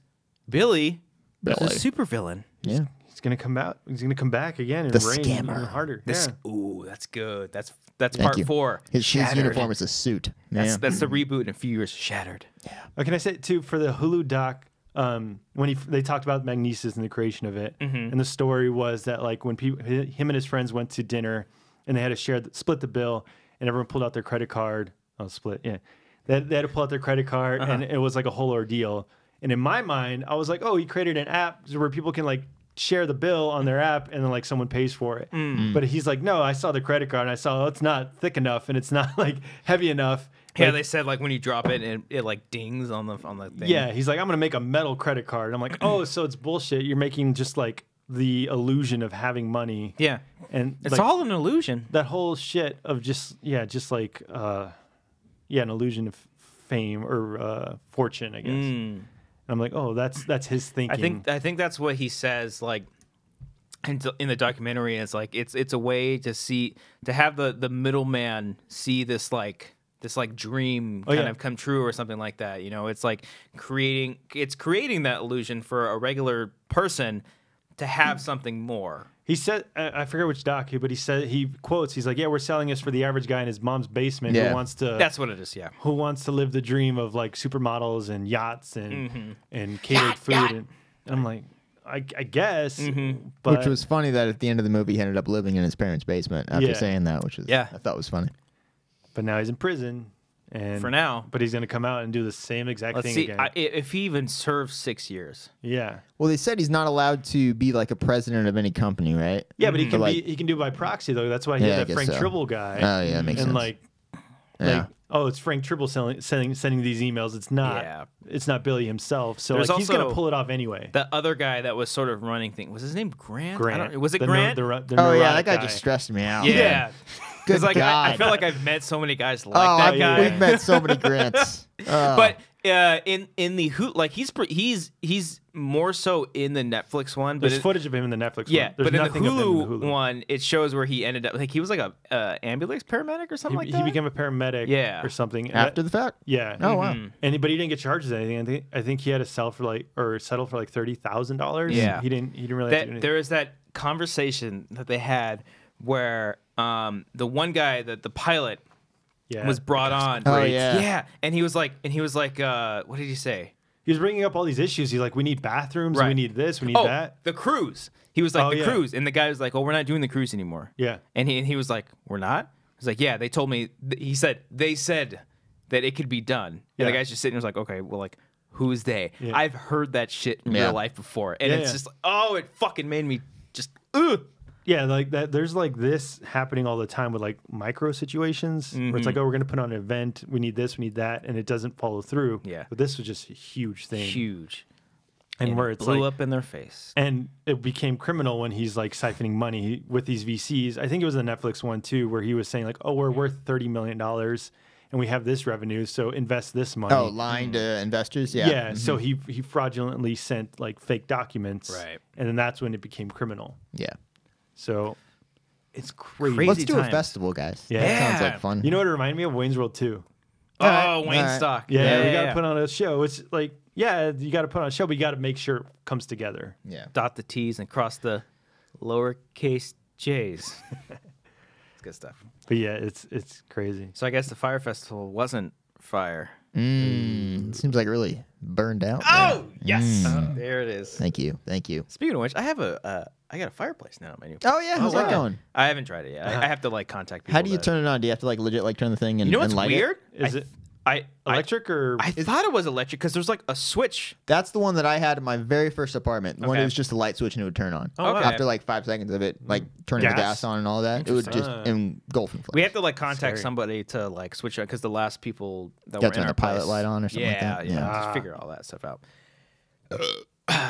Billy is a supervillain. Yeah, he's gonna come out. He's gonna come back again and reign even harder. Ooh, that's good. That's part 4. His uniform is a suit. That's the reboot in a few years. Shattered. Yeah. Can I say too for the Hulu doc? When they talked about Magnesis and the creation of it, and the story was that like when him and his friends went to dinner and they had to split the bill, and everyone pulled out their credit card. They had to pull out their credit card, and it was like a whole ordeal. And in my mind, I was like, oh, he created an app where people can like share the bill on their app, and then like someone pays for it. But he's like, no, I saw the credit card, and I saw it's not thick enough, and it's not like heavy enough. Yeah, they said like when you drop it and it like dings on the thing. Yeah, he's like, I'm gonna make a metal credit card. I'm like, oh, so it's bullshit. You're making just like the illusion of having money. Yeah, and it's all an illusion. That whole shit of just like an illusion of fame or fortune, I guess. And I'm like, oh, that's his thinking. I think that's what he says. Like in the documentary, it's like it's a way to have the middleman see this like dream kind of come true or something like that. You know, it's like creating that illusion for a regular person to have something more. He said, I forget which doc, but he's like, yeah, we're selling this for the average guy in his mom's basement who wants to. That's what it is, yeah. Who wants to live the dream of like supermodels and yachts and catered food. And I'm like, I guess. But, which was funny that at the end of the movie he ended up living in his parents' basement after saying that, which is I thought was funny. But now he's in prison. And for now, but he's going to come out and do the same exact thing again. If he even serves 6 years. Yeah. Well, they said he's not allowed to be like a president of any company, right? Yeah, but he can do it by proxy though. That's why he had that Frank Tribble guy. Oh yeah, that makes sense. And like, it's Frank Tribble sending these emails. It's not. Yeah. It's not Billy himself. So like, he's going to pull it off anyway. The other guy that was sort of running things, was his name Grant? Was it Grant? That guy just stressed me out. Yeah. Because like I feel like I've met so many guys like that guy. We've met so many Grants. But in the like he's more so in the Netflix one. But there's footage of him in the Netflix one. Yeah, but in the Hulu one, it shows where he ended up like he was like a ambulance paramedic or something like that. He became a paramedic or something after the fact. Yeah. Oh wow. But he didn't get charged with anything. I think he had to settle for like $30,000. Yeah. He didn't really have to do anything. There was that conversation that they had where the one guy, the pilot, was brought on. Oh yeah, and he was like, what did he say? He was bringing up all these issues. He's like, we need bathrooms, we need this, we need that. The cruise. He was like, the cruise, and the guy was like, oh, we're not doing the cruise anymore. Yeah, and he was like, we're not. He's like, yeah, they told me. He said they said that it could be done. And the guy's just sitting there, was like, okay, well, like, who's they? Yeah. I've heard that shit in real life before, and it's just, it fucking made me just, ugh. Yeah, like that. There's like this happening all the time with like micro situations where it's like, oh, we're gonna put on an event. We need this, we need that, and it doesn't follow through. Yeah, but this was just a huge thing, and where it blew up in their face. And it became criminal when he's like siphoning money with these VCs. I think it was the Netflix one too, where he was saying like, oh, we're worth $30 million. And we have this revenue, so invest this money. Oh, lying to investors, yeah. Yeah, so he fraudulently sent like fake documents, right? And then that's when it became criminal. Yeah. So it's crazy. Let's do a festival, guys. Yeah. That sounds like fun. You know what it reminded me of? Wayne's World 2. Oh, Wayne Stock. Yeah, we got to put on a show. It's like, you got to put on a show, but you got to make sure it comes together. Yeah. Dot the T's and cross the lowercase J's. It's good stuff. But yeah, it's crazy. So I guess the Fyre Festival wasn't fire. It seems like really burned out. Oh, yes. There it is. Thank you. Speaking of which, I got a fireplace now at my new place. Oh yeah, how's that going? I haven't tried it yet. I have to like contact people. How do you turn it on? Do you have to like legit like turn the thing and you know what's light weird? Is it? Electric or I thought it was electric because there's like a switch. That's the one that I had in my very first apartment. The one Okay. it was just a light switch and it would turn on. Oh, okay. After like 5 seconds of it, like turning the Gas? gas on and all that, it would just engulf in flames. We have to like contact Scary. somebody to like switch it because the last people that You were have to in turn our the pilot place- light on or something like that. Yeah, Yeah. just figure all that stuff out.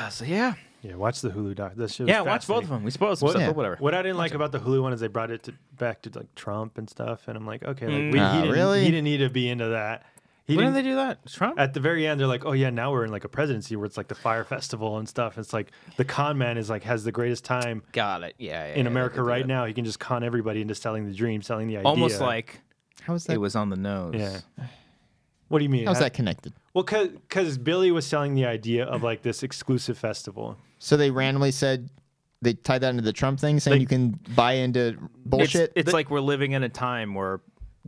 So yeah, watch the Hulu doc. That shit was yeah, watch both of fascinating. them. We suppose some What, stuff, yeah. but whatever. What I didn't like about the Hulu one is they brought it back to like Trump and stuff, and I'm like, okay, like Really? he didn't need to be into that. He When didn't, did they do that? Trump? at the very end, they're like, oh yeah, now we're in like a presidency where it's like the Fyre Festival and stuff. It's like the con man is like has the greatest time Got it. Yeah, in America right now. He can just con everybody into selling the dream, selling the idea. Almost like How's that? it was on the nose. Yeah. What do you mean? How's that connected? Well, because Billy was selling the idea of like this exclusive festival. So they randomly said they tied that into the Trump thing, saying They- you can buy into bullshit. It's like we're living in a time where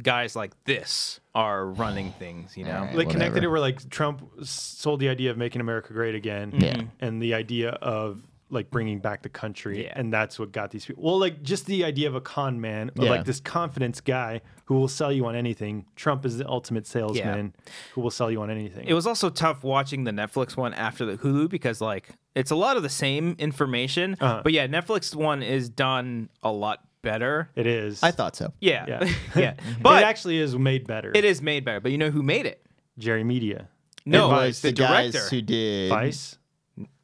guys like this are running things, you know? Alright. They connected Whatever. it where like Trump sold the idea of making America great again. Yeah. And the idea of like bringing back the country. Yeah. And that's what got these people. Well, like just the idea of a con man, of Yeah. like this confidence guy who will sell you on anything. Trump is the ultimate salesman who will sell you on anything. It was also tough watching the Netflix one after the Hulu because like it's a lot of the same information, but yeah, Netflix one is done a lot better. It is. I thought so. Yeah, Yeah. yeah, But but it actually is made better. it is made better. But you know who made it? Jerry Media. No, it was it's the guys director. who did Vice.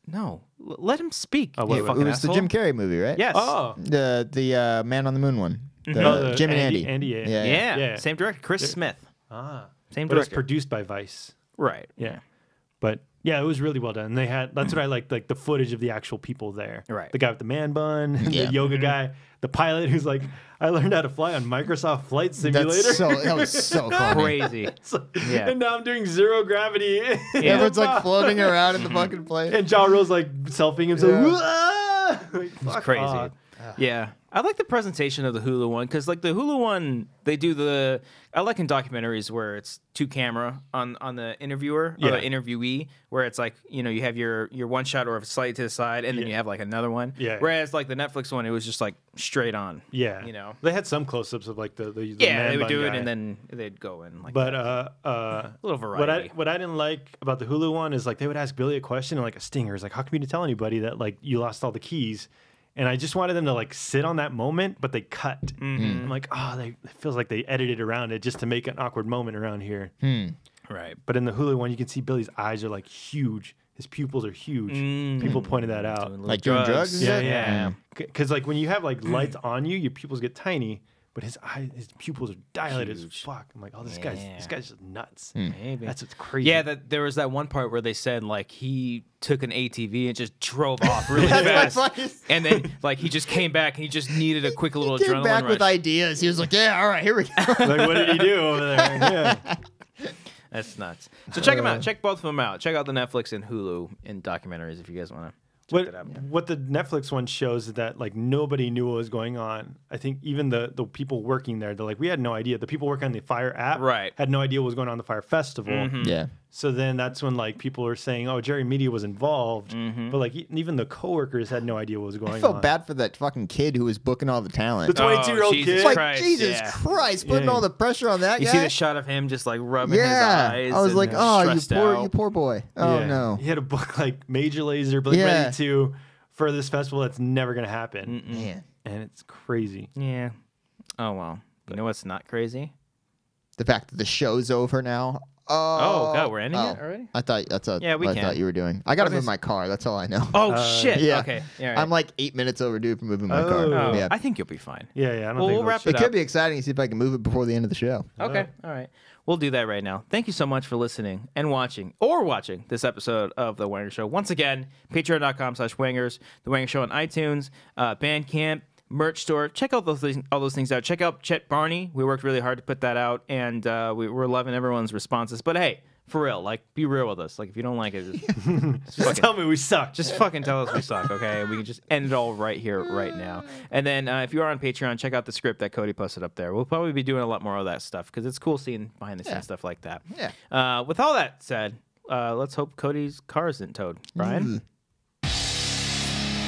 No, let him speak. Oh, you wait, It wait. fucking was the asshole. Jim Carrey movie, right? Yes. Oh. The Man on the Moon one. Oh, the Jim and Andy- Andy. Andy, Yeah. Yeah. Yeah. Same director, Chris Smith. Ah. Same But it was director. produced by Vice. Right. Yeah. But yeah, it was really well done. They had that's what I liked, like the footage of the actual people there. Right. The guy with the man bun, Yeah. the yoga guy, the pilot who's like, I learned how to fly on Microsoft Flight Simulator. That was so funny. Crazy. Yeah. And now I'm doing zero gravity. Everyone's like floating around in the fucking plane. And Ja Rule's like selfieing himself. Yeah. "Wah!" Like, It's fuck crazy. off. Yeah. I like the presentation of the Hulu one because, like, the Hulu one, they do the. I like in documentaries where it's two camera on the interviewer or Yeah. the interviewee, where it's like, you know, you have your one shot or slightly to the side, and then Yeah. you have like another one. Yeah. Whereas, like, the Netflix one, it was just like straight on. Yeah. You know? They had some close ups of like the Yeah, man they would bun do it guy. and then they'd go in like But that. A little what variety. I didn't like about the Hulu one is like they would ask Billy a question and like a stinger is like, how come you didn't tell anybody that like you lost all the keys? And I just wanted them to like sit on that moment, but they cut. Mm-hmm. I'm like, oh, it feels like they edited around it just to make an awkward moment around here. Right. But in the Hulu one, you can see Billy's eyes are like huge. His pupils are huge. People pointed that out. Like doing drugs? Yeah, and yeah. shit? Because like when you have like lights on you, your pupils get tiny, but his pupils are dilated as fuck. I'm like, oh, this guy's just nuts. Maybe. That's what's crazy. Yeah, there was that one part where they said like he took an ATV and just drove off really That's fast, my funniest- and then like he just came back and he just needed a quick little Came adrenaline back rush. with ideas. He was like, yeah, all right, here we go. Like, what did he do over there? Yeah. That's nuts. So check them out. Check both of them out. Check out the Netflix and Hulu in documentaries if you guys want to. What the Netflix one shows is that like nobody knew what was going on. I think even the people working there, they're like, we had no idea. The people working on the Fyre app Right. had no idea what was going on in the Fyre Festival. Yeah. So then that's when like people are saying, oh, Jerry Media was involved. But like even the coworkers had no idea what was going I on. felt bad for that fucking kid who was booking all the talent. The 22-year-old Jesus kid. It's like, Christ, Jesus yeah. Christ, putting Yeah. all the pressure on that You guy. see the shot of him just like rubbing Yeah. his eyes. I was and like, oh, stressed you out. poor boy. Oh, Yeah. no. He had a book like Major Lazer, Blink Yeah. 182 for this festival that's never going to happen. Man. And it's crazy. Yeah. Oh well. You know what's not crazy? The fact that the show's over now. Oh God, we're ending it already? I thought that's Yeah, we what I can. thought you were doing. I got to What move is- my car. That's all I know. Oh shit. yeah. Okay. Yeah. Right. I'm like 8 minutes overdue for moving my car. Oh. Oh, Yeah. I think you'll be fine. Yeah, I don't Well, think we'll wrap should- it It could up. be exciting to see if I can move it before the end of the show. Okay. All right. We'll do that right now. Thank you so much for listening and watching this episode of The Wanger Show. Once again, patreon.com/wangers, The Wanger Show on iTunes, Bandcamp, merch store. Check out all those things out. Check out Chet Barney. We worked really hard to put that out, and we're loving everyone's responses. But hey, for real, like, be real with us. Like, if you don't like it, just fucking Tell me we suck. just fucking tell us we suck, okay? We can just end it all right here, right now. And then if you are on Patreon, check out the script that Cody posted up there. We'll probably be doing a lot more of that stuff because it's cool seeing behind the scenes stuff like that. Yeah. With all that said, let's hope Cody's car isn't towed. Brian?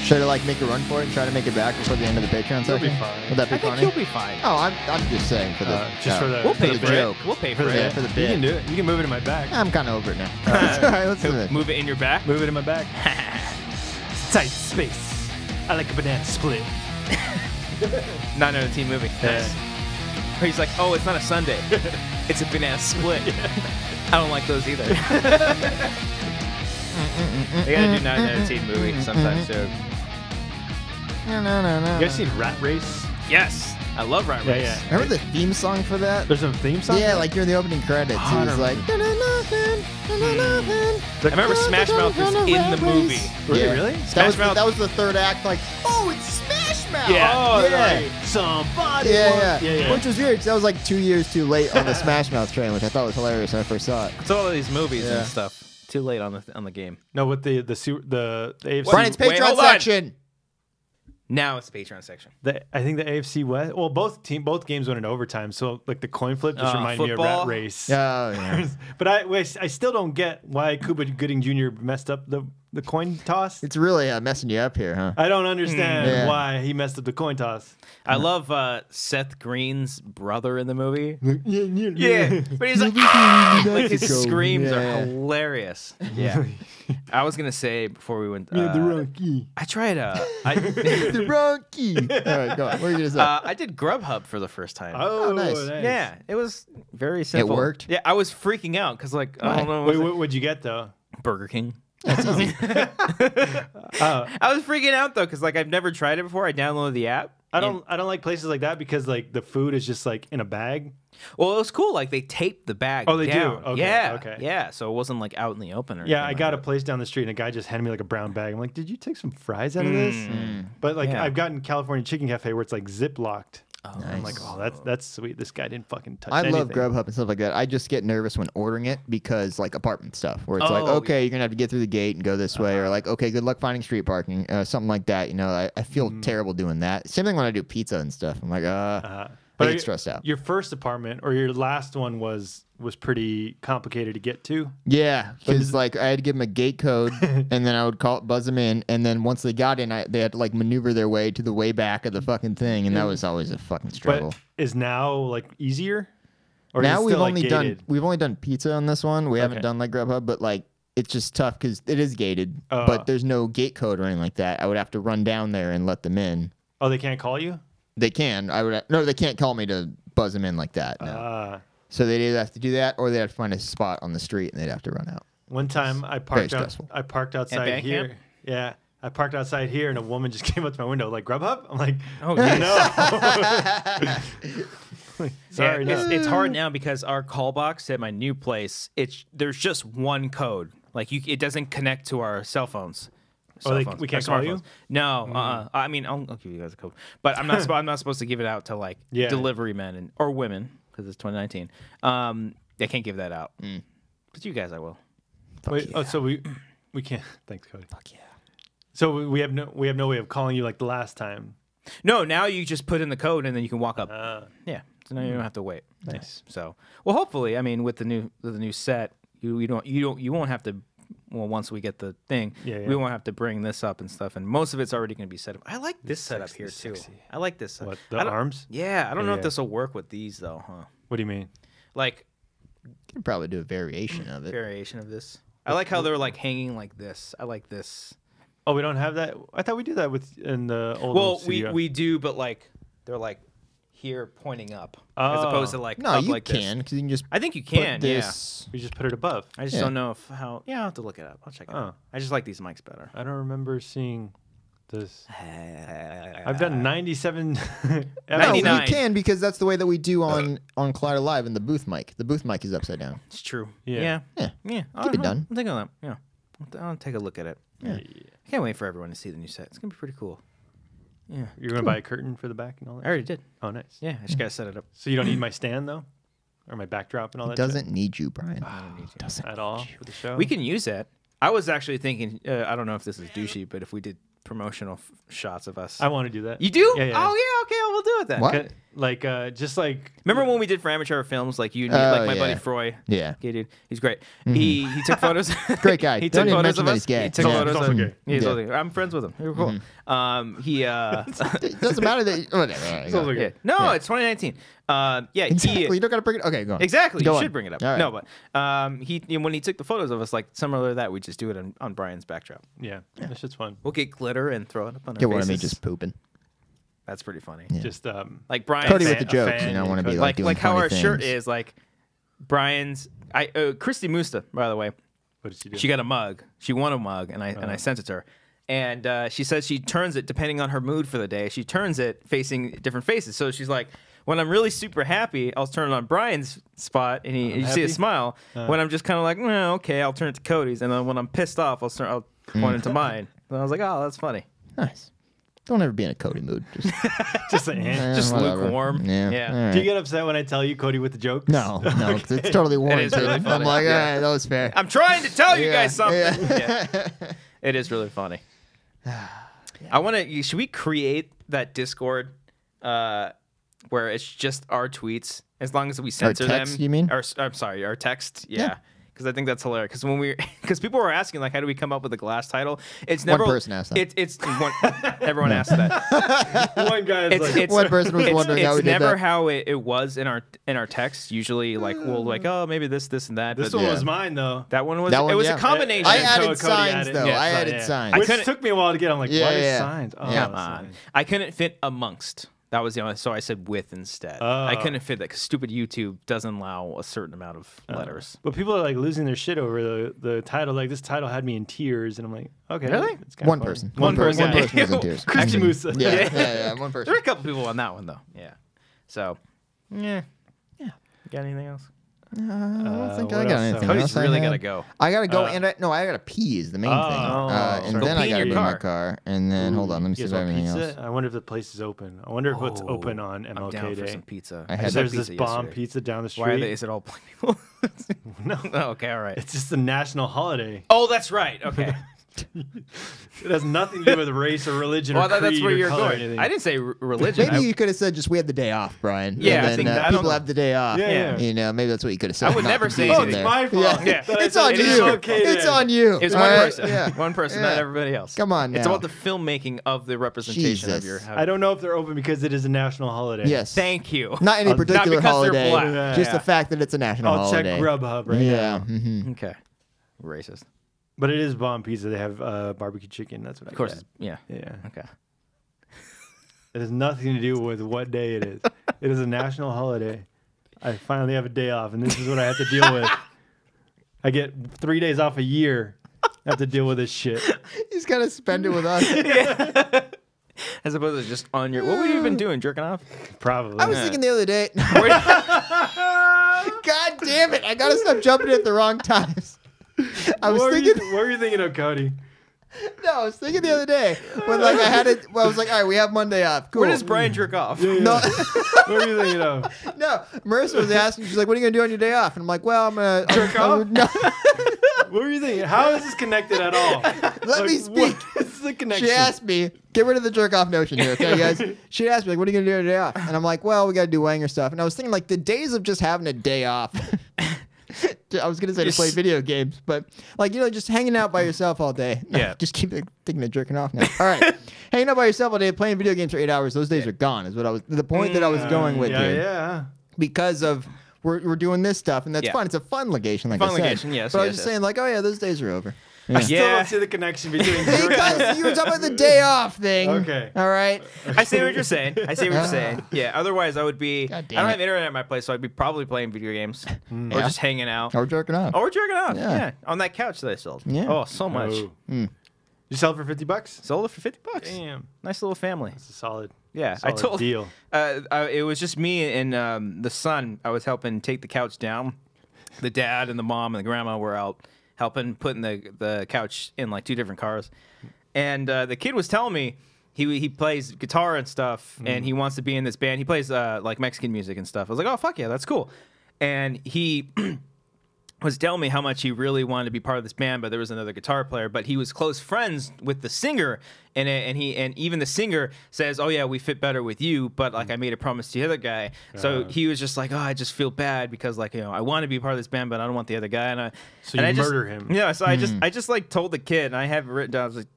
Should I like make a run for it and try to make it back before the end of the Patreon You'll section? be fine. Would that be I think funny? you'll be fine. Oh, I'm just saying for the Just for the We'll pay the for it. joke. We'll pay for for the it. for the You bit. can do it. You can move it in my back. I'm kind of over it now. All right, let's do this. Move it in your back. Move it in my back. Tight space. I like a banana split. Not another teen movie. Yeah. Nice. Where he's like, oh, it's not a Sunday. It's a banana split. I don't like those either. They gotta do not another teen movie sometime soon. No. You guys seen Rat Race? Yes, I love Rat Race. Yeah. Remember the theme song for that? There's a theme song? Yeah, for like during the opening credits, Oh, I it was don't like. I remember Smash Mouth was in the movie. that? Was it really? Smash Mouth. That was the third act. Like, oh, it's Smash Mouth. Yeah. Oh, yeah. like, somebody. Yeah. Which was weird because that was like 2 years too late on the Smash Mouth train, which I thought was hilarious when I first saw it. It's all of these movies Yeah. and stuff. Too late on the game. No, with the AFC. Brian's Wait, Patreon hold on. section. Now it's the Patreon section. I think the AFC West. Well, both games went in overtime. So like the coin flip just reminded me of football? Rat Race. Oh, yeah. But I still don't get why Cuba Gooding Jr. messed up the coin toss. It's really messing you up here, huh? I don't understand Yeah. why he messed up the coin toss. I love Seth Green's brother in the movie. Yeah, Yeah, but he's like, ah! Like his Mexico. screams are Yeah. hilarious. Yeah. I was gonna say before we went. the wrong key. I tried. The wrong key. All right, go on. What were you gonna say? I did Grubhub for the first time. Oh, nice. Yeah, it was very simple. worked? Yeah, I was freaking out because like I don't know. Wait, what'd you get though? Burger King. That's easy. I was freaking out though because like I've never tried it before. I downloaded the app. I don't like places like that because like the food is just like in a bag. Well, it was cool. Like they taped the bag. Oh, they do? down. Okay, Yeah. okay. Yeah. So it wasn't like out in the open or Yeah, anything I like got a that. place down the street and a guy just handed me like a brown bag. I'm like, did you take some fries out of this? But like Yeah. I've gotten California Chicken Cafe where it's like zip locked. Oh, I'm like, oh, that's sweet. This guy didn't fucking touch I anything. love Grubhub and stuff like that. I just get nervous when ordering it because like apartment stuff where it's like, Oh, okay, you're gonna have to get through the gate and go this way, or like, okay, good luck finding street parking, something like that. You know, I feel terrible doing that. Same thing when I do pizza and stuff. I'm like, I get stressed out. Your first apartment or your last one was pretty complicated to get to. Yeah, because like I had to give them a gate code, and then I would buzz them in, and then once they got in, they had to like maneuver their way to the way back of the fucking thing, and that was always a fucking struggle. But is now like easier? Or is Now it we've still, like, only gated? done pizza on this one. We haven't Okay. done like Grubhub, but like it's just tough because it is gated, Oh. but there's no gate code or anything like that. I would have to run down there and let them in. Oh, they can't call you? They can. No, they can't call me to buzz them in like that. No. So they'd either have to do that, or they'd have to find a spot on the street and they'd have to run out. One time I very parked stressful. outside Bandcamp? here. Yeah. I parked outside here and a woman just came up to my window like Grubhub. I'm like, Oh, geez. no. Sorry, yeah, no. it's hard now because our call box at my new place, there's just one code. Like it doesn't connect to our cell phones. Oh, Phones, we can't our call you? smartphones. No, I mean, I'll give you guys a code, but I'm not. I'm not supposed to give it out to like Yeah. delivery men or women because it's 2019. They can't give that out. But you guys, I will. Wait, yeah. oh, so we can't. Thanks, Cody. Fuck yeah. So we have no way of calling you like the last time. No, now you just put in the code and then you can walk up. Yeah, so now you don't have to wait. Nice. So, well, hopefully, I mean, with the new set, you won't have to. Well, once we get the thing, Yeah. we won't have to bring this up and stuff, and most of it's already going to be set up. I like this setup here too. sexy. I like this. What, I the don't- arms? Yeah, I don't know Yeah. if this will work with these though, huh? What do you mean? Like You could probably do a variation of it. variation of this. I like how they're like hanging like this. I like this. Oh, we don't have that. I thought we did that in the old. Well, studio. we do, but like they're like here pointing up as Oh. opposed to like No, up you like this. can because you can just I think you put can. Yeah. this. we just put it above. I just Yeah. don't know if how. Yeah, I'll have to look it up. I'll check it out. I just like these mics better. I don't remember seeing this. I've done 97. No, 99. you can because that's the way that we do on Collider Live in the booth mic. The booth mic is upside down. It's true. Yeah. Yeah. Yeah. I'll Get it done. I'll think on that. Yeah. I'll take a look at it. Yeah. I can't wait for everyone to see the new set. It's gonna be pretty cool. Yeah. You're gonna buy a curtain for the back and all that. I already did. Oh, nice. Yeah. I just gotta set it up. So you don't need my stand though, or my backdrop and all It that. doesn't need you, Brian. shit? At all for the show. We can use that. I was actually thinking. I don't know if this is douchey, but if we did promotional shots of us. I want to do that. You do? Yeah, yeah. Oh yeah. Okay. we'll do it then. What? Like, just like. Remember when we did for amateur films, like you, like my buddy Froy? Yeah. Okay, dude, he's great. He took photos. Great guy. He Don't took even photos mention of that us. he's gay. He took Yeah. photos He's also of. gay. He's Yeah. also gay. I'm friends with him. You're cool. He. It doesn't matter that. Whatever. Sounds like Yeah. No, it's 2019. Yeah, Exactly. he. You don't gotta bring it. Okay, go on. Exactly. Go You on. should bring it up. All right. No, but when he took the photos of us, like similar to that, we just do it on Brian's backdrop. Yeah, that shit's fun. We'll get glitter and throw it up on our Get one of faces. me just pooping. That's pretty funny. Just Like Brian. Cody with fan- the jokes. fan, You know, I want to Cody. be like doing like how funny our shirt things. is like Brian's. Christy Musta, by the way. What did she do? She got a mug. She won a mug, and I sent it to her. And she says she turns it depending on her mood for the day. She turns it facing different faces. So she's like, when I'm really super happy, I'll turn it on Brian's spot, and you see happy? a smile. When I'm just kind of like, well, okay, I'll turn it to Cody's. And then when I'm pissed off, I'll point it to mine. And I was like, oh, that's funny. Nice. Don't ever be in a Cody mood. Just, Just a hand. Just whatever. lukewarm. Yeah. Yeah. All right. Do you get upset when I tell you Cody with the jokes? No, 'cause it's totally warranted. really I'm funny. like, all Yeah. right, that was fair. I'm trying to tell you Yeah, guys something. yeah. Yeah. It is really funny. I want to. Should we create that Discord where it's just our tweets, as long as we censor text, them? you mean? I'm sorry, our text. Yeah. Because I think that's hilarious. Because people were asking like, how do we come up with a glass title? It's never person asked that. It's one. Everyone asked that. One guy is like, One person was wondering how we it's did never that. how it was in our text. Usually, like we'll like, oh, maybe this, and that. this but one yeah. was mine though. that one was. That one, it was yeah. a combination. I Cody added signs added- though. yeah, I sign, added yeah. signs. Which couldn't- took me a while to get. I'm like, Yeah, what is yeah. signs? Oh, Yeah. signs. I couldn't fit amongst. That was the only. So I said with instead. I Oh. couldn't fit that because stupid YouTube doesn't allow a certain amount of letters. But people are like losing their shit over the title. Like this title had me in tears, and I'm like, okay, Really? it's kinda One funny. person. One person. One person was in tears. Christy Musa. Yeah, one There person. were a couple people on that one though. Yeah. So, yeah. Got anything else? I don't think what I got else? anything Cody's else. I really had. gotta go. I gotta go, and I gotta pee is the main thing. And Go then pee I in gotta your be in my car. car, and then hold on, let me see You if guys I have want anything pizza? else. I wonder if the place is open. I wonder if it's Oh, open on I'm MLK down for Day. some pizza. I had There's some this pizza bomb yesterday. pizza down the street. Why are they? Is it all black people? No, Oh, okay, all right. it's just a national holiday. Oh, that's right. Okay. It has nothing to do with race or religion Well, or creed that's where or you're color or going. anything. I didn't say religion. Maybe you could have said just we had the day off, Brian. Yeah, I and then, think that- I people don't have the day off. Yeah. You know, maybe that's what you could have said. I would not never say confusing anything. Oh, it's there. my fault. Yeah. That I It's said on it is you. okay It's then. on you. It's All one right? person. Yeah. One person, Yeah. not everybody else. Come on It's now. about the filmmaking of the representation of Jesus. your. I don't know if they're open because it is a national holiday. Yes. Thank you. Not any Not particular because they're holiday. black. Yeah. Just Yeah. the fact that it's a national I'll check holiday. Grubhub right Yeah. now. mhm. Okay. Racist. But it is bomb pizza. They have barbecue chicken. That's what Of course. I Yeah. get. Yeah. Okay. It has nothing to do with what day it is. It is a national holiday. I finally have a day off, and this is what I have to deal with. I get 3 days off a year. I have to deal with this shit. He's got to spend it with us. As opposed to just on your. What would you been doing? Jerking off? Probably. I was thinking the other day. God damn it! I gotta stop jumping at the wrong times. I was what thinking. were you thinking of, Cody? No, I was thinking the other day when like I had it. Well, I was like, all right, we have Monday off. Cool. Where does Brian jerk off? No, What were you thinking of? no. Marissa was asking. She's like, "What are you gonna do on your day off?" And I'm like, "Well, I'm gonna Jerk I'm- off? No, What were you thinking? How is this connected at all? let me speak." What is the connection? She asked me, get rid of the jerk off notion here, okay, guys? She asked me, like, what are you going to do on your day off? And I'm like, well, we got to do Wanger stuff. And I was thinking, like, the days of just having a day off. I was going to say to play video games, but, like, you know, just hanging out by yourself all day. Yeah. Just keep thinking of jerking off now. All right. Hanging out by yourself all day, playing video games for 8 hours, those days are gone, is what I was, the point that I was going with yeah, here. yeah. Because of, we're doing this stuff, and that's Yeah. fun. It's a fun legation, like Fun I said. legation, yes, But I yes, was just yes. saying, like, oh, yeah, those days are over. I still Yeah. don't see the connection between jerking Because you were talking about the day off thing. Okay. All right. I see what you're saying. I see what you're saying. Yeah. Otherwise, I would be. I God don't damn have it. internet at my place, so I'd be probably playing video games or Yeah. just hanging out Or jerking off. or jerking off. Yeah. Yeah. On that couch that I sold. Yeah. Oh, so much. Oh. You sell it for $50? Sold it for $50. Damn. Nice little family. It's a solid. Yeah, solid I told. deal. It was just me and the son. I was helping take the couch down. The dad and the mom and the grandma were out helping putting the couch in like 2 different cars. And the kid was telling me he plays guitar and stuff, and he wants to be in this band. He plays like Mexican music and stuff. I was like, oh fuck yeah, that's cool. And he was telling me how much he really wanted to be part of this band, but there was another guitar player. But he was close friends with the singer, and even the singer says, "Oh yeah, we fit better with you." But like I made a promise to the other guy, so he was just like, "Oh, I just feel bad because like I want to be part of this band, but I don't want the other guy." So you murder him? Yeah. So I just like told the kid, and I have it written down. I was like,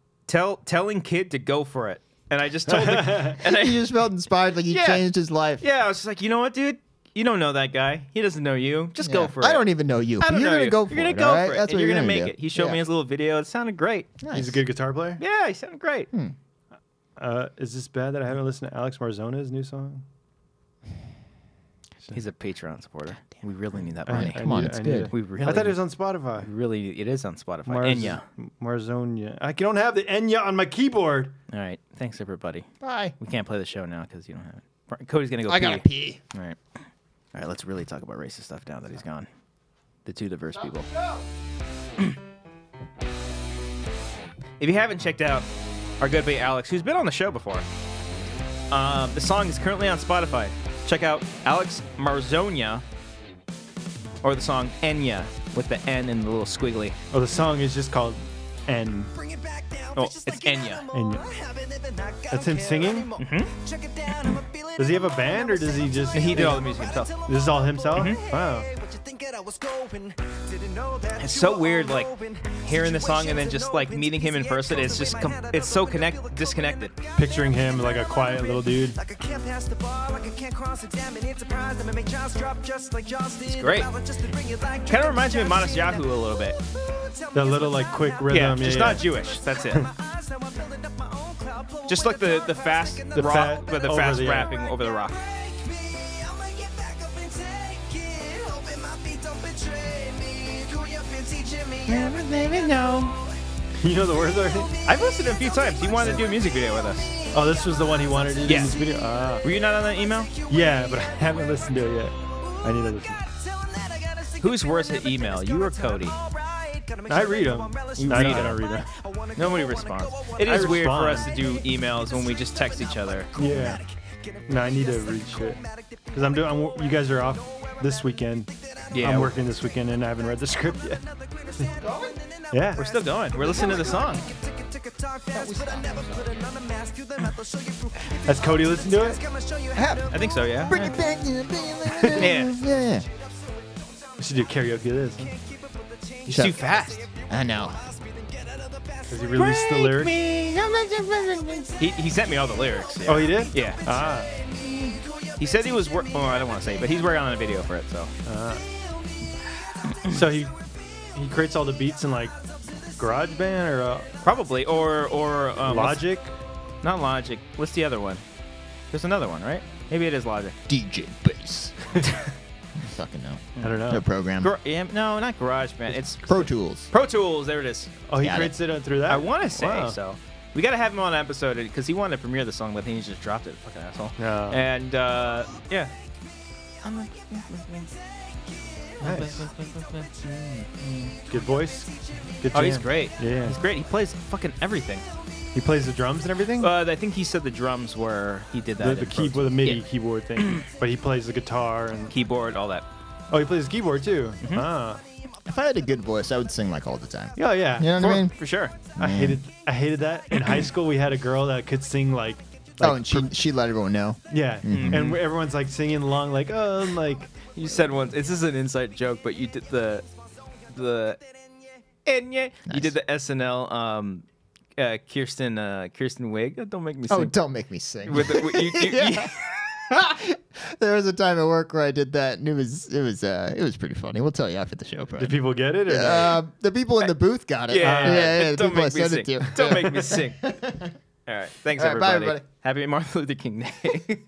telling kid to go for it, and I just told the and He just felt inspired, like he changed his life. Yeah, I was just like, you know what, dude. You don't know that guy. He doesn't know you. Just go for it. I don't even know you. I don't you're know gonna you. go for You're it. gonna go all for right? it. That's And what you're gonna make do. it. He showed me his little video. It sounded great. Nice. He's a good guitar player. Yeah, he sounded great. Is this bad that I haven't listened to Alex Marzona's new song? He's a Patreon supporter. We really need that money. Come on, it's good. We really. I thought it was on Spotify. Really, it is on Spotify. Enya. Marzonia. I don't have the Enya on my keyboard. All right. Thanks, everybody. Bye. We can't play the show now because you don't have it. Cody's gonna go. I gotta pee. All right. All right. Let's really talk about racist stuff now that he's gone. The two diverse people. If you haven't checked out our good buddy Alex, who's been on the show before, the song is currently on Spotify. Check out Alex Marzonia, or the song Enya with the N and the little squiggly. Oh, the song is just called N. Oh, it's Enya. Enya. That's him singing? Mm-hmm. Does he have a band or does he just... He did all the music himself. This is all himself? Mm-hmm. Wow. It's so weird, like, hearing the song and then just, like, meeting him in person. It's just, it's so disconnected. Picturing him like a quiet little dude. It's great. Kind of reminds me of Modest Yahoo a little bit. The little, like, quick rhythm. Yeah, just not Jewish. That's it. Just like the fast rock, but the fast rapping over the rock. You know the words already? I've listened to it a few times. He wanted to do a music video with us. Oh, this was the one he wanted to do in this video? Were you not on that email? Yeah, but I haven't listened to it yet. I need to listen. Who's worse at email, you or Cody? I read them. I don't read them. Nobody responds. It is weird for us to do emails when we just text each other. Yeah. No, I need to read shit. Because you guys are off this weekend. Yeah. I'm working this weekend and I haven't read the script yet. Yeah. We're still going. We're listening to the song. Has Cody listened to it? I think so, yeah. Bring it back. Yeah. We should do karaoke of this. He's too fast. I know. Has he released the lyrics? He sent me all the lyrics. Yeah. Oh, he did? Yeah. Ah. He said he was oh, I don't want to say, but he's working on a video for it, so. So he creates all the beats in like GarageBand or probably or Logic? Not Logic. What's the other one? There's another one, right? Maybe it is Logic. DJ Bass. I fucking know. I don't know. No program. No, not GarageBand. It's Pro Tools. Pro Tools. There it is. Oh, he creates it through that? I want to say Wow. so. We got to have him on an episode because he wanted to premiere the song, but then he just dropped it. Fucking asshole. No. And yeah. Nice. Good voice. Good Oh, he's jam. great. Yeah. He's great. He plays fucking everything. He plays the drums and everything? I think he said the drums were. He did that. the keyboard, the MIDI keyboard thing. But he plays the guitar and keyboard, all that. Oh, he plays the keyboard too. Mm-hmm. Ah. If I had a good voice, I would sing like all the time. Yeah, yeah. You know what I mean? For sure. I hated that. In high school, we had a girl that could sing like Oh, and she let everyone know. yeah, and everyone's like singing along, like like. You said once. This is an inside joke, but you did the Nice. You did the SNL Kirsten Wiig. Oh, don't make me sing. Oh, don't make me sing. With There was a time at work where I did that, and it was pretty funny. We'll tell you after the show, Brian. Did people get it? Or no? The people in the booth got it. Yeah, the don't people I make me sent sing. it to. Don't make me sing. All right, thanks All right, bye, everybody. everybody. Happy Martin Luther King Day.